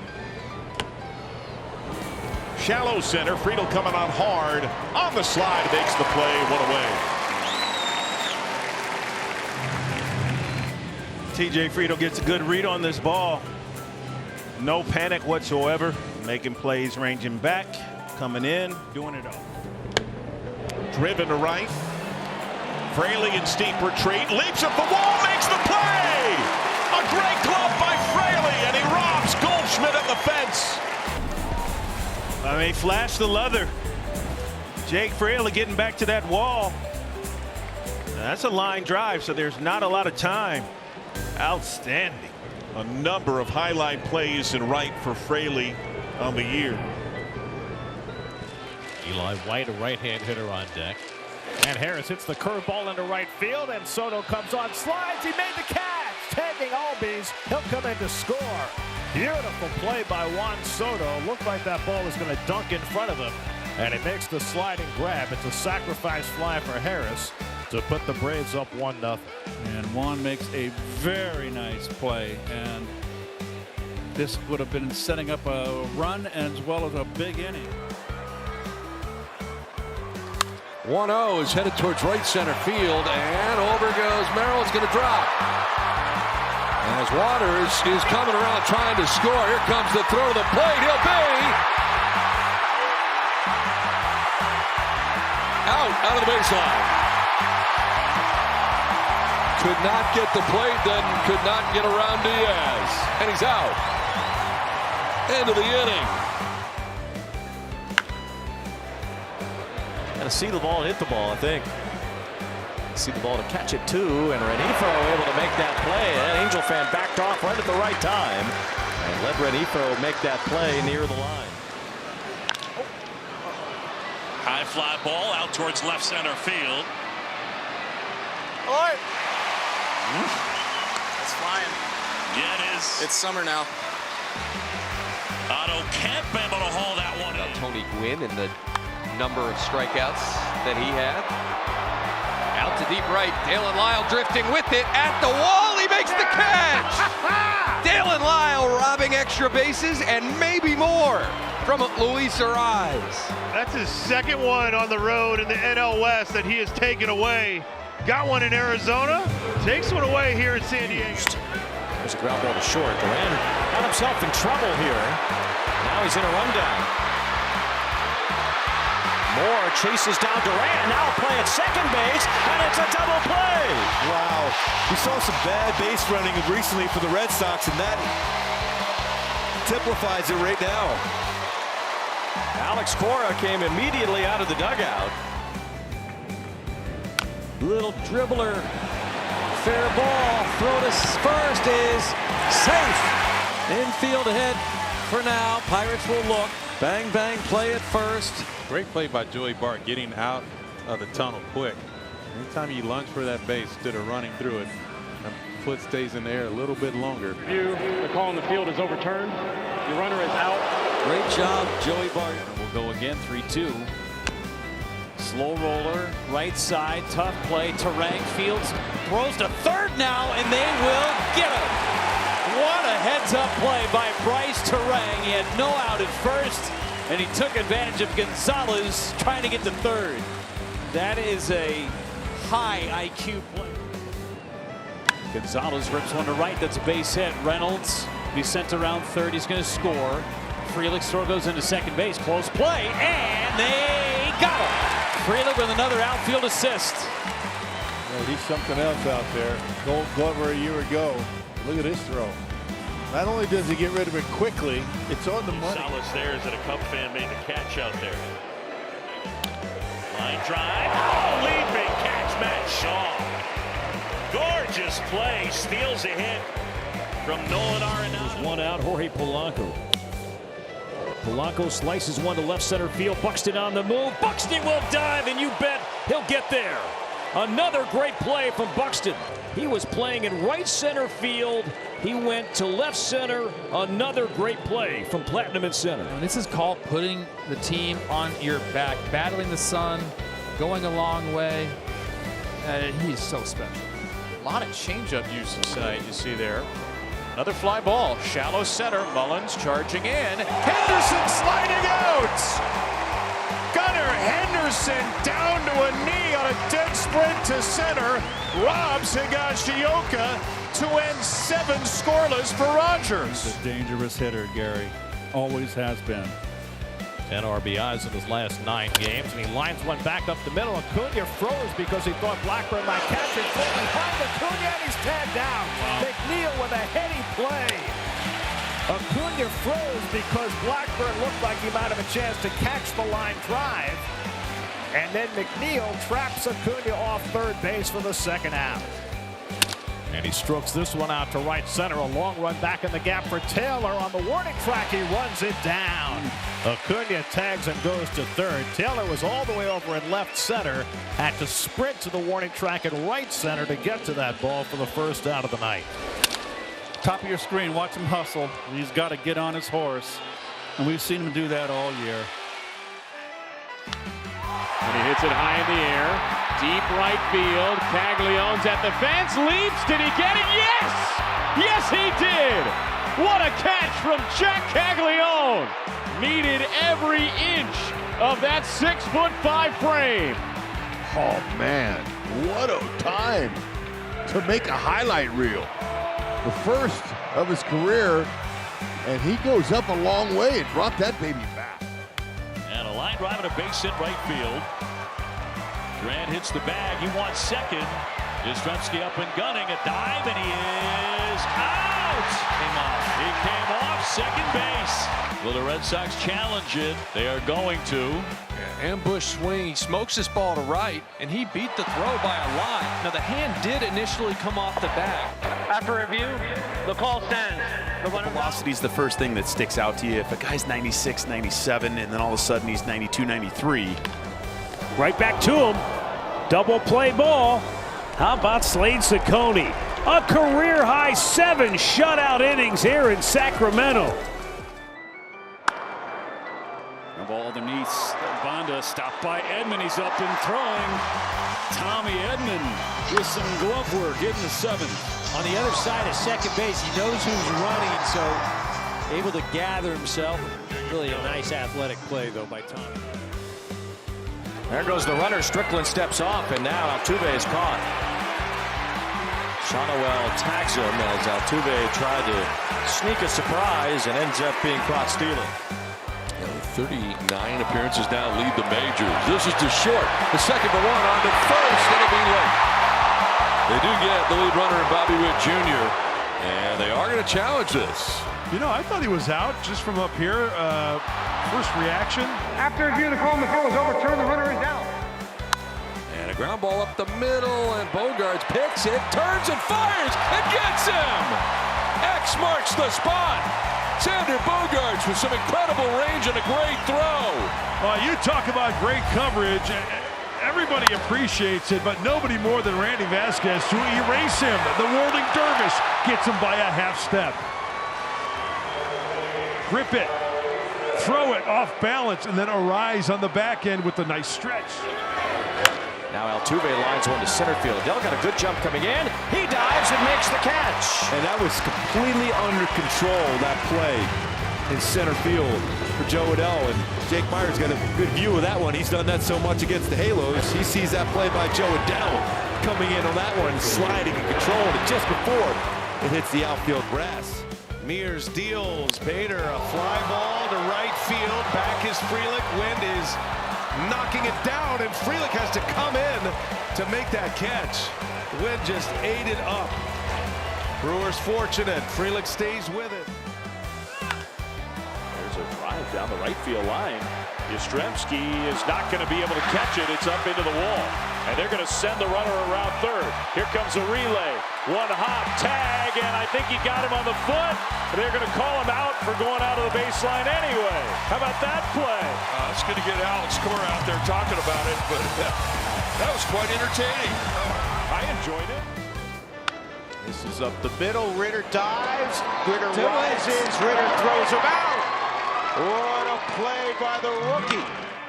Shallow center. Friedel coming on hard. On the slide, makes the play. One away. TJ Friedel gets a good read on this ball. No panic whatsoever. Making plays, ranging back, coming in, doing it all. Driven to right. Fraley in steep retreat. Leaps up the wall, makes the play! A great glove by Fraley, and he robs Goldschmidt at the fence. I mean, flash the leather. Jake Fraley getting back to that wall. That's a line drive, so there's not a lot of time. Outstanding. A number of highlight plays in right for Fraley on the year. Eli White, a right-hand hitter on deck. And Harris hits the curveball into right field, and Soto comes on, slides, he made the catch, tagging Albies, he'll come in to score. Beautiful play by Juan Soto. Looked like that ball was going to dunk in front of him, and he makes the sliding grab. It's a sacrifice fly for Harris to put the Braves up 1-0. And Juan makes a very nice play, and this would have been setting up a run as well as a big inning. 1-0 is headed towards right center field, and over goes Merrill. It's going to drop. As Waters is coming around trying to score. Here comes the throw to the plate. He'll be out of the baseline. Could not get the plate, then could not get around Diaz. And he's out. End of the inning. Got to see the ball and hit the ball, I think. See the ball to catch it too, and Renifro able to make that play. That Angel fan backed off right at the right time and let Renifro make that play near the line. High fly ball out towards left center field. All right. It's flying. Yeah, it is. It's summer now. Otto Kemp able to haul that one in. Tony Gwynn and the number of strikeouts that he had. Out to deep right. Dalen Lyle drifting with it at the wall. He makes the catch. Dalen Lyle robbing extra bases and maybe more from Luis Ariz. That's his second one on the road in the NL West that he has taken away. Got one in Arizona. Takes one away here in San Diego. There's a ground ball to short. Duran got himself in trouble here. Now he's in a rundown. Moore chases down Duran. Now a play at second base, and it's a double play. Wow. We saw some bad base running recently for the Red Sox, and that typifies it right now. Alex Cora came immediately out of the dugout. Little dribbler. Fair ball. Throw to first is safe. Infield ahead for now. Pirates will look. Bang, bang, play at first. Great play by Joey Bart getting out of the tunnel quick. Anytime you lunge for that base instead of running through it, the foot stays in the air a little bit longer. The call on the field is overturned. The runner is out. Great job, Joey Bart. We'll go again, 3-2. Slow roller, right side, tough play. Turang Fields throws to third now, and they will get him. What a heads-up play by Bryce Turang. He had no out at first, and he took advantage of Gonzalez trying to get to third. That is a high IQ play. Gonzalez rips one to right. That's a base hit. Reynolds, he's sent around third. He's going to score. Frelick's throw goes into second base. Close play, and they got him. Frelick with another outfield assist. Well, he's something else out there. Gold Glover a year ago. Look at this throw. Not only does he get rid of it quickly, it's on the money. Gonzalez there is that a Cub fan made the catch out there. Line drive. Oh, leaping catch, Matt Shaw. Gorgeous play. Steals a hit from Nolan Arenado. One out, Jorge Polanco. Polanco slices one to left center field. Buxton on the move. Buxton will dive, and you bet he'll get there. Another great play from Buxton. He was playing in right center field. He went to left center. Another great play from Platinum and center. And this is called putting the team on your back, battling the sun, going a long way. He's so special. A lot of changeup usage tonight, you see there. Another fly ball, shallow center. Mullins charging in. Henderson sliding out. Gunnar Henderson down to a knee on a dead sprint to center. Robs Higashioka to end 7 scoreless for Rogers. He's a dangerous hitter, Gary. Always has been. 10 RBIs in his last 9 games, and he lines one back up the middle. Acuna froze because he thought Blackburn might catch it. Full behind Acuna, and he's tagged down. McNeil with a heady play. Acuna froze because Blackburn looked like he might have a chance to catch the line drive. And then McNeil traps Acuna off third base for the second out. And he strokes this one out to right center. A long run back in the gap for Taylor. On the warning track, he runs it down. Acuna tags and goes to third. Taylor was all the way over in left center. Had to sprint to the warning track in right center to get to that ball for the first out of the night. Top of your screen, watch him hustle. He's got to get on his horse. And we've seen him do that all year. And he hits it high in the air. Deep right field. Caglianone's at the fence. Leaps. Did he get it? Yes! Yes, he did! What a catch from Jack Caglianone! Needed every inch of that 6'5" frame. Oh, man. What a time to make a highlight reel. The first of his career, and he goes up a long way and brought that baby back. And a line drive and a base hit right field. Grant hits the bag. He wants second. Yastrzemski up and gunning. A dive, and he is out. He came off second base. Will the Red Sox challenge it? They are going to. Ambush swing. He smokes this ball to right, and he beat the throw by a lot. Now, the hand did initially come off the bag. After review, the call stands. The Velocity is the first thing that sticks out to you. If a guy's 96, 97, and then all of a sudden he's 92, 93. Right back to him. Double play ball. How about Slade Ciccone? A career-high 7 shutout innings here in Sacramento. The ball underneath. Bonda stopped by Edman. He's up and throwing. Tommy Edman with some glove work in the 7th. On the other side of second base, he knows who's running, so able to gather himself. Really a nice athletic play, though, by Tommy. There goes the runner. Strickland steps off, and now Altuve is caught. Shonowell tags him as Altuve tried to sneak a surprise and ends up being caught stealing. 39 appearances now lead the majors. This is to short. The second to one on to first. It'll be late. They do get the lead runner in Bobby Witt Jr. And they are going to challenge this. You know, I thought he was out just from up here. First reaction. After review, the call on the field is overturned. The runner is down. And a ground ball up the middle, and Bogaerts picks it, turns and fires, and gets him! X marks the spot. Xander Bogaerts with some incredible range and a great throw. You talk about great coverage. Everybody appreciates it, but nobody more than Randy Vasquez to erase him. The whirling dervish gets him by a half step. Grip it, throw it off balance, and then arise on the back end with a nice stretch. Now Altuve lines one to center field. Adele got a good jump coming in. He dives and makes the catch. And that was completely under control, that play in center field for Joe Adele. And Jake Meyers got a good view of that one. He's done that so much against the Halos. He sees that play by Joe Adele coming in on that one, sliding and controlling it just before it hits the outfield grass. Mears deals Bader a fly ball to right field. Back is Frelick. Wind is knocking it down, and Frelick has to come in to make that catch. Wind just ate it up. Brewers fortunate. Frelick stays with it. There's a drive down the right field line. Yastrzemski is not going to be able to catch it. It's up into the wall. And they're going to send the runner around third. Here comes a relay. One hop, tag, and I think he got him on the foot. They're going to call him out for going out of the baseline anyway. How about that play? It's going to get Alex Cora out there talking about it, but that was quite entertaining. I enjoyed it. This is up the middle. Ritter dives. Ritter rises. Ritter throws him out. What a play by the rookie.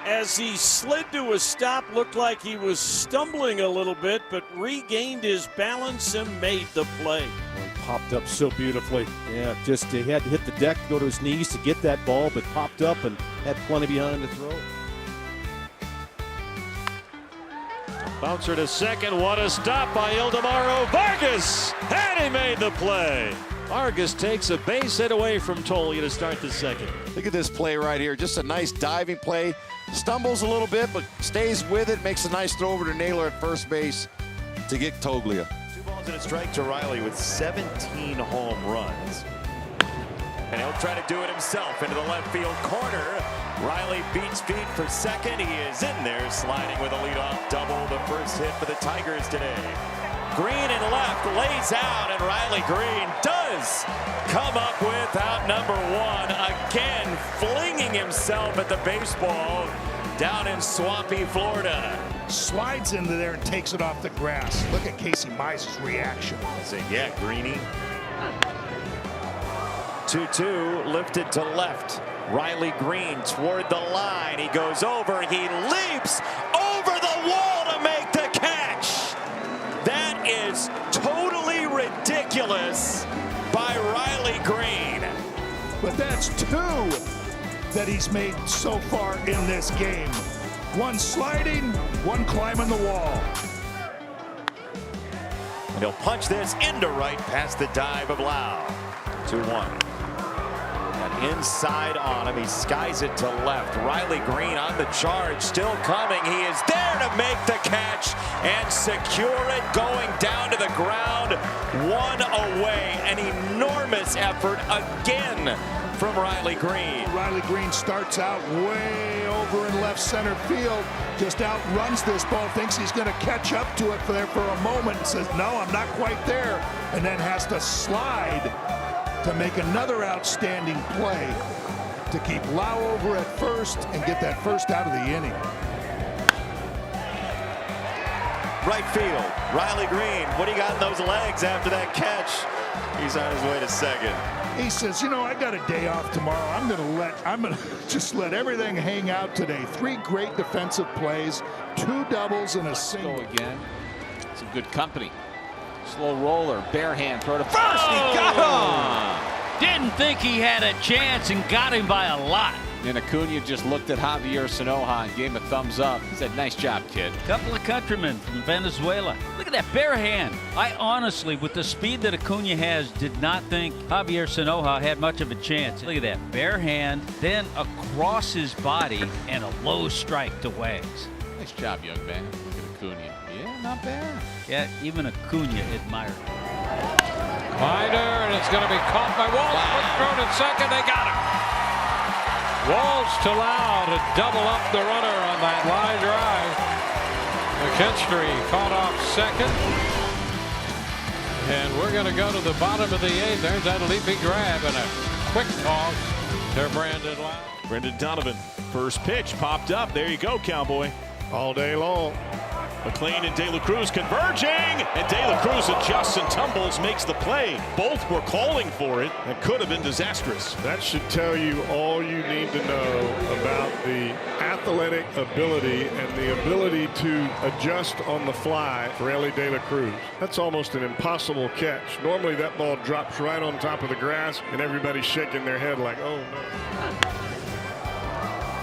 As he slid to a stop, looked like he was stumbling a little bit, but regained his balance and made the play. Popped up so beautifully. Yeah, just he had to hit the deck, go to his knees to get that ball, but popped up and had plenty behind to throw. Bouncer to second. What a stop by Ildemaro Vargas. And he made the play. Vargas takes a base hit away from Toglia to start the second. Look at this play right here. Just a nice diving play. Stumbles a little bit, but stays with it. Makes a nice throw over to Naylor at first base to get Toglia. 2 balls and a strike to Riley with 17 home runs. And he'll try to do it himself into the left field corner. Riley beats feet for second. He is in there sliding with a leadoff double. The first hit for the Tigers today. Green and left lays out, and Riley Green does come up with out number one. Again, flinging himself at the baseball down in swampy Florida. Slides into there and takes it off the grass. Look at Casey Mize's reaction. I say, yeah, Greeny. 2-2 lifted to left. Riley Green toward the line. He goes over. He leaps over the wall to make the catch. That is totally ridiculous by Riley Green. But that's 2 that he's made so far in this game. 1 sliding, 1 climbing the wall. And he'll punch this into right past the dive of Lau. 2-1. And inside on him, he skies it to left. Riley Green on the charge, still coming. He is there to make the catch and secure it, going down to the ground. 1 away. An enormous effort again from Riley Green. Riley Green starts out way over in left center field, just outruns this ball, thinks he's going to catch up to it there for a moment, and says, no, I'm not quite there, and then has to slide to make another outstanding play to keep Lau over at first and get that first out of the inning. Right field, Riley Green. What do you got in those legs after that catch? He's on his way to second. He says, you know, I got a day off tomorrow. I'm gonna just let everything hang out today. 3 great defensive plays, 2 doubles and a single. Again, some good company. Slow roller, bare hand, throw to first. He got him. Didn't think he had a chance and got him by a lot. And Acuna just looked at Javier Sanoja and gave him a thumbs up. He said, "Nice job, kid." Couple of countrymen from Venezuela. Look at that bare hand. I honestly, with the speed that Acuna has, did not think Javier Sanoja had much of a chance. Look at that bare hand, then across his body and a low strike to Wags. Nice job, young man. Look at Acuna. Yeah, not bad. Yeah, even Acuna admired him. Minor, and it's going to be caught by Walsh. Quick throw to second. They got him. Walsh to Lau to double up the runner on that line drive. McKinstry caught off second. And we're going to go to the bottom of the 8th. There's that leaping grab and a quick toss to Brandon Lau. Brendan Donovan, first pitch popped up. There you go, Cowboy. All day long. McLean and De La Cruz converging, and De La Cruz adjusts and tumbles, makes the play. Both were calling for it. That could have been disastrous. That should tell you all you need to know about the athletic ability and the ability to adjust on the fly for Ellie De La Cruz. That's almost an impossible catch. Normally that ball drops right on top of the grass and everybody's shaking their head like, oh no.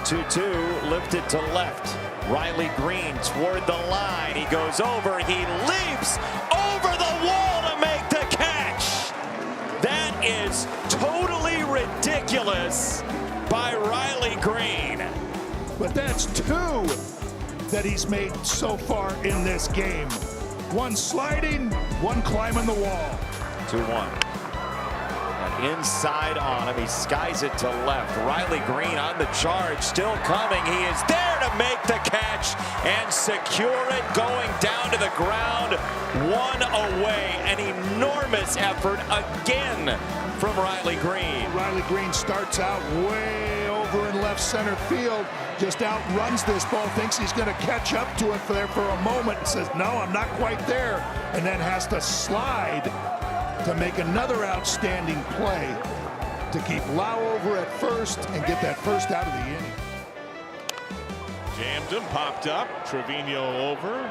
2-2 lifted to left. Riley Green toward the line. He goes over. He leaps over the wall to make the catch. That is totally ridiculous by Riley Green. But that's 2 that he's made so far in this game. 1 sliding, 1 climbing the wall. 2-1. Inside on him, he skies it to left. Riley Green on the charge, still coming. He is there to make the catch and secure it, going down to the ground. 1 away, an enormous effort again from Riley Green. Riley Green starts out way over in left center field, just outruns this ball, thinks he's going to catch up to it there for a moment, and says, no, I'm not quite there, and then has to slide to make another outstanding play to keep Lau over at first and get that first out of the inning. Jammed him, popped up. Trevino over.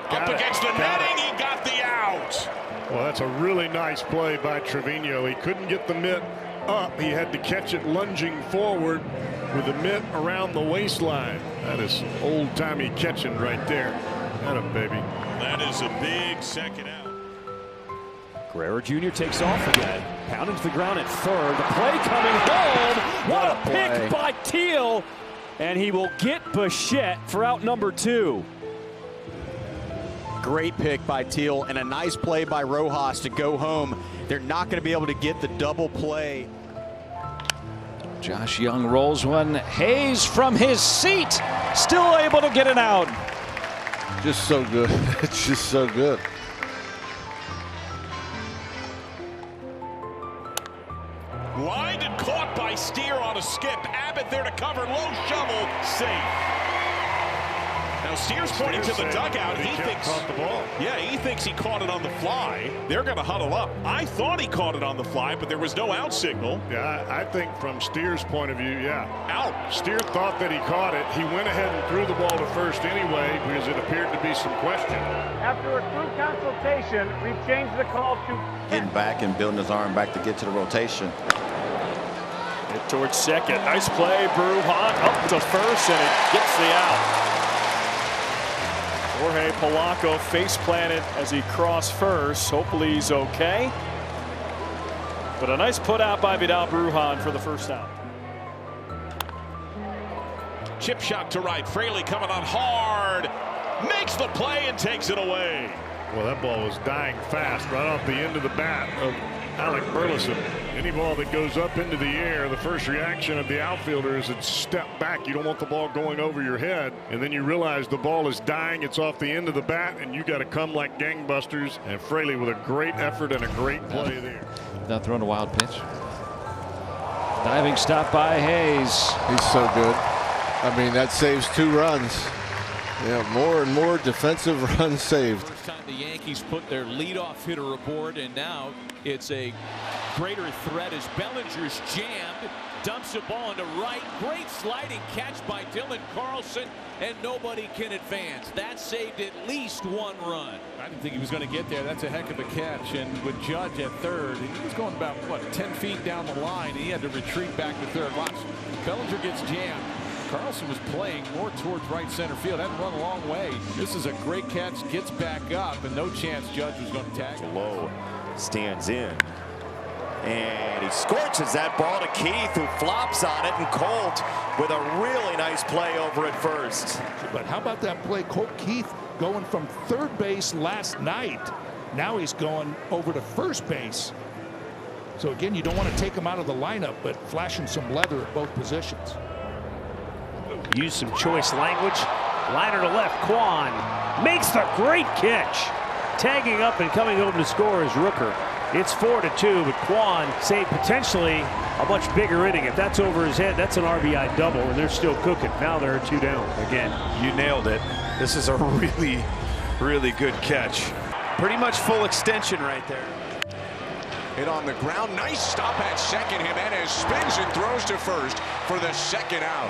Got up it. against the Got netting. it. He got the out. Well, that's a really nice play by Trevino. He couldn't get the mitt up. He had to catch it lunging forward with the mitt around the waistline. That is old-timey catching right there. Atta baby. That is a big second out. Guerrero Jr. takes off again. Pounding to the ground at third. The play coming home. What a pick by Teal. And he will get Bichette for out number 2. Great pick by Teal and a nice play by Rojas to go home. They're not going to be able to get the double play. Josh Young rolls one. Hayes from his seat, still able to get it out. Just so good. It's just so good. Lined and caught by Steer on a skip. Abbott there to cover. Low shovel. Safe. Now Steer's pointing to the dugout. He thinks caught the ball. Yeah, he thinks he caught it on the fly. They're going to huddle up. I thought he caught it on the fly, but there was no out signal. Yeah, I think from Steer's point of view, yeah. Out. Steer thought that he caught it. He went ahead and threw the ball to first anyway because it appeared to be some question. After a crew consultation, we've changed the call to Getting back and building his arm back to get to the rotation. Hit towards second. Nice play, Brujan up to first, and it gets the out. Jorge Polanco face planted as he crossed first. Hopefully he's okay. But a nice put out by Vidal Brujan for the first out. Chip shot to right. Fraley coming on hard. Makes the play and takes it away. Well, that ball was dying fast right off the end of the bat of Alec Burleson. Any ball that goes up into the air, the first reaction of the outfielder is it's step back. You don't want the ball going over your head. And then you realize the ball is dying. It's off the end of the bat, and you got to come like gangbusters. And Fraley with a great effort and a great play there. Without throwing a wild pitch. Diving stop by Hayes. He's so good. I mean, that saves 2 runs. Yeah, more and more defensive runs saved. First time the Yankees put their leadoff hitter aboard, and now it's a greater threat as Bellinger's jammed. dumps the ball into right. Great sliding catch by Dylan Carlson, and nobody can advance. That saved at least one run. I didn't think he was going to get there. That's a heck of a catch. And with Judge at third, he was going about, what, 10 feet down the line. And he had to retreat back to third. Watch. Bellinger gets jammed. Carlson was playing more towards right center field. Hadn't run a long way. This is a great catch. Gets back up, and no chance Judge was going to tag him. Low stands in. And he scorches that ball to Keith, who flops on it, and Colt with a really nice play over at first. But how about that play? Colt Keith going from third base last night. Now he's going over to first base. So again, you don't want to take him out of the lineup, but flashing some leather at both positions. Use some choice language. Liner to left. Quan makes the great catch. Tagging up and coming over to score is Rooker. It's 4-2, but Quan saved potentially a much bigger inning. If that's over his head, that's an RBI double, and they're still cooking. Now they're 2 down. Again, you nailed it. This is a really, really good catch. Pretty much full extension right there. Hit on the ground. Nice stop at second. Jimenez spins and throws to first for the second out.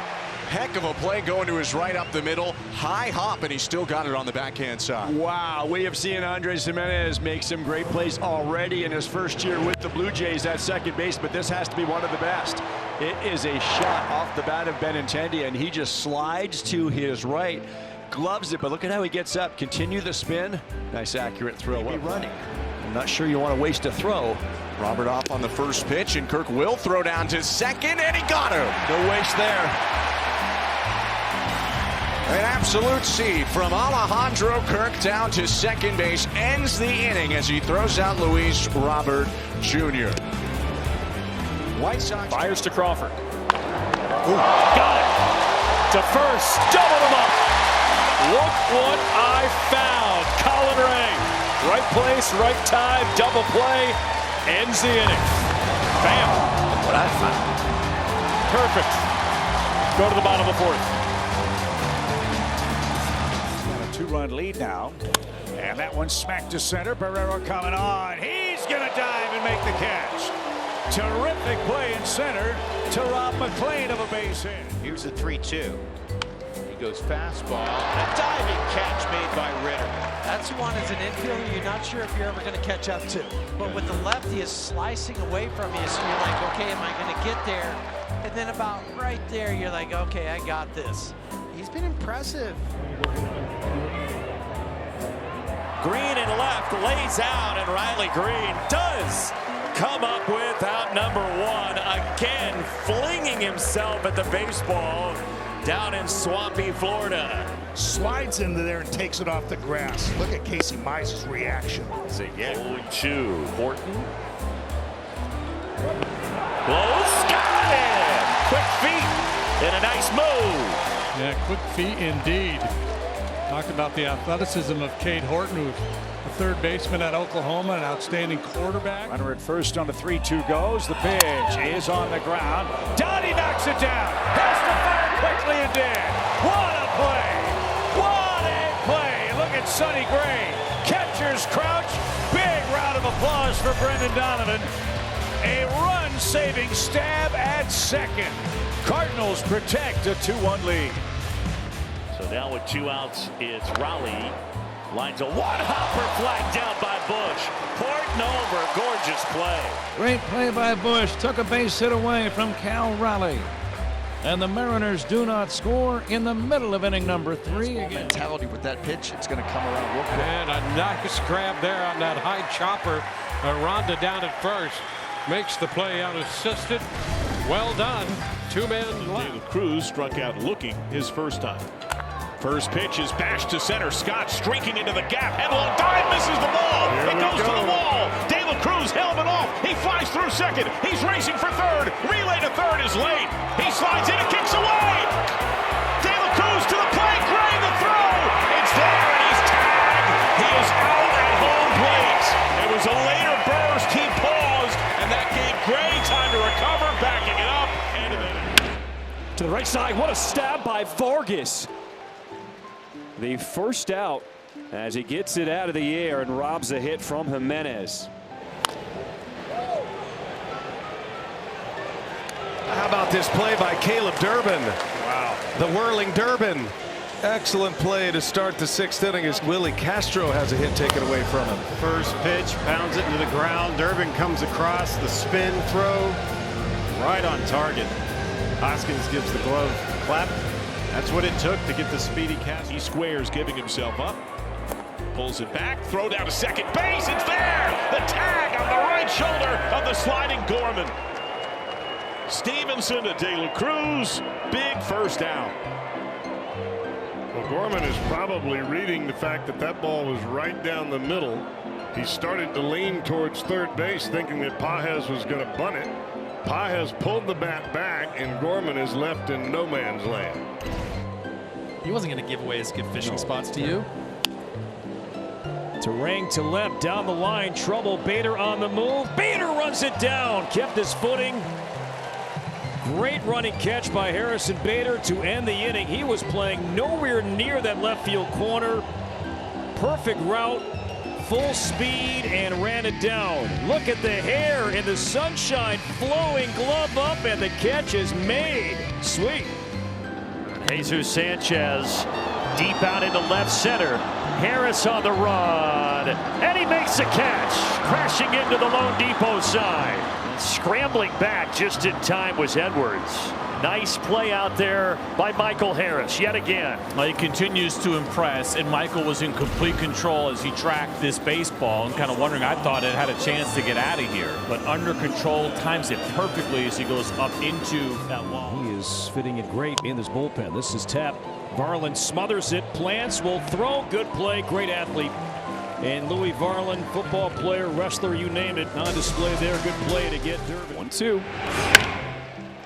Heck of a play going to his right up the middle. High hop, and he still got it on the backhand side. Wow, we have seen Andres Jimenez make some great plays already in his first year with the Blue Jays at second base, but this has to be one of the best. It is a shot off the bat of Benintendi, and he just slides to his right, gloves it, but look at how he gets up. Continue the spin. Nice accurate throw. Be running. I'm not sure you want to waste a throw. Robert off on the first pitch, and Kirk will throw down to second, and he got him. No waste there. An absolute C from Alejandro Kirk down to second base ends the inning as he throws out Luis Robert Jr. White Sox fires to Crawford. Ooh. Got it. To first. Double him up. Look what I found. Colin Ray. Right place, right time. Double play. Ends the inning. Bam. Look what I found. Perfect. Go to the bottom of the fourth. 2-run lead now, and that one smacked to center. Barrero coming on. He's gonna dive and make the catch. Terrific play in center to Rob McClain of a base hit. Here's the 3-2. He goes fastball. A diving catch made by Ritter. That's one as an infielder you're not sure if you're ever going to catch up to. But with the left, he is slicing away from you, so you're like, okay, am I going to get there? And then about right there, you're like, okay, I got this. He's been impressive. Green and left lays out, and Riley Green does come up with out number one, again flinging himself at the baseball down in swampy Florida. Slides into there and takes it off the grass. Look at Casey Mize's reaction. 0-2. Horton. Close. Got it. Quick feet and a nice move. Yeah, quick feet indeed. Talked about the athleticism of Cade Horton, who's a third baseman at Oklahoma, an outstanding quarterback. Runner at first on the 3-2 goes. The pitch is on the ground. Donnie knocks it down. Has to fire quickly and did. What a play. What a play. Look at Sonny Gray. Catcher's crouch. Big round of applause for Brendan Donovan. A run-saving stab at second. Cardinals protect a 2-1 lead. So now with 2 outs, it's Raleigh. Lines a one-hopper flag down by Bush. Horton over. Gorgeous play. Great play by Bush. Took a base hit away from Cal Raleigh. And the Mariners do not score in the middle of inning number 3. Mentality with that pitch, it's going to come around real quick. And a nice grab there on that high chopper. Ronda down at first. Makes the play unassisted. Well done. 2 men left. David Cruz struck out looking his first time. First pitch is bashed to center. Scott streaking into the gap. Headlong dive, misses the ball. It goes to the wall. De La Cruz helmet off. He flies through second. He's racing for third. Relay to third is late. He slides in and kicks away. De La Cruz to the plate. Gray the throw. It's there and he's tagged. He is out at home plate. It was a later burst. He paused, and that gave Gray time to recover, backing it up. To the right side. What a stab by Vargas. The first out as he gets it out of the air and robs a hit from Jimenez. How about this play by Caleb Durbin? Wow. The whirling Durbin. Excellent play to start the 6th inning as Willie Castro has a hit taken away from him. First pitch, pounds it into the ground. Durbin comes across, the spin throw, right on target. Hoskins gives the glove clap. That's what it took to get the speedy cast. He squares, giving himself up. Pulls it back, throw down to second base. It's there! The tag on the right shoulder of the sliding Gorman. Stevenson to De La Cruz. Big first down. Well, Gorman is probably reading the fact that that ball was right down the middle. He started to lean towards third base thinking that Pages was going to bunt it. Pages pulled the bat back, and Gorman is left in no man's land. He wasn't going to give away his good fishing spots to you. Terang to left, down the line, trouble. Bader on the move. Bader runs it down, kept his footing. Great running catch by Harrison Bader to end the inning. He was playing nowhere near that left field corner. Perfect route, full speed, and ran it down. Look at the hair in the sunshine, flowing glove up, and the catch is made. Sweet. Jesus Sanchez deep out into left center. Harris on the run, and he makes the catch, crashing into the Lone Depot side. Scrambling back just in time was Edwards. Nice play out there by Michael Harris yet again. Well, he continues to impress, and Michael was in complete control as he tracked this baseball and kind of wondering, I thought it had a chance to get out of here, but under control, times it perfectly as he goes up into that wall. He is fitting it great in this bullpen. This is Tap. Varland smothers it. Plants will throw. Good play. Great athlete. And Louis Varland, football player, wrestler, you name it, on display there. Good play to get Durbin. 1-2.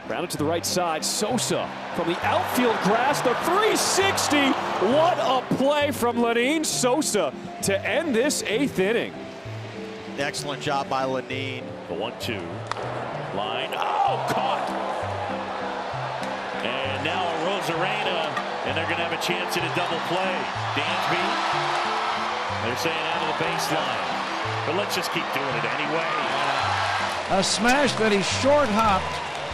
Rounded to the right side. Sosa from the outfield grass. The 360. What a play from Lenine Sosa to end this 8th inning. Excellent job by Lenine. The 1-2 line. Oh, caught. And now a Rosarena, and they're going to have a chance at a double play. Dansby. They're saying out of the baseline, but let's just keep doing it anyway. A smash that he short hopped.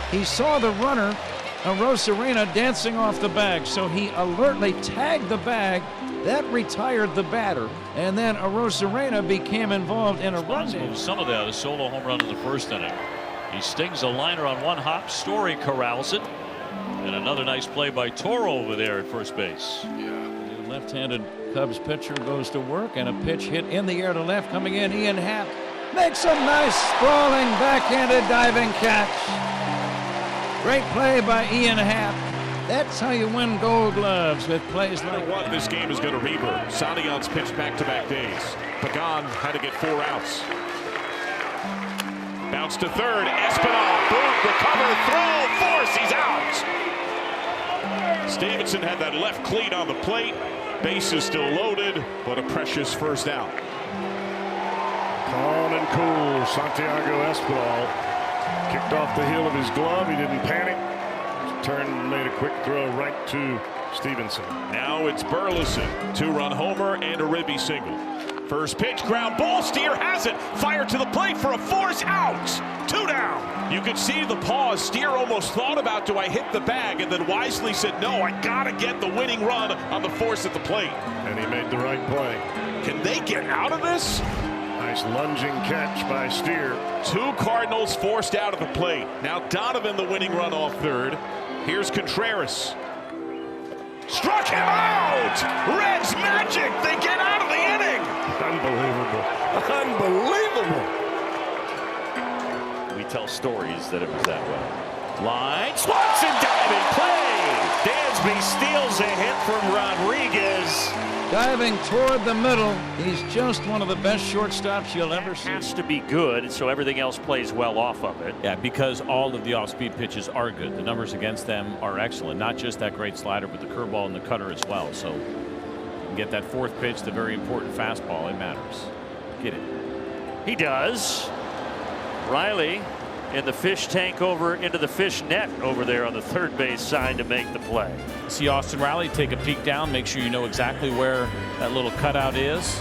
He saw the runner, Rosarena, dancing off the bag, so he alertly tagged the bag. That retired the batter, and then Rosarena became involved in a run. Some of that, a solo home run in the 1st inning. He stings a liner on one hop. Story corrals it, and another nice play by Toro over there at first base. Yeah. Left-handed Cubs pitcher goes to work, and a pitch hit in the air to left coming in. Ian Happ makes a nice sprawling backhanded diving catch. Great play by Ian Happ. That's how you win Gold Gloves, with plays like what this game is going to revert. Santillan's pitched back-to-back days. Pagan had to get 4 outs. Bounce to third. Espinal. Boom. Recover. Throw. Force. He's out. Stevenson had that left cleat on the plate. Base is still loaded, but a precious first out. Calm and cool, Santiago Espinal kicked off the heel of his glove. He didn't panic. Just turned and made a quick throw right to Stevenson. Now it's Burleson. 2-run homer and a ribby single. First pitch, ground ball. Steer has it. Fire to the plate for a force out. 2 down. You could see the pause. Steer almost thought about, do I hit the bag? And then wisely said, no, I got to get the winning run on the force at the plate. And he made the right play. Can they get out of this? Nice lunging catch by Steer. 2 Cardinals forced out of the plate. Now Donovan the winning run off third. Here's Contreras. Struck him out! Reds magic! They get out of the inning! Unbelievable. Unbelievable. We tell stories that it was that way. Line, Swanson diving play! Dansby steals a hit from Rodriguez. diving toward the middle. He's just one of the best shortstops you'll ever see. Has to be good, so everything else plays well off of it. Yeah, because all of the off-speed pitches are good. The numbers against them are excellent. Not just that great slider, but the curveball and the cutter as well. So you can get that fourth pitch, the very important fastball. It matters. Get it. He does. Riley in the fish tank over into the fish net over there on the third base side to make the play. See Austin Riley take a peek down, make sure you know exactly where that little cutout is.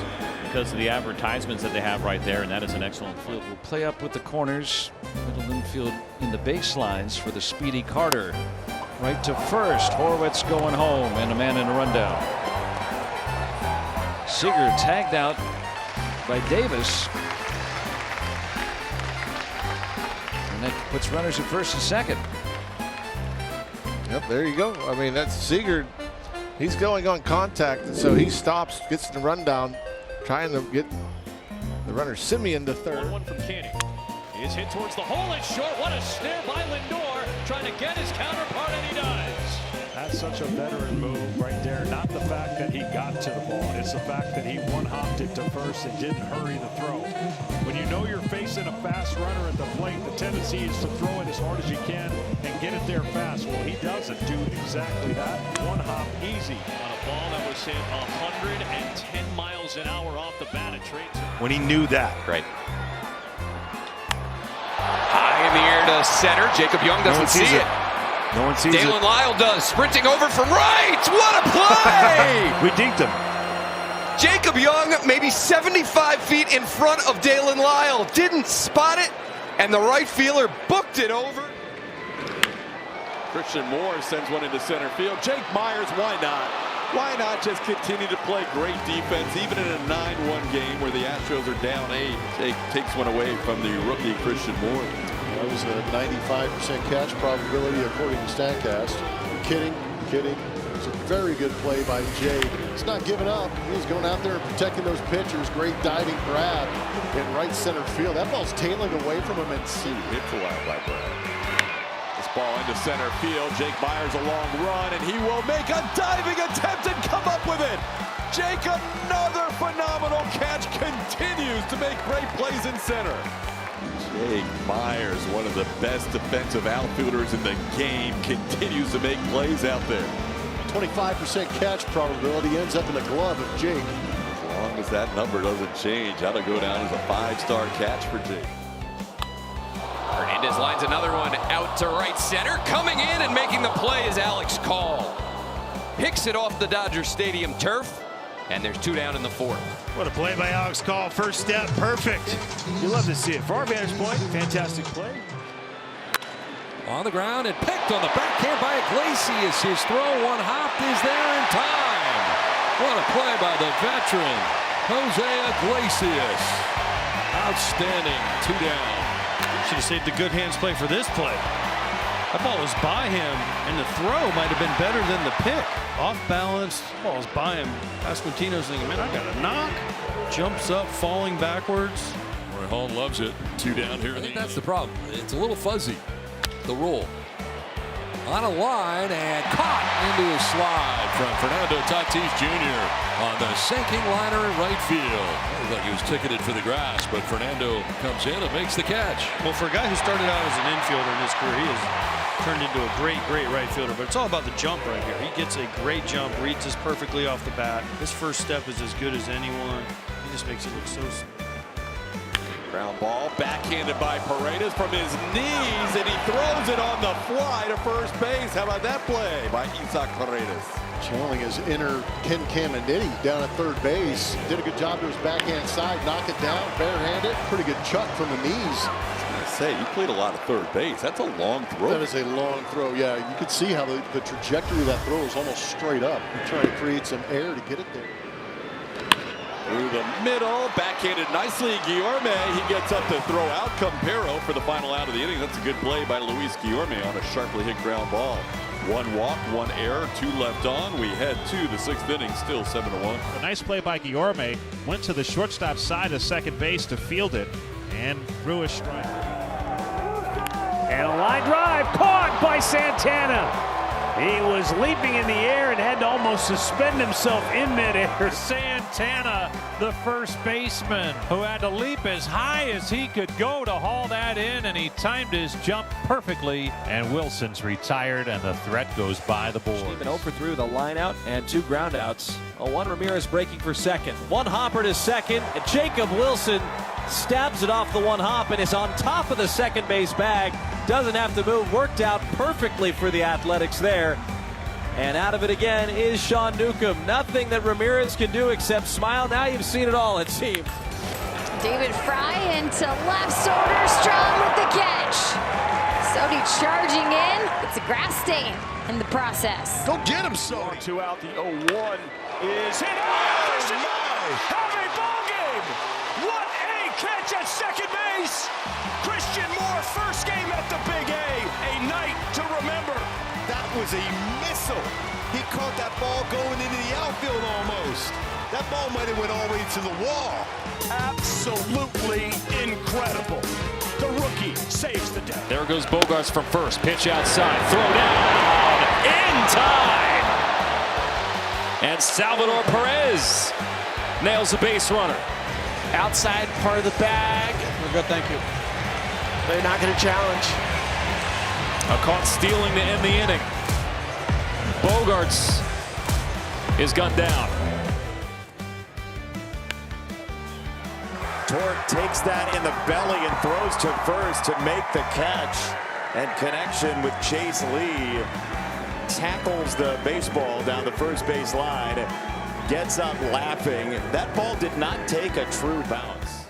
because of the advertisements that they have right there, and that is an excellent field. Will play up with the corners, middle infield in the baselines for the speedy Carter. Right to first. Horwitz going home, and a man in a rundown. Seager tagged out by Davis. And that puts runners at first and second. Yep, there you go. I mean, that's Seager. He's going on contact, and so he stops, gets the rundown, trying to get the runner Simeon to third. 1-1 from Canny. He is hit towards the hole. It's short. What a snare by Lindor, trying to get his counterpart, and he does. That's such a veteran move right there. Not the fact that he got to the ball. It's the fact that he one-hopped it to first and didn't hurry the throw. When you know you're facing a fast runner at the plate, the tendency is to throw it as hard as you can and get it there fast. Well, he doesn't do exactly that. One hop easy. On a ball that was hit 110 miles an hour off the bat, it trades it. When he knew that. Right. High in the air to center. Jacob Young doesn't see it. No one sees Dalen Lyle does. Sprinting over from right. What a play! We dinked him. Jacob Young, maybe 75 feet in front of Dalen Lyle. Didn't spot it, and the right fielder booked it over. Christian Moore sends one into center field. Jake Myers, why not? Why not just continue to play great defense, even in a 9-1 game where the Astros are down 8? Jake takes one away from the rookie Christian Moore. That was a 95% catch probability according to StatCast. Kidding. It's a very good play by Jay. He's not giving up. He's going out there and protecting those pitchers. Great diving grab in right center field. That ball's tailing away from him and see. Hit for a while by Brad. This ball into center field. Jake Myers a long run, and he will make a diving attempt and come up with it. Jake, another phenomenal catch, continues to make great plays in center. Jake Myers, one of the best defensive outfielders in the game, continues to make plays out there. 25% catch probability ends up in the glove of Jake. As long as that number doesn't change, that'll go down as a 5-star catch for Jake. Hernandez lines another one out to right center. Coming in and making the play is Alex Call. Picks it off the Dodger Stadium turf. And there's 2 down in the 4th. What a play by Alex Call. First step, perfect. You love to see it. For our vantage point, fantastic play. On the ground and picked on the backhand by Iglesias. His throw, one hop, is there in time. What a play by the veteran, Jose Iglesias. Outstanding. 2 down. Should have saved the good hands play for this play. That ball was by him, and the throw might have been better than the pick. Off balance, ball was by him. Pasquantino's thinking, man, I got a knock. Jumps up, falling backwards. Roy Hall loves it. 2 down here. I think that's the problem. It's a little fuzzy, the roll. On a line and caught into a slide from Fernando Tatis Jr. on the sinking liner in right field. Looked like he was ticketed for the grass, but Fernando comes in and makes the catch. Well, for a guy who started out as an infielder in his career, he has turned into a great right fielder. But it's all about the jump right here. He gets a great jump, reads this perfectly off the bat. His first step is as good as anyone. He just makes it look so simple. Ground ball, backhanded by Paredes from his knees, and he throws it on the fly to first base. How about that play by Isaac Paredes? Channeling his inner Ken Caminiti down at third base. Did a good job to his backhand side, knock it down, barehanded. Pretty good chuck from the knees. I was going to say, you played a lot of third base. That's a long throw. That is a long throw, yeah. You could see how the trajectory of that throw is almost straight up. You're trying to create some air to get it there. Through the middle, backhanded nicely, Guillorme. He gets up to throw out Campero for the final out of the inning. That's a good play by Luis Guillorme on a sharply hit ground ball. 1 walk, 1 error, 2 left on. We head to the 6th inning, still 7-1. A nice play by Guillorme. Went to the shortstop side of second base to field it and threw a strike. And a line drive caught by Santana. He was leaping in the air and had to almost suspend himself in midair. Santana, the first baseman, who had to leap as high as he could go to haul that in, and he timed his jump perfectly. And Wilson's retired, and the threat goes by the board. Even 0 for 3 with a line out and 2 ground outs. Juan Ramirez breaking for second. One hopper to second, and Jacob Wilson stabs it off the one hop and is on top of the second base bag. Doesn't have to move. Worked out perfectly for the Athletics there. And out of it again is Sean Newcomb. Nothing that Ramirez can do except smile. Now you've seen it all, it seems. David Fry into left, Soderstrom with the catch. Sodi charging in. It's a grass stain in the process. Go get him, Sodi. 2 out, the 0-1 is hit. Oh, have a ball game! What a catch at second base! Christian Moore, first game at the Big A night to remember. That was a missile. He caught that ball going into the outfield almost. That ball might have went all the way to the wall. Absolutely incredible. The rookie saves the day. There goes Bogarts from first. Pitch outside. Throw down. In time. And Salvador Perez nails a base runner. Outside part of the bag. We're good, thank you. They're not going to challenge. A caught stealing to end the inning. Bogarts is gunned down. Torque takes that in the belly and throws to first to make the catch. And connection with Chase Lee. Tackles the baseball down the first base line. Gets up laughing. That ball did not take a true bounce.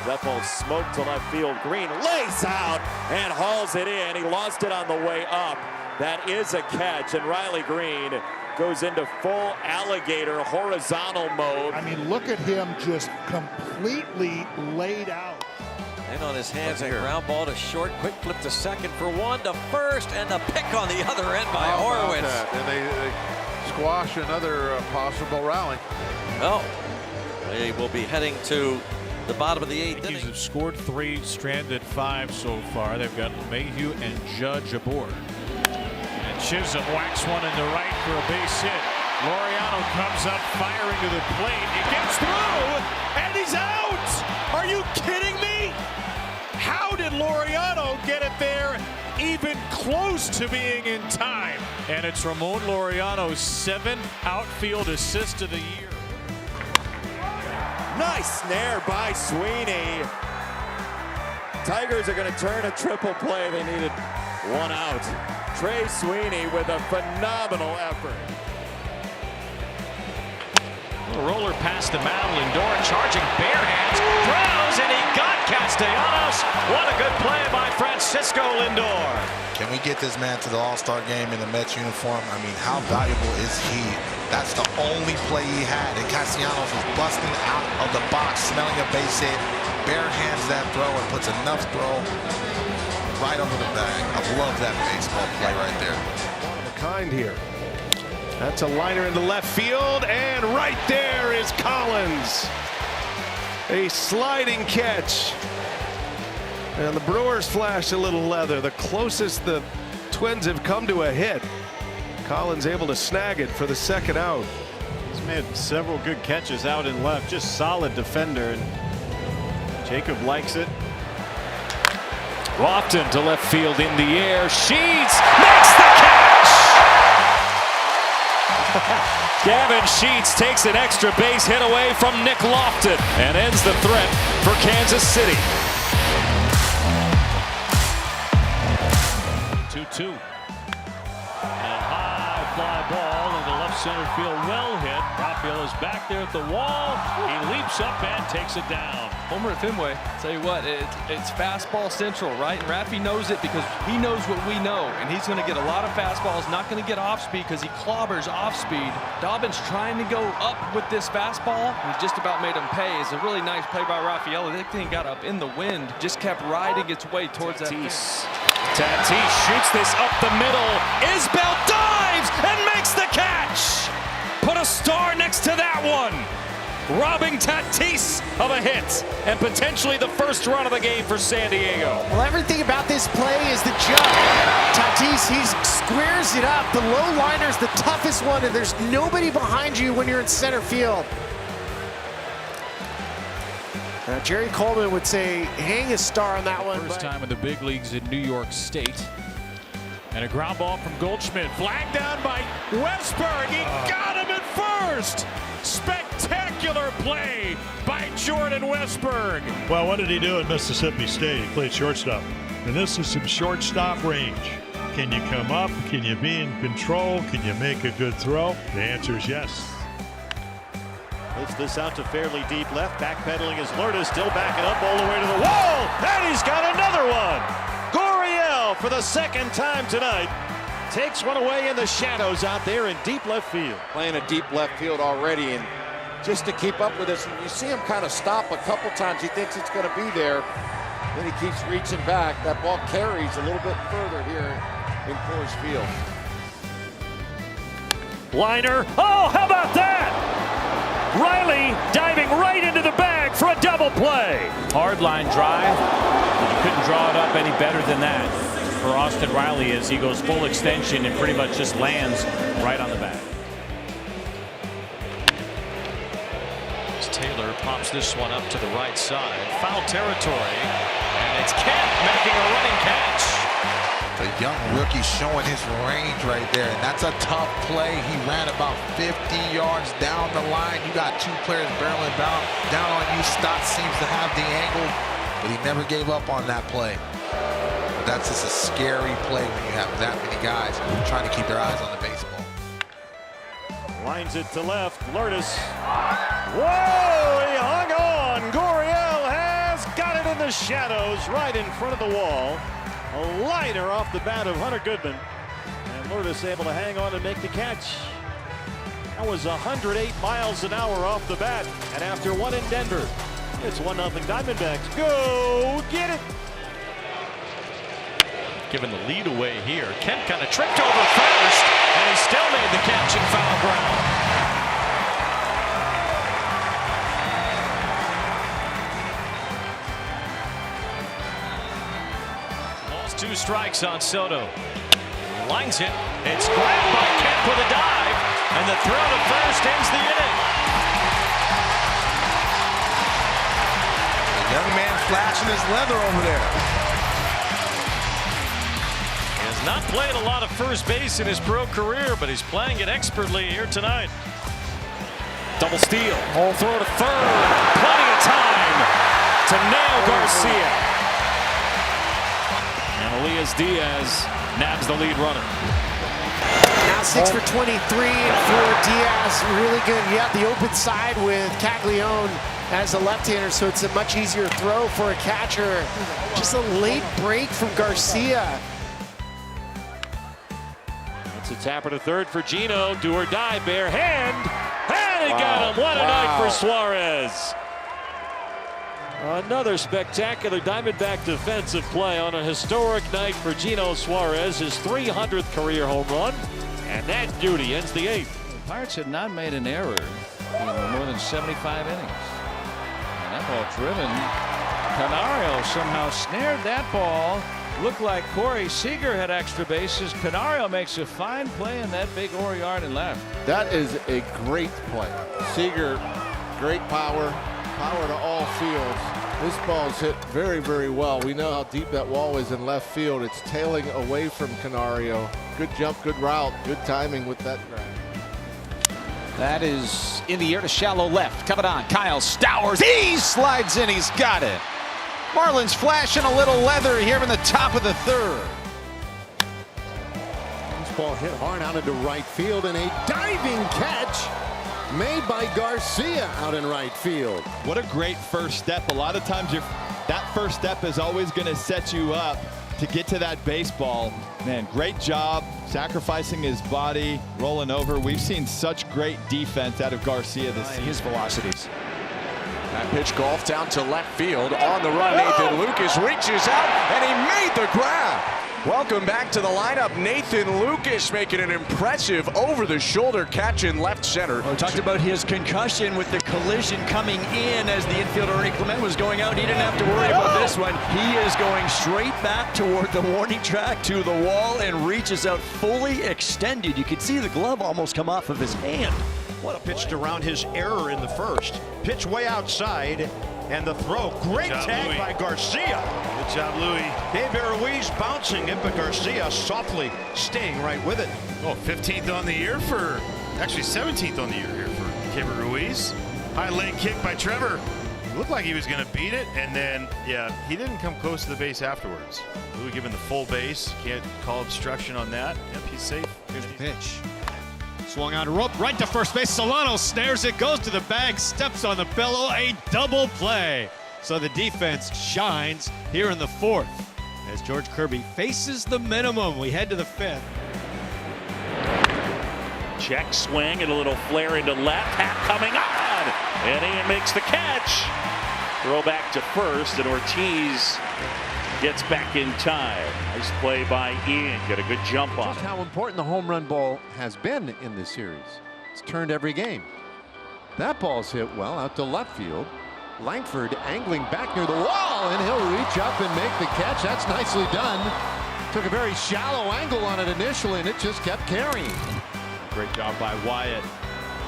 That ball smoked to left field. Green lays out and hauls it in. He lost it on the way up. That is a catch, and Riley Green goes into full alligator horizontal mode. I mean, look at him just completely laid out. And on his hands, a ground ball to short, quick flip to second for one, to first, and the pick on the other end by Horowitz. And they squash another possible rally. Oh, they will be heading to the bottom of the 8th inning. Yankees have scored 3, stranded 5 so far. They've got Mayhew and Judge aboard. And Chisholm whacks one in the right for a base hit. Laureano comes up firing to the plate. It gets through, and he's out! Are you kidding me? How did Laureano get it there even close to being in time? And it's Ramon Laureano's 7th outfield assist of the year. Nice snare by Sweeney. Tigers are going to turn a triple play. They needed 1 out. Trey Sweeney with a phenomenal effort. A roller past the mound. Lindor charging bare hands. Throws, and he got Castellanos. What a good play by Francisco Lindor. Can we get this man to the All-Star game in the Mets uniform? I mean, how valuable is he? That's the only play he had. And Castellanos was busting out of the box, smelling a base hit, bare hands that throw, and puts enough throw right over the bag. I love that baseball play right there. One of a kind here. That's a liner into left field, and right there is Collins. A sliding catch. And the Brewers flash a little leather. The closest the Twins have come to a hit. Collins able to snag it for the 2nd out. He's made several good catches out and left. Just solid defender. And Jacob likes it. Lofton to left field in the air. Sheets makes the catch! Gavin Sheets takes an extra base hit away from Nick Lofton and ends the threat for Kansas City. 2-2. And high fly ball into left center field, well hit. Rafael is back there at the wall. He leaps up and takes it down. Homer at Fenway. Tell you what, it's fastball central, right? And Raffy knows it because he knows what we know. And he's going to get a lot of fastballs, not going to get off speed because he clobbers off speed. Dobbins trying to go up with this fastball. He just about made him pay. It's a really nice play by Rafael. That thing got up in the wind, just kept riding its way towards that fence. Tatis shoots this up the middle. Isbell dives and makes the catch. Put a star next to that one. Robbing Tatis of a hit and potentially the first run of the game for San Diego. Well, everything about this play is the jump. Tatis, he squares it up. The low liner's the toughest one, and there's nobody behind you when you're in center field. Now, Jerry Coleman would say, hang a star on that one. First time in the big leagues in New York State. And a ground ball from Goldschmidt. Flag down by Westberg. He got him at first. Spectacular play by Jordan Westberg. Well, what did he do at Mississippi State? He played shortstop. And this is some shortstop range. Can you come up? Can you be in control? Can you make a good throw? The answer is yes. Lifts this out to fairly deep left. Backpedaling is Lourdes, still backing up all the way to the wall. And he's got another one. Gurriel for the second time tonight takes one away in the shadows out there in deep left field. Playing a deep left field already, and just to keep up with this, you see him kind of stop a couple times. He thinks it's going to be there. Then he keeps reaching back. That ball carries a little bit further here in Coors Field. Liner. Oh, how about that? Riley diving right into the bag for a double play. Hard line drive. You couldn't draw it up any better than that for Austin Riley as he goes full extension and pretty much just lands right on the bag. As Taylor pops this one up to the right side. Foul territory. And it's Kemp making a running catch. The young rookie showing his range right there, and that's a tough play. He ran about 50 yards down the line. You got two players barreling down on you. Stott seems to have the angle, but he never gave up on that play. But that's just a scary play when you have that many guys trying to keep their eyes on the baseball. Lines it to left. Lourdes. Whoa! He hung on. Gurriel has got it in the shadows right in front of the wall. A liner off the bat of Hunter Goodman. And Lourdes able to hang on and make the catch. That was 108 miles an hour off the bat. And after one in Denver, it's 1-0 Diamondbacks. Go get it! Given the lead away here. Kemp kind of tripped over first, and he still made the catch in foul ground. 2 strikes on Soto. Lines it. It's grabbed by Kemp with a dive, and the throw to first ends the inning. The young man flashing his leather over there. He has not played a lot of first base in his pro career, but he's playing it expertly here tonight. Double steal. Whole throw to third. Plenty of time to nail Garcia. Elias Diaz nabs the lead runner. Now 6 for 23 for Diaz. Really good. Yeah, the open side with Caglione as a left-hander, so it's a much easier throw for a catcher. Just a late break from Garcia. It's a tapper to third for Gino. Do or die, bare hand. And he got him. What a night for Suarez. Another spectacular Diamondback defensive play on a historic night for Gino Suarez, his 300th career home run, and that duty ends the 8th. The Pirates had not made an error in more than 75 innings. And that ball driven. Canario somehow snared that ball. Looked like Corey Seager had extra bases. Canario makes a fine play in that big OR yard and left. That is a great play. Seager, great power to all fields. This ball's hit very, very well. We know how deep that wall is in left field. It's tailing away from Canario. Good jump, good route, good timing with that grab. That is in the air to shallow left. Coming on, Kyle Stowers. He slides in, he's got it. Marlins flashing a little leather here in the top of the third. This ball hit hard out into right field, and a diving catch made by Garcia out in right field. What a great first step. A lot of times that first step is always going to set you up to get to that baseball. Man, great job sacrificing his body, rolling over. We've seen such great defense out of Garcia this season. His velocities. That pitch golf down to left field. On the run, Nathan Lucas reaches out, and he made the grab. Welcome back to the lineup. Nathan Lucas making an impressive over-the-shoulder catch in left center. We talked about his concussion with the collision coming in as the infielder Ernie Clement was going out. He didn't have to worry about this one. He is going straight back toward the warning track to the wall and reaches out fully extended. You could see the glove almost come off of his hand. What a pitch to round his error in the first. Pitch way outside. And the throw, great tag Louis. by Garcia. Good job, Louis. David Ruiz bouncing it, but Garcia softly staying right with it. Oh, 15th on the year actually 17th on the year here for David Ruiz. High leg kick by Trevor. Looked like he was going to beat it, and then, yeah, he didn't come close to the base afterwards. Louis given the full base. Can't call obstruction on that. Yep, he's safe. Here's the pitch. Swung on rope, right to first base. Solano snares it, goes to the bag, steps on the bellow, a double play. So the defense shines here in the fourth as George Kirby faces the minimum. We head to the fifth. Check swing and a little flare into left. Hat coming on, and Ian makes the catch. Throw back to first, and Ortiz gets back in time. Nice play by Ian. Got a good jump on Just how important the home run ball has been in this series. It's turned every game. That ball's hit well out to left field. Langford angling back near the wall, and he'll reach up and make the catch. That's nicely done. Took a very shallow angle on it initially, and it just kept carrying. Great job by Wyatt.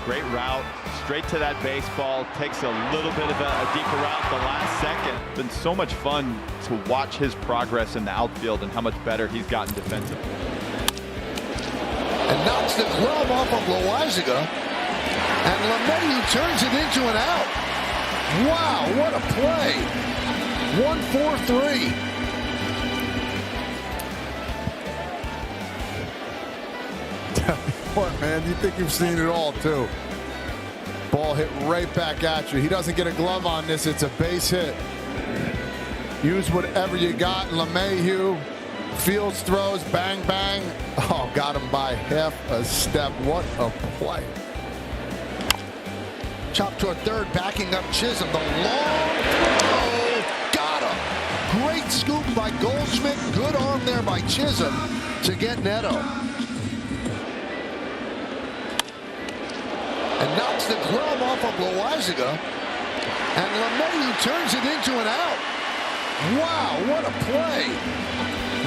Great route, straight to that baseball. Takes a little bit of a deeper route at the last second. Been so much fun to watch his progress in the outfield and how much better he's gotten defensively. And knocks the glove off of Loizaga. And LeMahieu turns it into an out. Wow, what a play. 1-4-3. What, man? You think you've seen it all, too. Ball hit right back at you. He doesn't get a glove on this. It's a base hit. Use whatever you got. LeMahieu, Fields throws, bang, bang. Oh, got him by half a step. What a play. Chop toward third, backing up Chisholm. The long throw. Got him. Great scoop by Goldschmidt. Good arm there by Chisholm to get Neto. And knocks the glove off of Loizaga. And LeMahieu turns it into an out. Wow, what a play.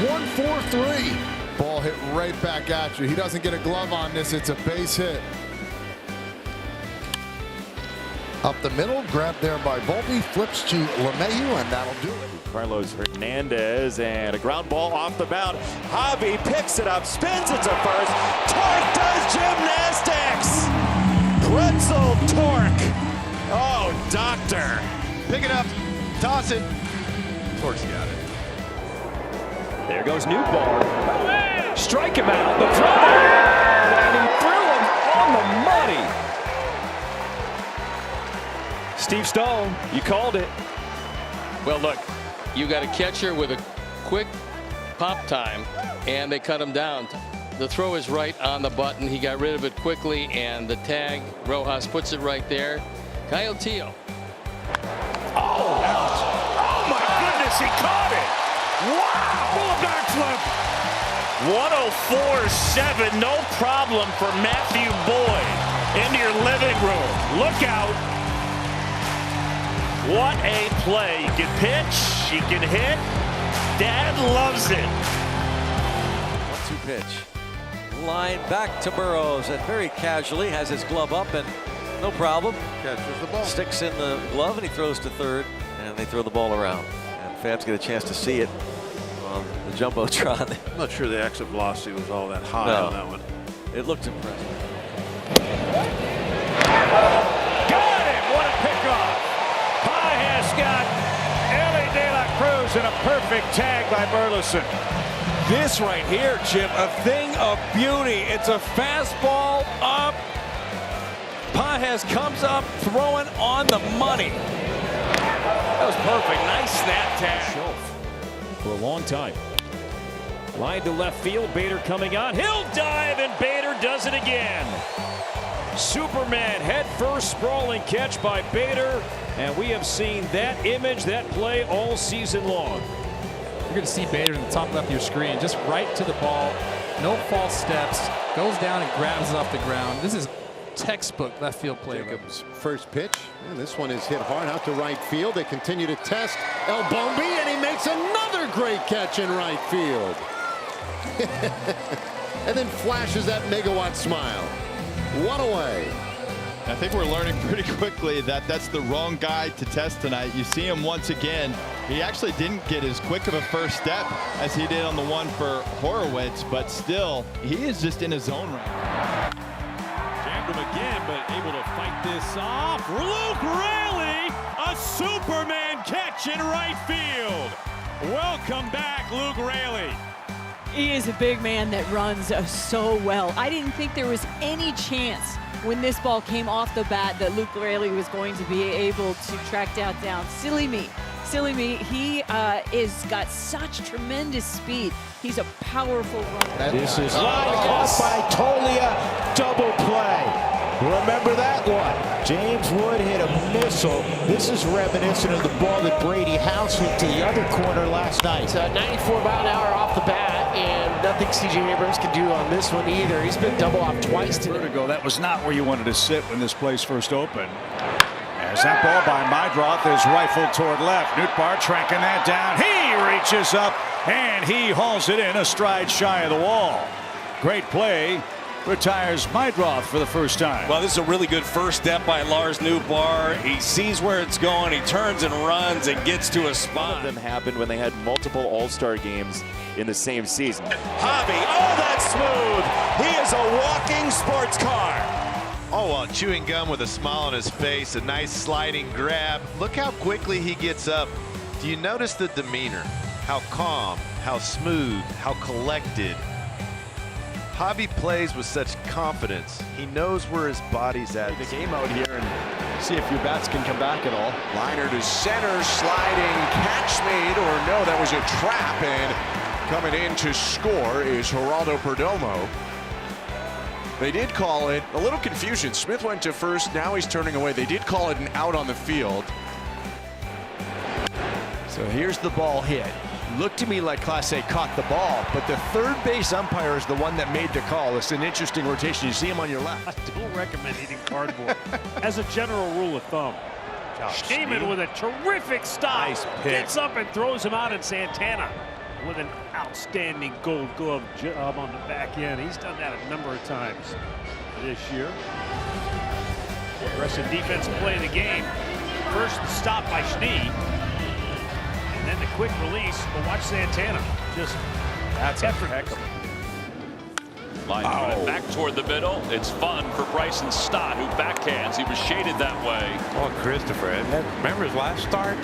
1-4-3. Ball hit right back at you. He doesn't get a glove on this. It's a base hit. Up the middle, grabbed there by Volpe, flips to LeMahieu, and that'll do it. Carlos Hernandez, and a ground ball off the mound. Javi picks it up, spins it to first. Torque does gymnastics. Pretzel Torque. Oh, doctor. Pick it up, toss it. Torque's got it. There goes Newbar. Strike him out. The throw. And he threw him on the money. Steve Stone, you called it. Well, look, you got a catcher with a quick pop time, and they cut him down. The throw is right on the button. He got rid of it quickly, and the tag, Rojas puts it right there. Coyotillo. Oh, my goodness, he caught it. Wow. Backflip. 104.7, no problem for Matthew Boyd. Into your living room. Look out. What a play. You can pitch, you can hit. Dad loves it. 1-2 pitch. Line back to Burrows, and very casually has his glove up, and no problem. Catches the ball. Sticks in the glove, and he throws to third, and they throw the ball around. And fans get a chance to see it on the Jumbotron. I'm not sure the exit velocity was all that high on that one. It looked impressive. Got him! What a pickoff! Pie has got Ellie De La Cruz and a perfect tag by Burleson. This right here, Jim, a thing of beauty. It's a fastball up. Pajes comes up, throwing on the money. That was perfect. Nice snap tag. For a long time. Line to left field. Bader coming on. He'll dive, and Bader does it again. Superman head first sprawling catch by Bader. And we have seen that image, that play all season long. You're going to see Bader in the top left of your screen, just right to the ball, no false steps, goes down and grabs it off the ground. This is textbook left field play. Jacobs' first pitch, and this one is hit hard out to right field. They continue to test El Bombi, and he makes another great catch in right field. And then flashes that megawatt smile. One away. I think we're learning pretty quickly that that's the wrong guy to test tonight. You see him once again. He actually didn't get as quick of a first step as he did on the one for Horowitz, but still, he is just in his zone right now. Jammed him again, but able to fight this off. Luke Raley, a Superman catch in right field. Welcome back, Luke Raley. He is a big man that runs so well. I didn't think there was any chance when this ball came off the bat that Luke Raley was going to be able to track that down. Silly me. He is got such tremendous speed. He's a powerful runner. This is caught by Tolia, double play. Remember that one. James Wood hit a missile. This is reminiscent of the ball that Brady House hit to the other corner last night. It's 94 mile an hour off the bat, and nothing C.J. Abrams can do on this one either. He's been double off twice today. Vertigo, that was not where you wanted to sit when this place first opened. As that ball by Mydroth is rifled toward left. Nootbaar tracking that down. He reaches up and he hauls it in a stride shy of the wall. Great play. Retires Mydroth for the first time. Well, this is a really good first step by Lars Nootbaar. He sees where it's going. He turns and runs and gets to a spot. One of them happened when they had multiple All-Star games in the same season. Hobby, oh, that's smooth. He is a walking sports car. Oh, well, chewing gum with a smile on his face, a nice sliding grab. Look how quickly he gets up. Do you notice the demeanor? How calm, how smooth, how collected. Hobby plays with such confidence. He knows where his body's at. The game out here and see if your bats can come back at all. Liner to center, sliding catch made, or no, that was a trap, and coming in to score is Geraldo Perdomo. They did call it a little confusion. Smith went to first, now he's turning away. They did call it an out on the field. So here's the ball hit. Looked to me like Class A caught the ball, but the third base umpire is the one that made the call. It's an interesting rotation. You see him on your left. I don't recommend eating cardboard as a general rule of thumb. Schneemann with a terrific stop. Nice pick. Gets up and throws him out, and Santana with an outstanding gold glove job on the back end. He's done that a number of times this year. Aggressive defense play of the game. First the stop by Schnee. And then the quick release, but watch Santana. Just that's effortless. Line running back toward the middle. It's fun for Bryson Stott, who backhands. He was shaded that way. Oh, Christopher, remember his last start?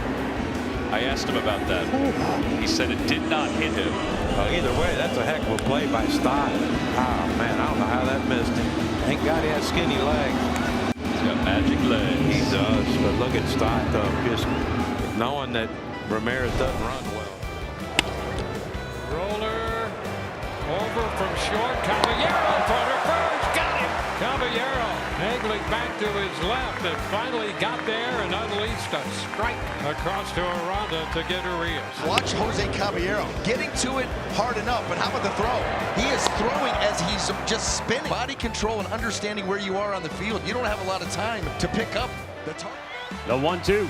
I asked him about that. He said it did not hit him. Well, either way, that's a heck of a play by Stott. Oh, man, I don't know how that missed him. Thank God he has skinny legs. He's got magic legs. He does, but look at Stott, though, just knowing that Ramirez doesn't run well. Roller over from short. Caballero for the first. Got him. Caballero angling back to his left and finally got there and unleashed a strike across to Aranda to get Urias. Watch Jose Caballero getting to it hard enough, but how about the throw? He is throwing as he's just spinning. Body control and understanding where you are on the field. You don't have a lot of time to pick up the target. The 1-2.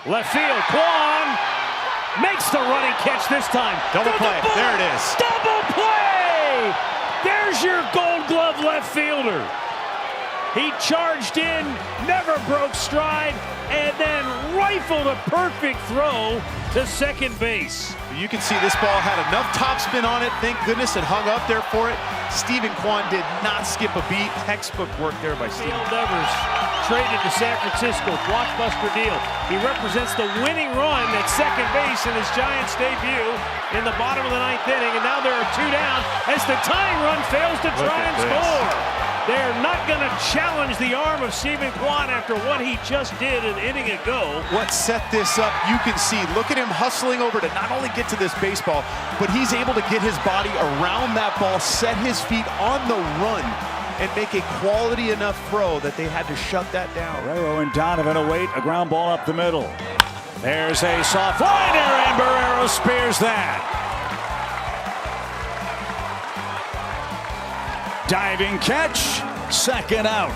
Left field, Kwan makes the running catch this time. Double play, there it is. Double play! There's your gold glove left fielder. He charged in, never broke stride, and then rifled a perfect throw to second base. You can see this ball had enough topspin on it. Thank goodness it hung up there for it. Stephen Kwan did not skip a beat. Textbook work there by Stephen. Devers traded to San Francisco, blockbuster deal. He represents the winning run at second base in his Giants debut in the bottom of the ninth inning, and now there are two down as the tying run fails to try and score. They're not going to challenge the arm of Stephen Kwan after what he just did an inning ago. What set this up, you can see. Look at him hustling over to not only get to this baseball, but he's able to get his body around that ball, set his feet on the run, and make a quality enough throw that they had to shut that down. Barrero and Donovan await a ground ball up the middle. There's a soft liner, and Barrero spears that. Diving catch, second out.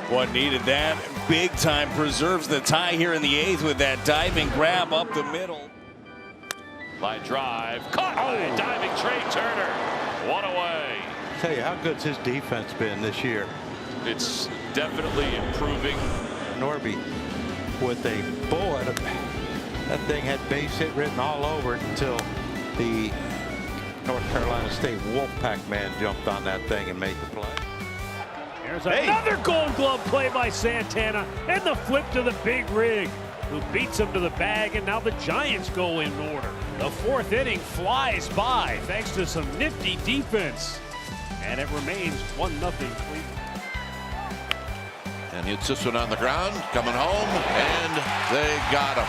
What needed that big time, preserves the tie here in the eighth with that diving grab up the middle. Line drive, caught by diving Trey Turner. One away. Tell you, how good's his defense been this year? It's definitely improving. Norby with a bullet. That thing had base hit written all over it until the North Carolina State Wolfpack man jumped on that thing and made the play. There's another Gold Glove play by Santana, and the flip to the big rig, who beats him to the bag, and now the Giants go in order. The fourth inning flies by thanks to some nifty defense, and it remains 1-0 Cleveland. And hits this one on the ground, coming home, and they got him.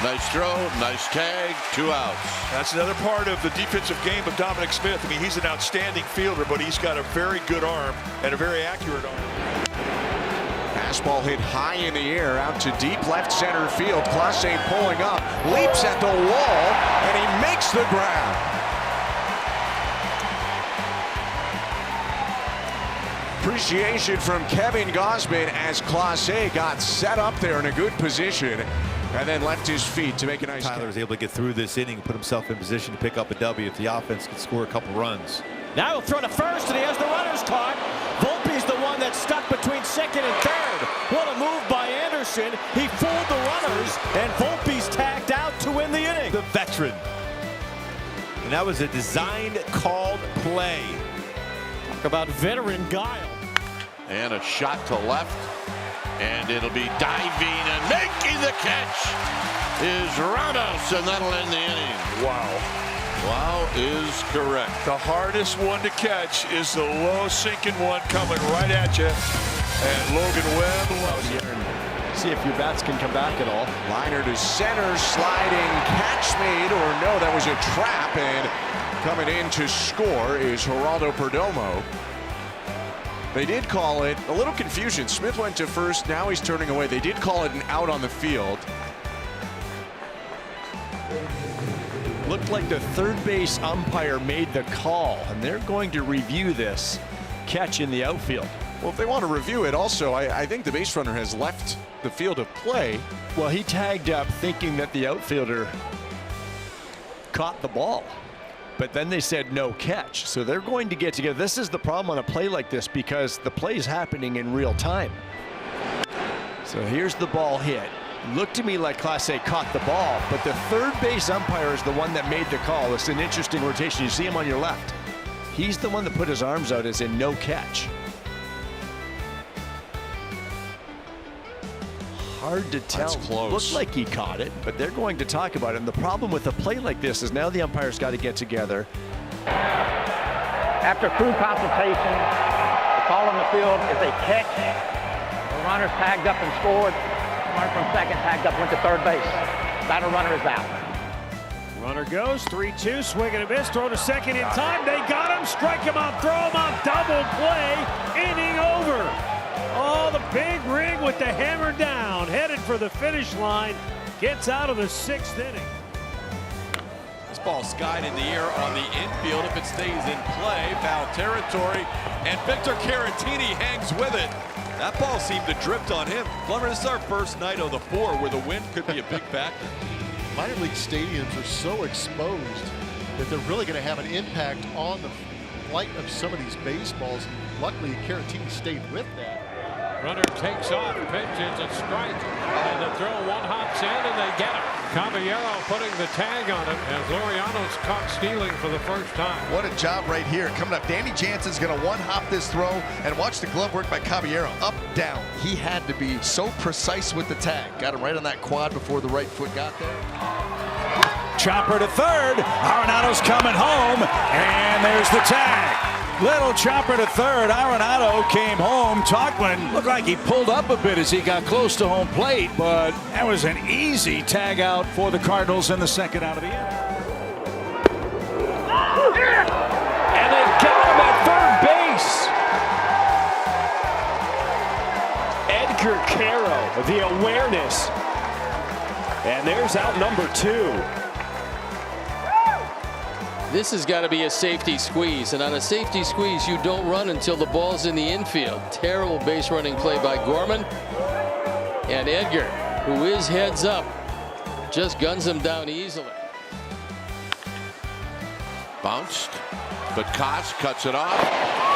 Nice throw, nice tag, 2 outs. That's another part of the defensive game of Dominic Smith. I mean, he's an outstanding fielder, but he's got a very good arm and a very accurate arm. Fastball hit high in the air out to deep left center field. Clase pulling up, leaps at the wall, and he makes the grab. Appreciation from Kevin Gausman as Clase got set up there in a good position and then left his feet to make a nice Tyler was able to get through this inning and put himself in position to pick up a W if the offense could score a couple runs. Now he'll throw to first, and he has the runners caught. Volpe's the one that's stuck between second and third. What a move by Anderson. He fooled the runners, and Volpe's tagged out to win the inning. The veteran. And that was a designed, called play. Talk about veteran guile. And a shot to left, and it'll be diving and making the catch is Ramos, and that'll end the inning. Wow. Wow is correct. The hardest one to catch is the low sinking one coming right at you. And Logan Webb loves it. See if your bats can come back at all. Liner to center, sliding catch made, or no, that was a trap, and coming in to score is Geraldo Perdomo. They did call it a little confusion. Smith went to first, now he's turning away. They did call it an out on the field. Looked like the third base umpire made the call, and they're going to review this catch in the outfield. Well, if they want to review it also, I think the base runner has left the field of play. Well, he tagged up thinking that the outfielder caught the ball, but then they said no catch. So they're going to get together. This is the problem on a play like this, because the play is happening in real time. So here's the ball hit. Looked to me like Clase caught the ball, but the third base umpire is the one that made the call. It's an interesting rotation. You see him on your left. He's the one that put his arms out as in no catch. Hard to tell. That's close. Looked like he caught it, but they're going to talk about it. And the problem with a play like this is now the umpires got to get together. After crew consultation, the call on the field is a catch. The runner's tagged up and scored. Runner from second tagged up, went to third base. Batter runner is out. Runner goes 3-2, swing and a miss, throw to second in time. They got him, strike him out, throw him out, double play, inning over. Oh, the big rig with the hammer down, headed for the finish line, gets out of the 6th inning. This ball skied in the air on the infield. If it stays in play, foul territory, and Victor Caratini hangs with it. That ball seemed to drift on him. Plummer, this is our first night of the 4 where the wind could be a big factor. Minor league stadiums are so exposed that they're really going to have an impact on the flight of some of these baseballs. Luckily, Caratini stayed with that. Runner takes off, pitches a strike, and the throw one hops in, and they get him. Caballero putting the tag on it as Laureano's caught stealing for the first time. What a job right here. Coming up, Danny Jansen's going to one-hop this throw, and watch the glove work by Caballero. Up, down. He had to be so precise with the tag. Got him right on that quad before the right foot got there. Chopper to third. Arenado's coming home, and there's the tag. Little chopper to third. Arenado came home. Tauchman looked like he pulled up a bit as he got close to home plate, but that was an easy tag out for the Cardinals in the second out of the inning. And they got him at third base. Edgar Caro, the awareness. And there's out number 2. This has got to be a safety squeeze, and on a safety squeeze, you don't run until the ball's in the infield. Terrible base running play by Gorman. And Edgar, who is heads up, just guns him down easily. Bounced, but Koss cuts it off,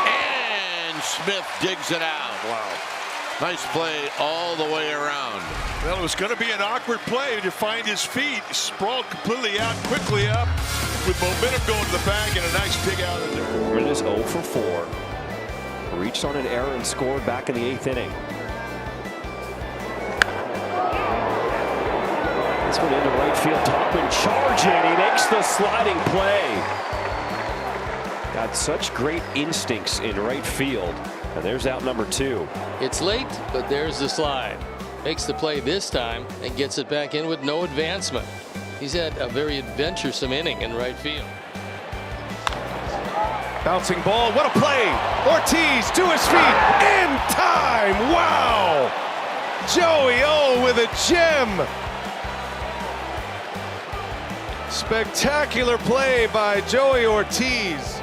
and Smith digs it out. Wow. Nice play all the way around. Well, it was going to be an awkward play to find his feet. Sprawled completely out, quickly up, with momentum going to the bag, and a nice dig out of there. It is 0 for 4. reached on an error and scored back in the 8th inning. This one into right field. Topman charging. He makes the sliding play. Got such great instincts in right field. And there's out number 2. It's late, but there's the slide. Makes the play this time and gets it back in with no advancement. He's had a very adventuresome inning in right field. Bouncing ball, what a play! Ortiz to his feet, in time! Wow! Joey O with a gem! Spectacular play by Joey Ortiz.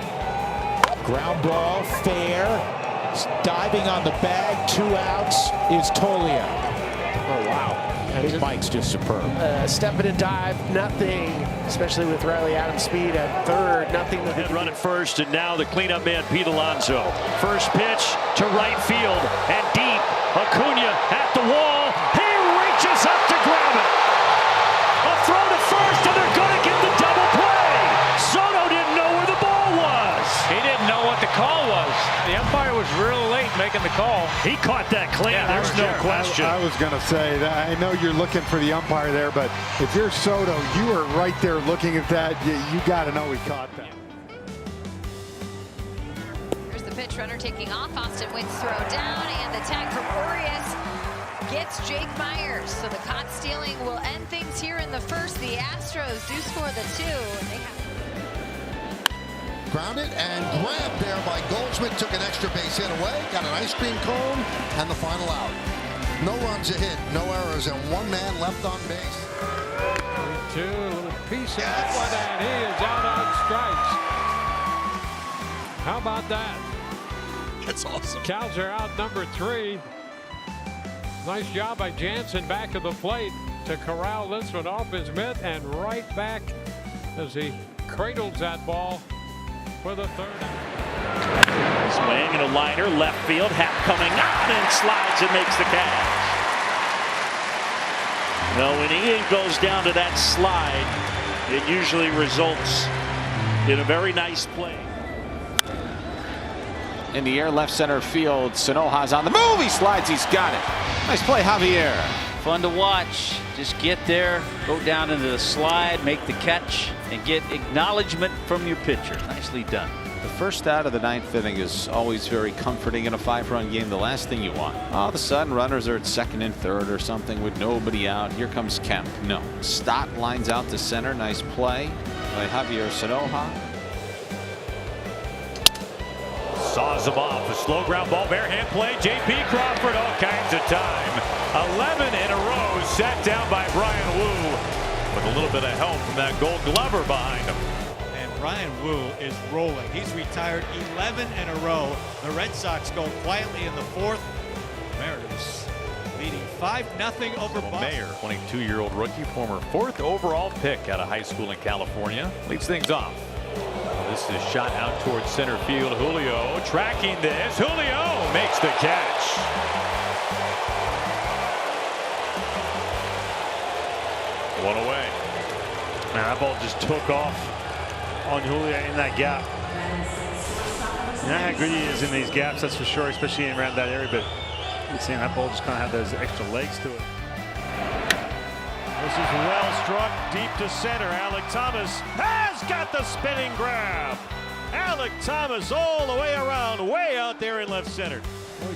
Ground ball, fair. Diving on the bag, 2 outs is Tolia. Oh, wow. And Mike's just superb. Step in and dive, nothing, especially with Riley Adams' speed at third, nothing. Head run at first, and now the cleanup man, Pete Alonso. First pitch to right field, and deep. Acuna at the wall. He reaches up to grab it. A throw to first, and they're going to get the double play. Soto didn't know where the ball was. He didn't know what the call was. The umpire was real late making the call. He caught that clean. Yeah, there's no question. I was going to say that. I know you're looking for the umpire there, but if you're Soto, you are right there looking at that. You got to know he caught that. Here's the pitch runner taking off. Austin Wynns throw down, and the tag from Urias gets Jake Myers. So the caught stealing will end things here in the first. The Astros do score the 2. And they have Grounded and grabbed there by Goldschmidt. Took an extra base hit away. Got an ice cream cone and the final out. No runs a hit, no errors, and 1 man left on base. 2, a little piece of that one, and he is out on strikes. How about that? That's awesome. Cows are out number 3. Nice job by Jansen back of the plate to corral this one off his mitt and right back as he cradles that ball for the 3rd. Swing and a liner, left field. Happ coming out and slides and makes the catch. Now, when Ian goes down to that slide, it usually results in a very nice play. In the air, left center field. Sanoja's on the move. He slides. He's got it. Nice play, Javier. Fun to watch. Just get there, go down into the slide, make the catch, and get acknowledgement from your pitcher. Nicely done. The first out of the 9th inning is always very comforting in a 5-run game. The last thing you want. All of a sudden, runners are at 2nd and 3rd or something with nobody out. Here comes Kemp. No. Stott lines out to center. Nice play by Javier Sanoja. Saws him off. A slow ground ball, bare hand play. J.P. Crawford, all kinds of time. 11 in a row set down by Brian Wu with a little bit of help from that Gold Glover behind him. And Brian Wu is rolling. He's retired 11 in a row. The Red Sox go quietly in the 4th. Mariners leading 5-0 over Boston. Mayer, 22-year-old rookie, former 4th overall pick out of high school in California, leads things off. This is shot out towards center field. Julio tracking this. Julio makes the catch. One away. Man, that ball just took off on Julio in that gap. You know how good he is in these gaps, that's for sure, especially around that area. But you're seeing that ball just kind of have those extra legs to it. This is well struck deep to center. Alec Thomas has got the spinning grab. Alec Thomas all the way around, way out there in left center.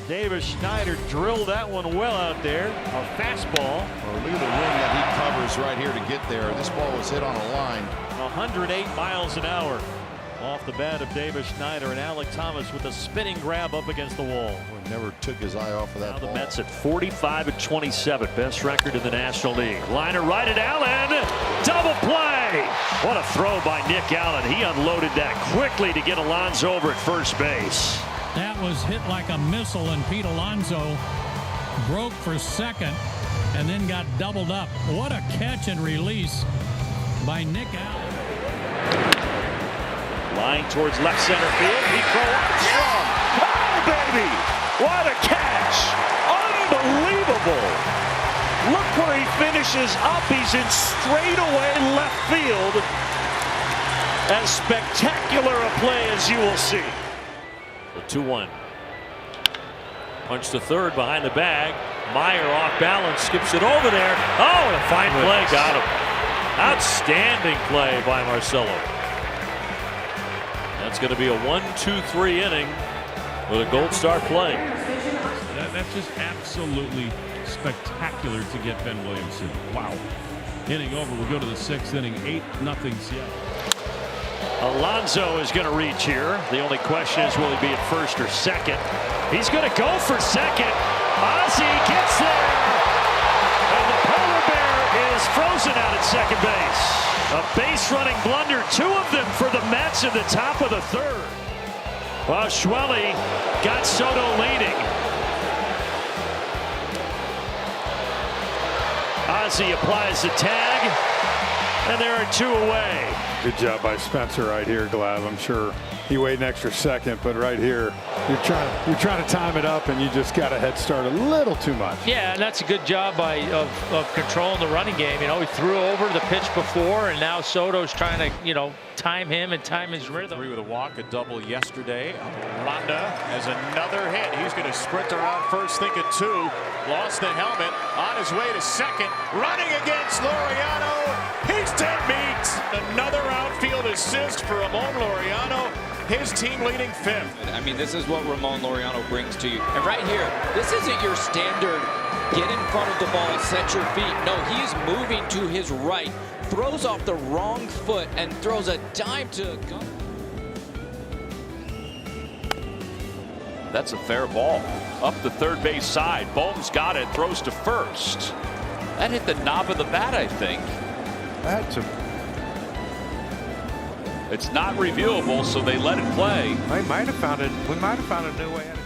Davis Schneider drilled that one well out there. A fastball. Oh, look at the ring that he covers right here to get there. This ball was hit on a line. 108 miles an hour off the bat of Davis Schneider, and Alec Thomas with a spinning grab up against the wall. Never took his eye off of that ball. The Mets at 45-27, best record in the National League. Liner right at Allen, double play. What a throw by Nick Allen. He unloaded that quickly to get Alonso over at first base. That was hit like a missile, and Pete Alonso broke for second and then got doubled up. What a catch and release by Nick Allen. Line towards left center field. Petro Armstrong. Oh, baby! What a catch! Unbelievable! Look where he finishes up. He's in straightaway left field. As spectacular a play as you will see. The 2-1. Punch to third behind the bag. Meyer off balance, skips it over there. Oh, and a fine play, got him. Outstanding play by Marcelo. That's going to be a 1-2-3 inning with a Gold Star playing. That's just absolutely spectacular to get Ben Williamson. Wow. Inning over. We'll go to the 6th inning. 8-0 Seattle. Alonso is going to reach here. The only question is, will he be at first or second? He's going to go for second. Ozzie gets there. And the polar bear is frozen out at second base. A base running blunder, 2 of them for the Mets in the top of the 3rd. Well, Schwelly got Soto leading. Ozzie applies the tag, and there are 2 away. Good job by Spencer right here, Glad. I'm sure he waited an extra second, but right here, you're trying to time it up, and you just got a head start a little too much. Yeah, and that's a good job of controlling the running game. You know, he threw over the pitch before, and now Soto's trying to, time him and time his rhythm. 3 with a walk, a double yesterday. Ronda has another hit. He's going to sprint around first, thinking 2. Lost the helmet, on his way to second, running against Laureano. He's dead meat. Another outfield assist for Ramon Laureano, his team leading 5th. I mean, this is what Ramon Laureano brings to you. And right here, this isn't your standard get in front of the ball, set your feet. No, he's moving to his right, throws off the wrong foot, and throws a dime to go. That's a fair ball. Up the third base side. Bohm's got it, throws to first. That hit the knob of the bat, I think. It's not reviewable, so they let it play. We might have found a new way at it.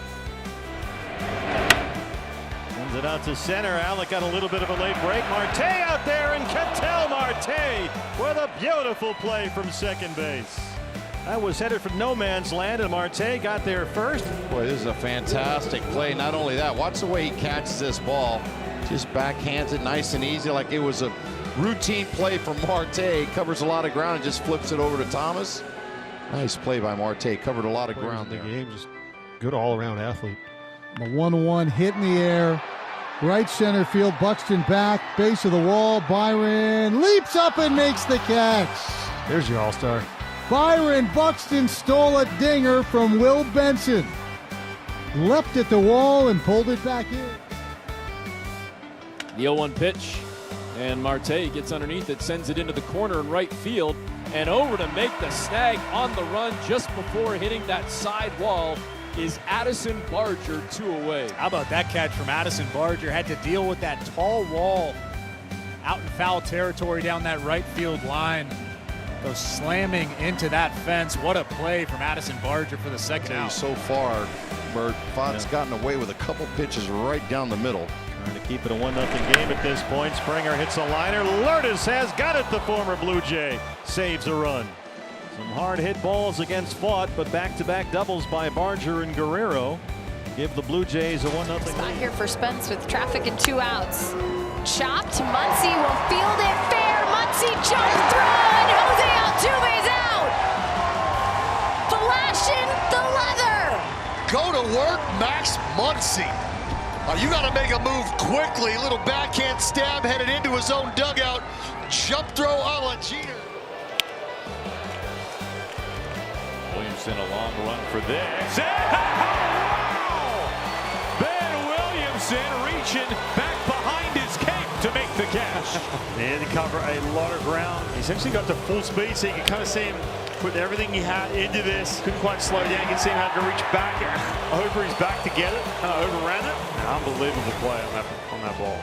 Sends it out to center. Alec got a little bit of a late break. Marte out there, and Ketel Marte with a beautiful play from second base. That was headed for no man's land, and Marte got there first. Boy, this is a fantastic play. Not only that, watch the way he catches this ball. Just backhands it nice and easy, like it was a routine play from Marte. Covers a lot of ground and just flips it over to Thomas. Nice play by Marte. Covered a lot of ground there. Game, just good all-around athlete. The 1-1 hit in the air. Right center field. Buxton back. Base of the wall. Byron leaps up and makes the catch. There's your all-star. Byron Buxton stole a dinger from Will Benson. Leapt at the wall and pulled it back in. The 0-1 pitch. And Marte gets underneath it, sends it into the corner in right field, and over to make the snag on the run just before hitting that side wall is Addison Barger, 2 away. How about that catch from Addison Barger? Had to deal with that tall wall out in foul territory down that right field line. Goes slamming into that fence. What a play from Addison Barger for the second out. So far, Bert, Font's gotten away with a couple pitches right down the middle. Trying to keep it a 1-0 game at this point. Springer hits a liner. Lourdes has got it, the former Blue Jay. Saves a run. Some hard hit balls against Fought, but back-to-back doubles by Barger and Guerrero give the Blue Jays a 1-0 Spot lead. here for Spence with traffic and 2 outs. Chopped. Muncy will field it fair. Muncy jump throw, and Jose Altuve's out. Flashing the leather. Go to work, Max Muncy. You got to make a move quickly. Little backhand stab headed into his own dugout. Jump throw a la Jeter. Williamson a long run for this. Ben Williamson reaching back behind his cape to make the catch. And to cover a lot of ground. He essentially got to full speed, so you can kind of see him put everything he had into this. Couldn't quite slow down. You can see him have to reach back over his back to get it. Overran it. An unbelievable play on that ball.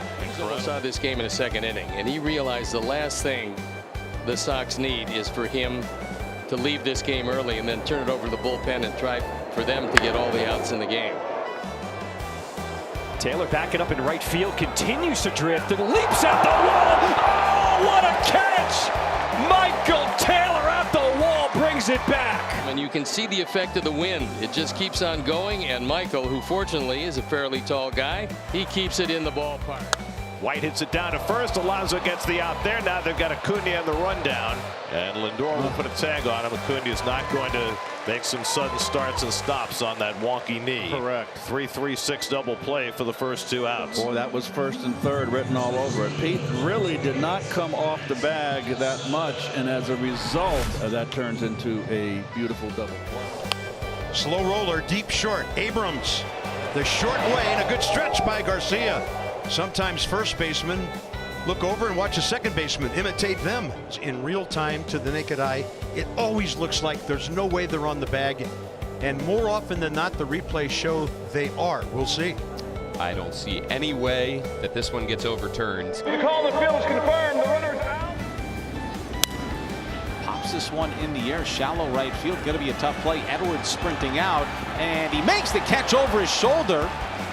I saw this game in the second inning, and he realized the last thing the Sox need is for him to leave this game early and then turn it over to the bullpen and try for them to get all the outs in the game. Taylor backing up in right field, continues to drift and leaps at the wall. Oh, what a catch! Michael Taylor at the wall brings it back. And you can see the effect of the wind. It just keeps on going, and Michael, who fortunately is a fairly tall guy, he keeps it in the ballpark. White hits it down to first. Alonso gets the out there. Now they've got Acuna on the rundown. And Lindor will put a tag on him. Acuna is not going to Makes some sudden starts and stops on that wonky knee. Correct. 3-3-6 double play for the first 2 outs. Boy, that was first and third written all over it. Pete really did not come off the bag that much, and as a result, that turns into a beautiful double play. Slow roller, deep short. Abrams, the short way, and a good stretch by Garcia. Sometimes first baseman look over and watch a second baseman imitate them in real time. To the naked eye, it always looks like there's no way they're on the bag, and more often than not the replays show they are. We'll see. I don't see any way that this one gets overturned. The call on the field is confirmed. The runner's out. Pops this one in the air, shallow right field. Going to be a tough play. Edwards sprinting out, and he makes the catch over his shoulder.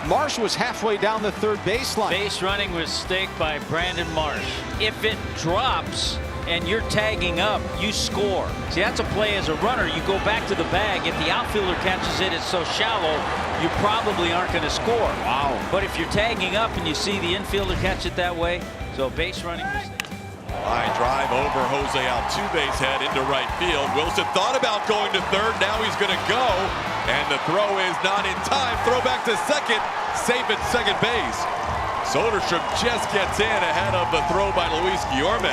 Marsh was halfway down the third baseline. Base running mistake by Brandon Marsh. If it drops and you're tagging up, you score. See, that's a play as a runner. You go back to the bag. If the outfielder catches it, it's so shallow, you probably aren't going to score. Wow. But if you're tagging up and you see the infielder catch it that way, so base running mistake. Line drive over Jose Altuve's head into right field. Wilson thought about going to third. Now he's going to go. And the throw is not in time. Throw back to second. Safe at second base. Soderstrom just gets in ahead of the throw by Luis Guillorme.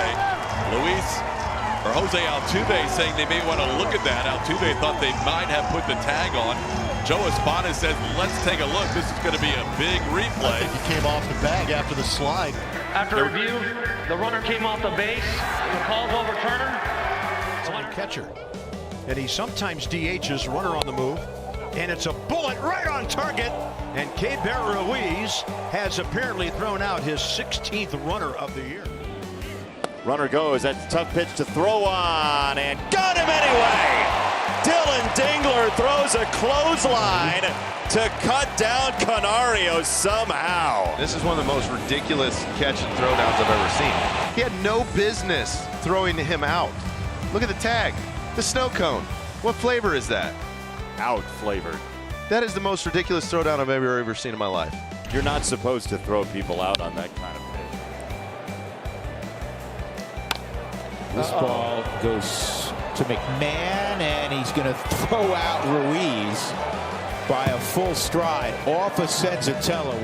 Jose Altuve saying they may want to look at that. Altuve thought they might have put the tag on. Joe Espada says, let's take a look. This is going to be a big replay. He came off the bag after the slide. After review, the runner came off the base. The call's overturned. Catcher, and he sometimes DHs runner on the move, and it's a bullet right on target. And Keibert Ruiz has apparently thrown out his 16th runner of the year. Runner goes. That's a tough pitch to throw on, and got him anyway. Dylan Dingler throws a clothesline to cut down Canario somehow. This is one of the most ridiculous catch and throw downs I've ever seen. He had no business throwing him out. Look at the tag, the snow cone. What flavor is that? Out flavored. That is the most ridiculous throwdown I've ever seen in my life. You're not supposed to throw people out on that kind of pitch. This ball goes to McMahon, and he's going to throw out Ruiz by a full stride off of Senzatella.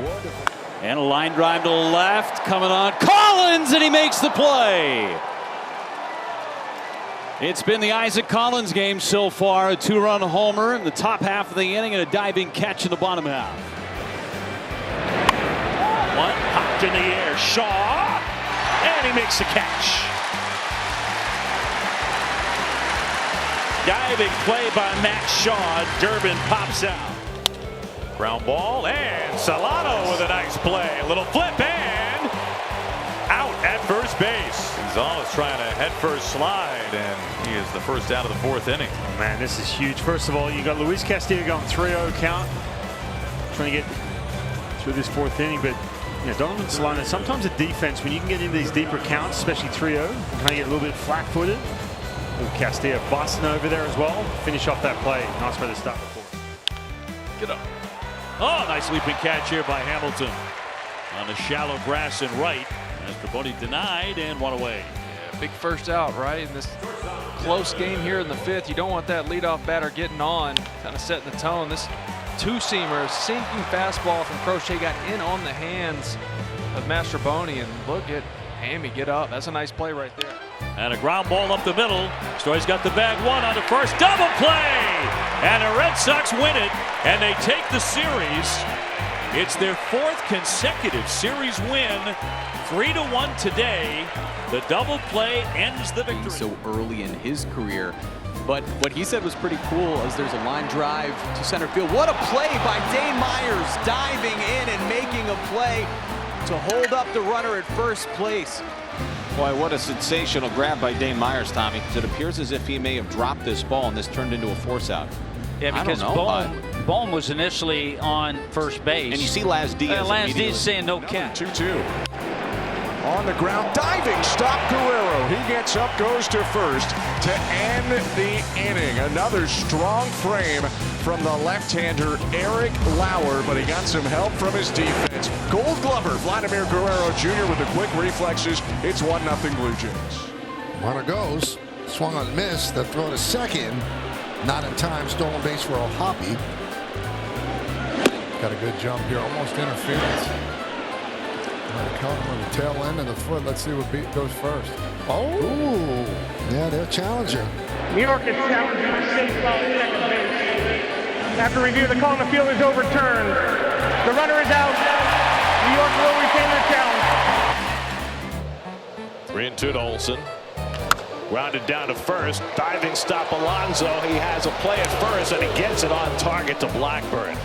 And a line drive to left, coming on Collins, and he makes the play. It's been the Isaac Collins game so far. A 2-run homer in the top half of the inning and a diving catch in the bottom half. One hopped in the air, Shaw, and he makes the catch. Diving play by Matt Shaw. Durbin pops out. Ground ball, and Solano with a nice play. A little flip, and out at first base. Gonzalez trying a head-first slide, and he is the first out of the 4th inning. Oh man, this is huge. First of all, you got Luis Castillo going 3-0 count, trying to get through this 4th inning, but Donovan Solano, sometimes a defense, when you can get into these deeper counts, especially 3-0, kind of get a little bit flat-footed. Castillo busting over there as well. Finish off that play. Nice way to start the 4th. Get up. Oh, nice leaping catch here by Hamilton on the shallow grass and right. As Triboni denied and one away. Yeah, big first out, right? In this close game here in the 5th, you don't want that leadoff batter getting on, kind of setting the tone. This two-seamer, sinking fastball from Crochet got in on the hands of Mastrobuoni, and look at Hammy get up. That's a nice play right there. And a ground ball up the middle. Story's got the bag, one on the first, double play! And the Red Sox win it, and they take the series. It's their 4th consecutive series win. 3-1 today. The double play ends the victory. So early in his career. But what he said was pretty cool as there's a line drive to center field. What a play by Dane Myers, diving in and making a play to hold up the runner at first place. Boy, what a sensational grab by Dane Myers, Tommy. It appears as if he may have dropped this ball and this turned into a force out. Yeah, because Bohm was initially on first base. And you see Laz Diaz. Laz Diaz saying no catch. 2-2. On the ground, diving stop Guerrero. He gets up, goes to first to end the inning. Another strong frame from the left-hander Eric Lauer, but he got some help from his defense. Gold Glover, Vladimir Guerrero Jr. with the quick reflexes. It's 1-0 Blue Jays. Runner goes, swung on miss, the throw to second. Not in time. Stolen base for O'Hoppe. Got a good jump here. Almost interference. Coming on the tail end of the foot. Let's see what goes first. Oh. Ooh. Yeah, they're challenging. New York is challenging a safe foul at second base. After review, the call on the field is overturned. The runner is out. New York will retain their challenge. 3-2 to Olsen. Grounded down to first. Diving stop Alonso. He has a play at first, and he gets it on target to Blackburn.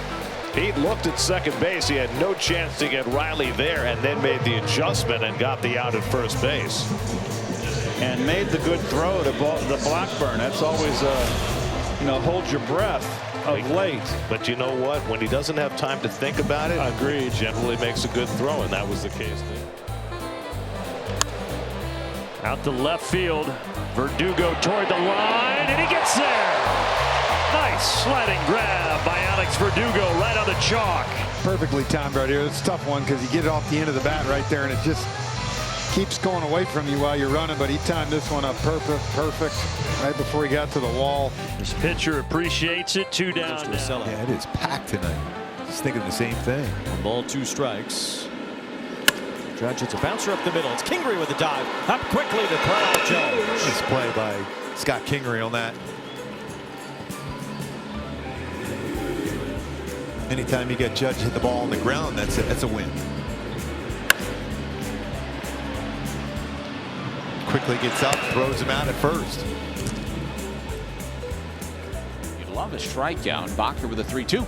Pete looked at second base. He had no chance to get Riley there, and then made the adjustment and got the out at first base. And made the good throw to the Blackburn. That's always hold your breath of late. But you know what? When he doesn't have time to think about it, he generally makes a good throw, and that was the case there. Out to left field. Verdugo toward the line, and he gets there. Nice sliding grab by Alex Verdugo right on the chalk. Perfectly timed right here. It's a tough one because you get it off the end of the bat right there, and it just keeps going away from you while you're running, but he timed this one up perfect right before he got to the wall. This pitcher appreciates it. 2 down now. Yeah, it is packed tonight. Just thinking the same thing. 1 ball, 2 strikes. Judge, it's a bouncer up the middle. It's Kingery with the dive. Up quickly to Carl Jones. Nice play by Scott Kingery on that. Anytime you get Judge hit the ball on the ground, that's a win. Quickly gets up, throws him out at first. You'd love a strikeout. Bachner with a 3-2.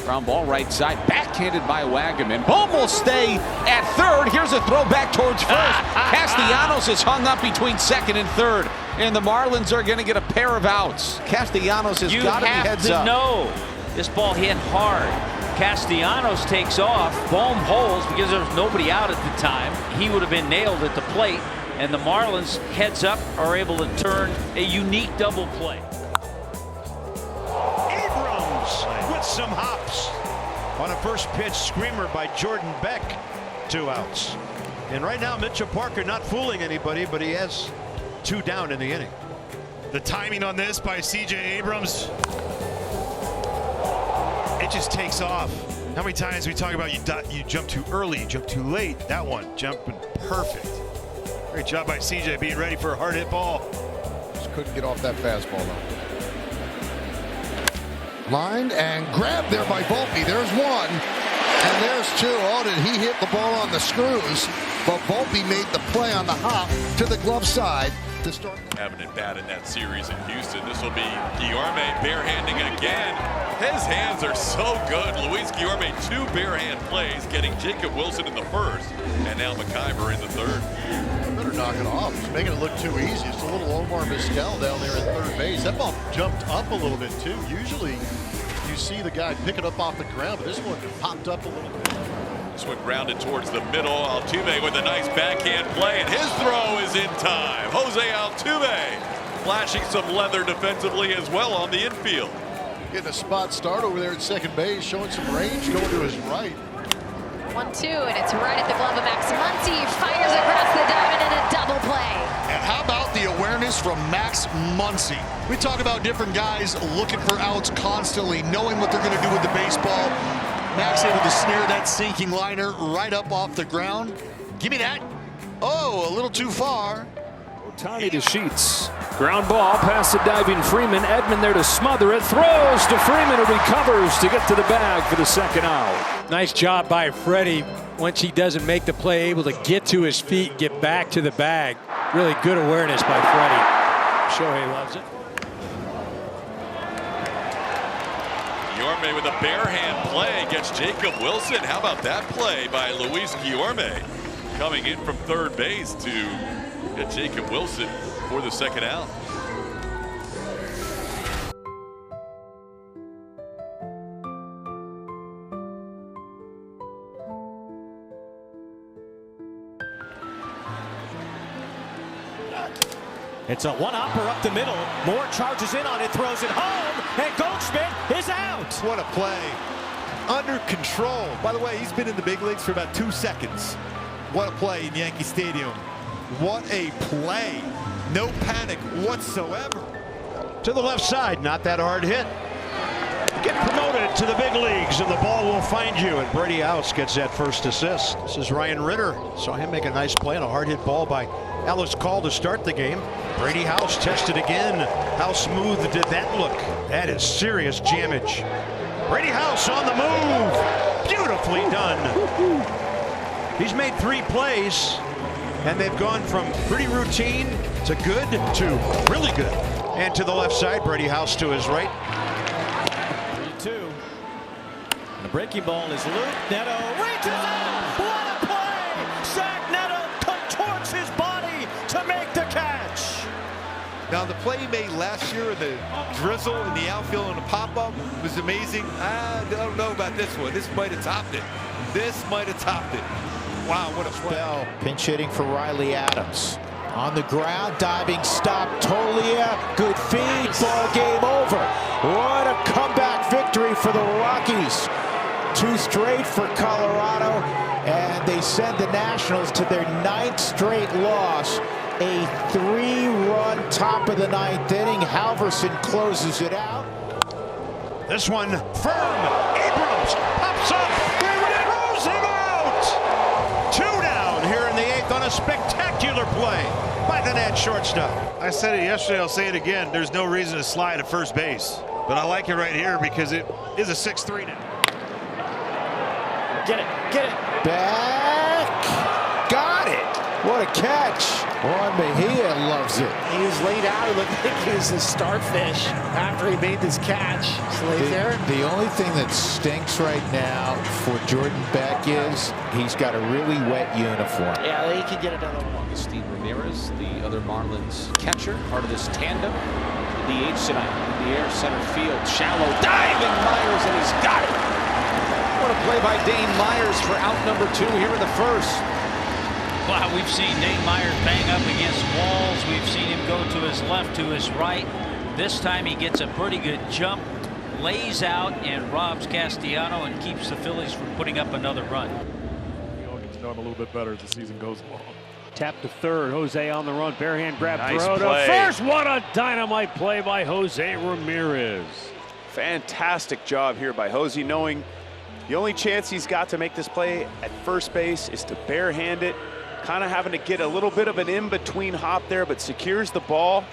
Ground ball right side, backhanded by Wagaman. Bohm will stay at third. Here's a throw back towards first. Castellanos is hung up between second and third, and the Marlins are going to get a pair of outs. Castellanos has got to be heads up. No, this ball hit hard. Castellanos takes off. Bohm holds because there was nobody out at the time. He would have been nailed at the plate, and the Marlins heads up are able to turn a unique double play. With some hops on a first pitch screamer by Jordan Beck. 2 outs. And right now Mitchell Parker not fooling anybody, but he has 2 down in the inning. The timing on this by C.J. Abrams, it just takes off. How many times we talk about you jump too early, you jump too late? That one jumping perfect. Great job by C.J. being ready for a hard hit ball. Just couldn't get off that fastball though. Lined and grabbed there by Volpe. There's 1. And there's 2. Oh, did he hit the ball on the screws? But Volpe made the play on the hop to the glove side to start. Having it bad in that series in Houston. This will be Guillorme barehanding again. His hands are so good. Luis Guillorme 2 barehand plays, getting Jacob Wilson in the first, and now McIver in the third. Better knock it off. He's making it look too easy. It's a little Omar Vizquel down there at third base. That ball jumped up a little bit too. Usually you see the guy pick it up off the ground, but this one popped up a little bit. This one grounded towards the middle. Altuve with a nice backhand play, and his throw is in time. Jose Altuve flashing some leather defensively as well on the infield. Getting a spot start over there at second base, showing some range, going to his right. 1-2, and it's right at the glove of Max Muncy. Fires across the diamond in a double play. And how about the awareness from Max Muncy? We talk about different guys looking for outs constantly, knowing what they're going to do with the baseball. Max able to snare that sinking liner right up off the ground. Give me that. Oh, a little too far. Ohtani to Sheets. Ground ball past the diving Freeman. Edman there to smother it. Throws to Freeman, who recovers to get to the bag for the second out. Nice job by Freddie. Once he doesn't make the play, able to get to his feet, get back to the bag. Really good awareness by Freddie. Shohei loves it. Guillorme with a barehand play gets Jacob Wilson. How about that play by Luis Guillorme? Coming in from third base to get Jacob Wilson for the second out. It's a one-hopper up the middle. Moore charges in on it, throws it home, and Goldschmidt is out. What a play. Under control. By the way, he's been in the big leagues for about 2 seconds. What a play in Yankee Stadium. What a play. No panic whatsoever. To the left side, not that hard hit. Get promoted to the big leagues, and the ball will find you. And Brady House gets that first assist. This is Ryan Ritter. Saw him make a nice play on a hard hit ball by Ellis Call to start the game. Brady House tested again. How smooth did that look? That is serious jammage. Brady House on the move. Beautifully done. He's made 3 plays, and they've gone from pretty routine to good to really good. And to the left side, Brady House to his right. 3-2. And the breaking ball is Luke. Neto reaches out. What a play! Zach Neto contorts his body to make the catch. Now the play he made last year, the drizzle in the outfield and the pop-up was amazing. I don't know about this one. This might have topped it. This might have topped it. Wow, what a play. Pinch hitting for Riley Adams. On the ground, diving stop, Tolia, good feed, ball game over. What a comeback victory for the Rockies. 2 straight for Colorado, and they send the Nationals to their 9th straight loss. A 3-run top of the 9th inning. Halverson closes it out. This one firm. Abrams pops up. Throws him out. 2 down here in the 8th on a spectacular play by the net shortstop. I said it yesterday, I'll say it again. There's no reason to slide at first base. But I like it right here because it is a 6-3 now. Get it. Back. Got it. What a catch. Juan Mejia loves it. He was laid out. It looked like he was a starfish after he made this catch. Just lays there. The only thing that stinks right now for Jordan Beck is he's got a really wet uniform. Yeah, he could get another one. Steve Ramirez, the other Marlins catcher, part of this tandem. DH tonight in the air, center field, shallow, diving Myers, and he's got it. What a play by Dane Myers for out number 2 here in the first. Wow, we've seen Dane Myers bang up against walls. We've seen him go to his left, to his right. This time he gets a pretty good jump, lays out, and robs Castellano and keeps the Phillies from putting up another run. The Organs know him a little bit better as the season goes along. Tap to third. Jose on the run. Bare hand grab. Nice throw play. to first. What a dynamite play by Jose Ramirez. Fantastic job here by Jose, knowing the only chance he's got to make this play at first base is to barehand it. Kind of having to get a little bit of an in-between hop there, but secures the ball.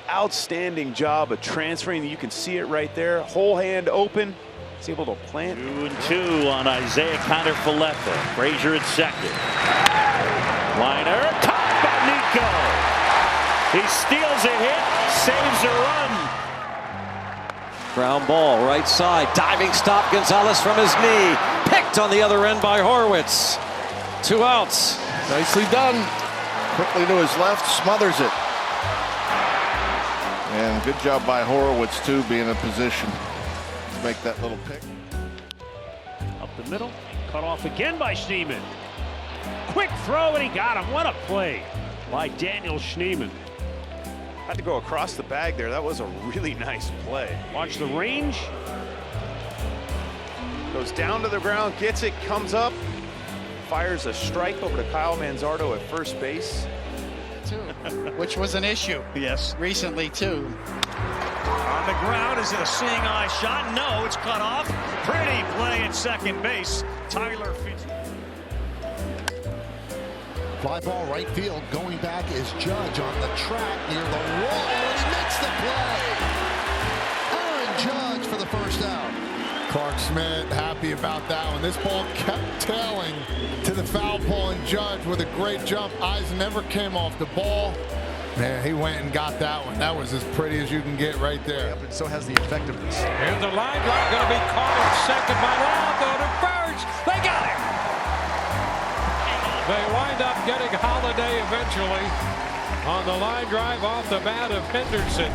Outstanding job of transferring. You can see it right there. Whole hand open. He's able to plant. 2-2 on Isaiah Kiner-Falefa. Frazier at second. Liner, caught by Nico. He steals a hit, saves a run. Ground ball, right side. Diving stop, Gonzalez from his knee. Picked on the other end by Horwitz. 2 outs. Nicely done. Quickly to his left, smothers it. And good job by Horowitz, too, being in position to make that little pick. Up the middle, cut off again by Schneemann. Quick throw, and he got him. What a play by Daniel Schneemann. Had to go across the bag there. That was a really nice play. Watch the range. Goes down to the ground, gets it, comes up, fires a strike over to Kyle Manzardo at first base. Which was an issue. Yes. Recently, too. On the ground, is it a seeing eye shot? No, it's cut off. Pretty play at second base. Tyler Fitz. Fly ball right field. Going back is Judge on the track near the wall, and he makes the play. Aaron Judge for the first out. Clark Schmidt happy about that one. This ball kept tailing to the foul pole, and Judge with a great jump. Eyes never came off the ball. Man, he went and got that one. That was as pretty as you can get right there. And so has the effectiveness. Here's the line drive, going to be caught at second by Lau, go to first. They got him. They wind up getting Holiday eventually on the line drive off the bat of Henderson.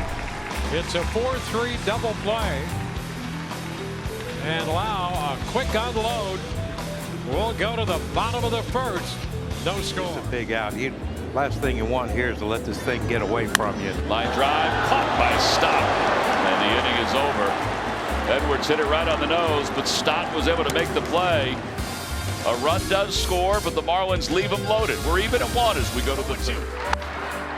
It's a 4-3 double play. And Lau, a quick unload. We'll go to the bottom of the first. No score. It's a big out. Last thing you want here is to let this thing get away from you. Line drive, caught by Stott. And the inning is over. Edwards hit it right on the nose, but Stott was able to make the play. A run does score, but the Marlins leave them loaded. We're even at 1 as we go to the 2.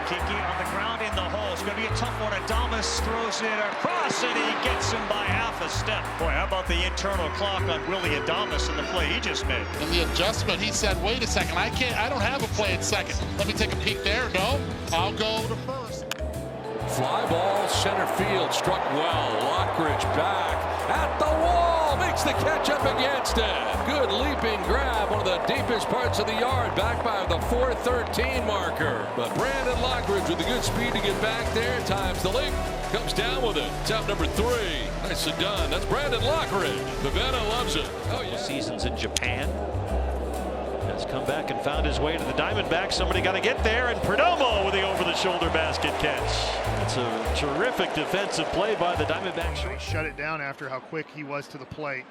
Kiki on the ground, in the hole. It's going to be a tough one. Adames throws it across, and he gets him by half a step. Boy, how about the internal clock on Willie Adames and the play he just made? And the adjustment, he said, wait a second, I don't have a play at second. Let me take a peek there. No, I'll go to first. Fly ball, center field, struck well. Lockridge back at the wall, makes the catch up against it. Good leaping grab, one of the deepest parts of the yard, back by the 4:13 marker. But Brandon Lockridge with a good speed to get back there, times the leap, comes down with it. Tap number 3, nicely done. That's Brandon Lockridge. Pavetta loves it. Oh yeah. Seasons in Japan. Has come back and found his way to the Diamondbacks. Somebody got to get there, and Perdomo with the over-the-shoulder basket catch. That's a terrific defensive play by the Diamondbacks. Shut it down after how quick he was to the plate.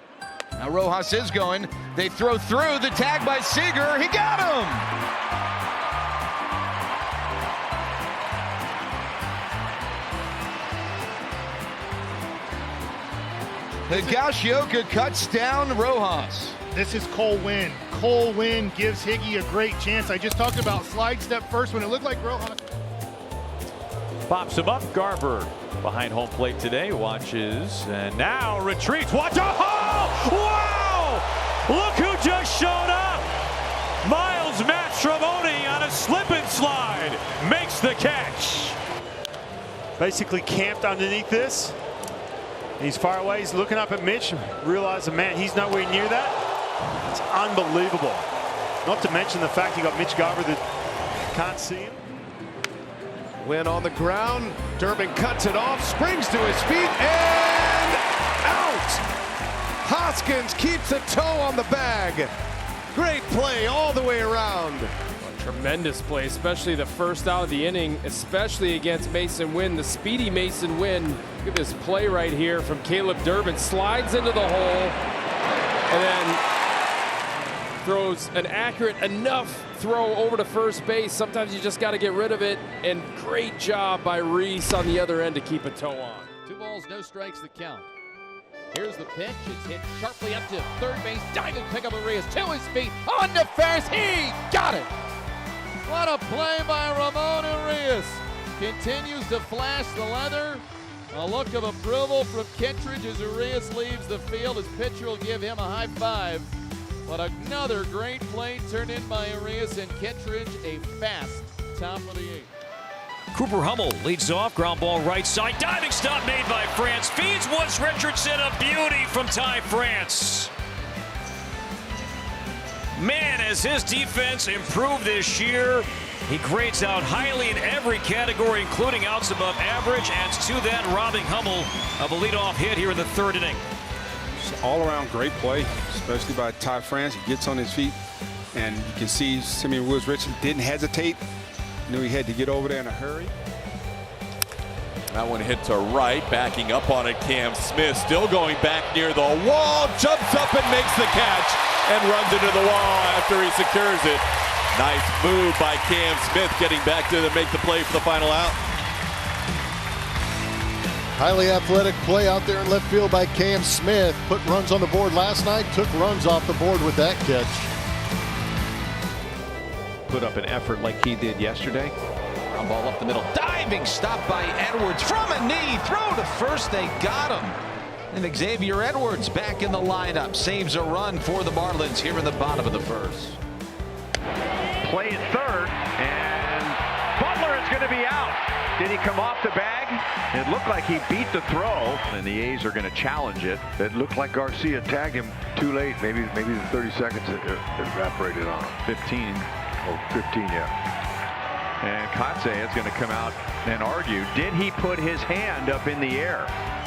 Now Rojas is going. They throw through. The tag by Seager. He got him! Higashioka cuts down Rojas. This is Cole Winn. Cole Winn gives Higgy a great chance. I just talked about slide step first when it looked like Rojas. Pops him up. Garver behind home plate today. Watches and now retreats. Watch. Oh! Wow! Look who just showed up. Miles Mastroianni on a slip and slide. Makes the catch. Basically camped underneath this. He's far away. He's looking up at Mitch. Realizing, man, he's nowhere near that. It's unbelievable. Not to mention the fact you got Mitch Garver that can't see him. Win on the ground. Durbin cuts it off, springs to his feet, and out! Hoskins keeps a toe on the bag. Great play all the way around. A tremendous play, especially the first out of the inning, especially against Mason Wynn, the speedy Mason Wynn. Look at this play right here from Caleb Durbin. Slides into the hole and then throws an accurate enough throw over to first base. Sometimes you just got to get rid of it, and great job by Reese on the other end to keep a toe on. 2 balls, no strikes, the count. Here's the pitch. It's hit sharply up to third base. Diving pickup of Arias to his feet. On to first. He got it. What a play by Ramon Arias. Continues to flash the leather. A look of approval from Kittredge as Arias leaves the field. His pitcher will give him a high five. But another great play turned in by Arias, and Kittredge a fast top of the 8th. Cooper Hummel leads off, ground ball right side, diving stop made by France, feeds Woods Richardson, a beauty from Ty France. Man, has his defense improved this year. He grades out highly in every category, including outs above average, adds to that, robbing Hummel of a leadoff hit here in the 3rd inning. All around great play, especially by Ty France. He gets on his feet, and you can see Simeon Woods Richardson didn't hesitate. Knew he had to get over there in a hurry. That one hit to right, backing up on it. Cam Smith still going back near the wall, jumps up and makes the catch and runs into the wall after he secures it. Nice move by Cam Smith, getting back to make the play for the final out. Highly athletic play out there in left field by Cam Smith. Put runs on the board last night, took runs off the board with that catch. Put up an effort like he did yesterday. Ground ball up the middle. Diving stop by Edwards from a knee. Throw to first. They got him. And Xavier Edwards back in the lineup. Saves a run for the Marlins here in the bottom of the 1st. Play at 3rd, and Butler is going to be out. Did he come off the bag? It looked like he beat the throw, and the A's are going to challenge it. It looked like Garcia tagged him too late. Maybe the 30 seconds evaporated on him. 15, yeah. And Kotze is going to come out and argue. Did he put his hand up in the air?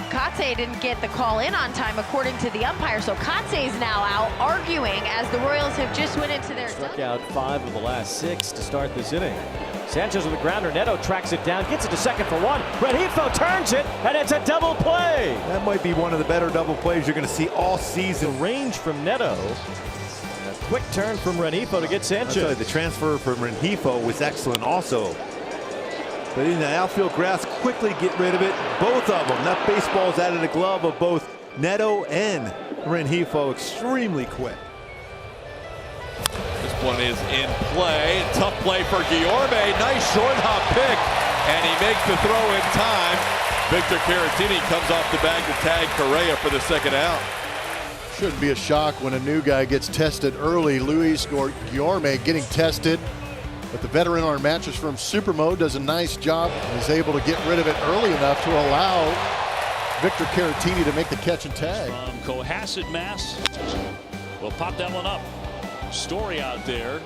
Kotze didn't get the call in on time according to the umpire, so Kotze is now out arguing as the Royals have just went into their... Struck out 5 of the last 6 to start this inning. Sanchez with the grounder. Neto tracks it down, gets it to second for 1. Rengifo turns it, and it's a double play. That might be one of the better double plays you're going to see all season. The range from Neto. And a quick turn from Rengifo to get Sanchez. I'll tell you, the transfer from Rengifo was excellent also. But in the outfield grass, quickly get rid of it. Both of them. That baseball's out of the glove of both Neto and Rengifo. Extremely quick. This one is in play. Tough play for Guillorme. Nice short hop pick and he makes the throw in time. Victor Caratini comes off the bag to tag Correa for the second out. Shouldn't be a shock when a new guy gets tested early. Luis Guillorme getting tested, but the veteran on Mattress Firm Supermo does a nice job and is able to get rid of it early enough to allow Victor Caratini to make the catch and tag. From Cohasset, Mass. We'll pop that one up. Story out there.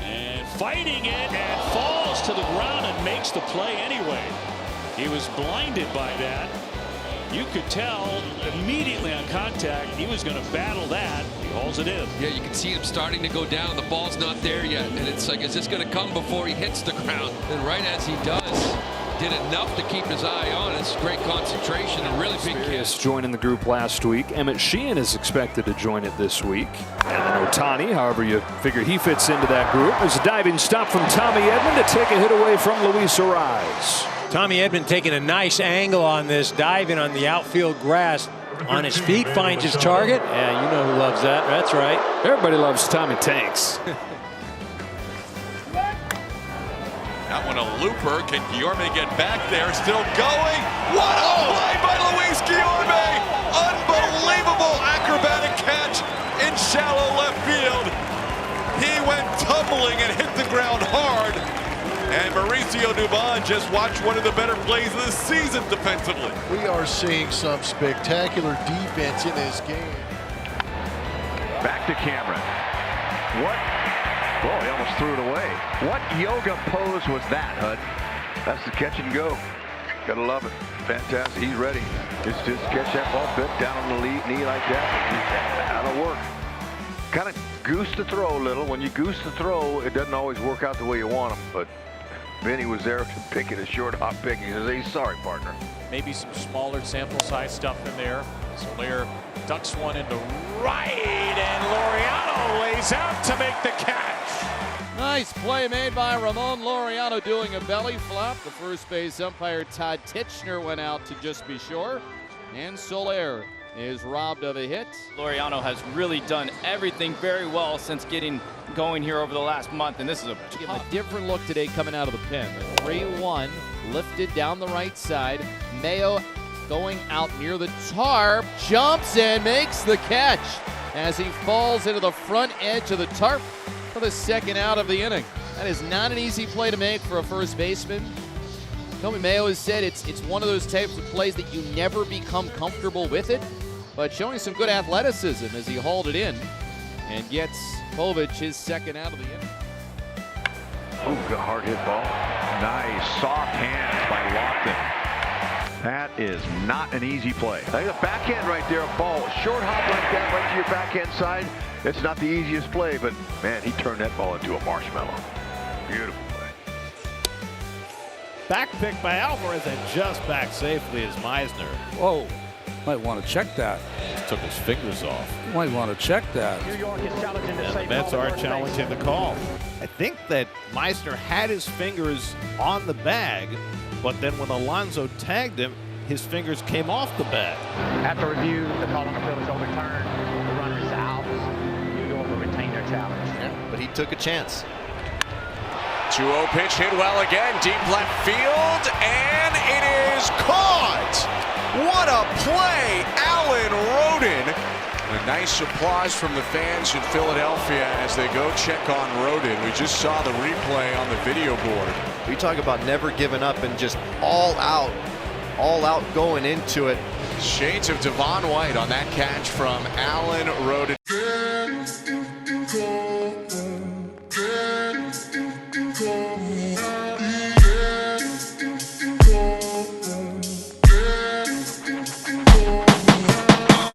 And fighting it and falls to the ground and makes the play anyway. He was blinded by that. You could tell immediately on contact he was going to battle that. He hauls it in. Yeah, you can see him starting to go down. The ball's not there yet. And it's like, is this going to come before he hits the ground? And right as he does, did enough to keep his eye on it. It's great concentration and really big kiss. Joining the group last week. Emmett Sheehan is expected to join it this week. And then Ohtani, however you figure he fits into that group. There's a diving stop from Tommy Edman to take a hit away from Luis Arise. Tommy Edman taking a nice angle on this, diving on the outfield grass. On his feet, finds his target. Yeah, you know who loves that. That's right. Everybody loves Tommy Tanks. That one a looper. Can Guillorme get back there? Still going. What a play by Luis Guillorme! Unbelievable acrobatic catch in shallow left field. He went tumbling and hit the ground hard. And Mauricio Dubon just watched one of the better plays of the season defensively. We are seeing some spectacular defense in this game. Back to Cameron. What? Oh, he almost threw it away. What yoga pose was that, Hud? That's the catch and go. Gotta love it. Fantastic. He's ready. It's just catch that ball, bit down on the knee like that. That'll work. Kind of goose the throw a little. When you goose the throw, it doesn't always work out the way you want them. But Vinny was there picking a short hop pick. He says, hey, sorry, partner. Maybe some smaller sample size stuff in there. Soler ducks one into right, and Laureano lays out to make the catch. Nice play made by Ramon Laureano doing a belly flop. The first base umpire Todd Titchener went out to just be sure. And Soler is robbed of a hit. Laureano has really done everything very well since getting going here over the last month, and this is a different look today coming out of the pen. The 3-1 lifted down the right side. Mayo going out near the tarp, jumps and makes the catch as he falls into the front edge of the tarp for the second out of the inning. That is not an easy play to make for a first baseman. Tommy Mayo has said it's one of those types of plays that you never become comfortable with it, but showing some good athleticism as he hauled it in and gets Povich his second out of the inning. Ooh, good hard hit ball. Nice soft hands by Lofton. That is not an easy play. There's a backhand right there, a ball, short hop like that right to your backhand side. It's not the easiest play, but man, he turned that ball into a marshmallow. Beautiful play. Back pick by Alvarez and just back safely is Meisner. Whoa, might want to check that. Just took his fingers off. Might want to check that. New York is challenging And the Mets are challenging the call. I think that Meisner had his fingers on the bag, but then when Alonso tagged him, his fingers came off the bag. After review, the call on the field is overturned. The runner is out. New York will retain their challenge. Yeah, but he took a chance. 2-0 pitch hit well again, deep left field, and it is caught! What a play, Alan Rodin. A nice applause from the fans in Philadelphia as they go check on Rodin. We just saw the replay on the video board. We talk about never giving up and just all out going into it. Shades of Devon White on that catch from Alan Rodin.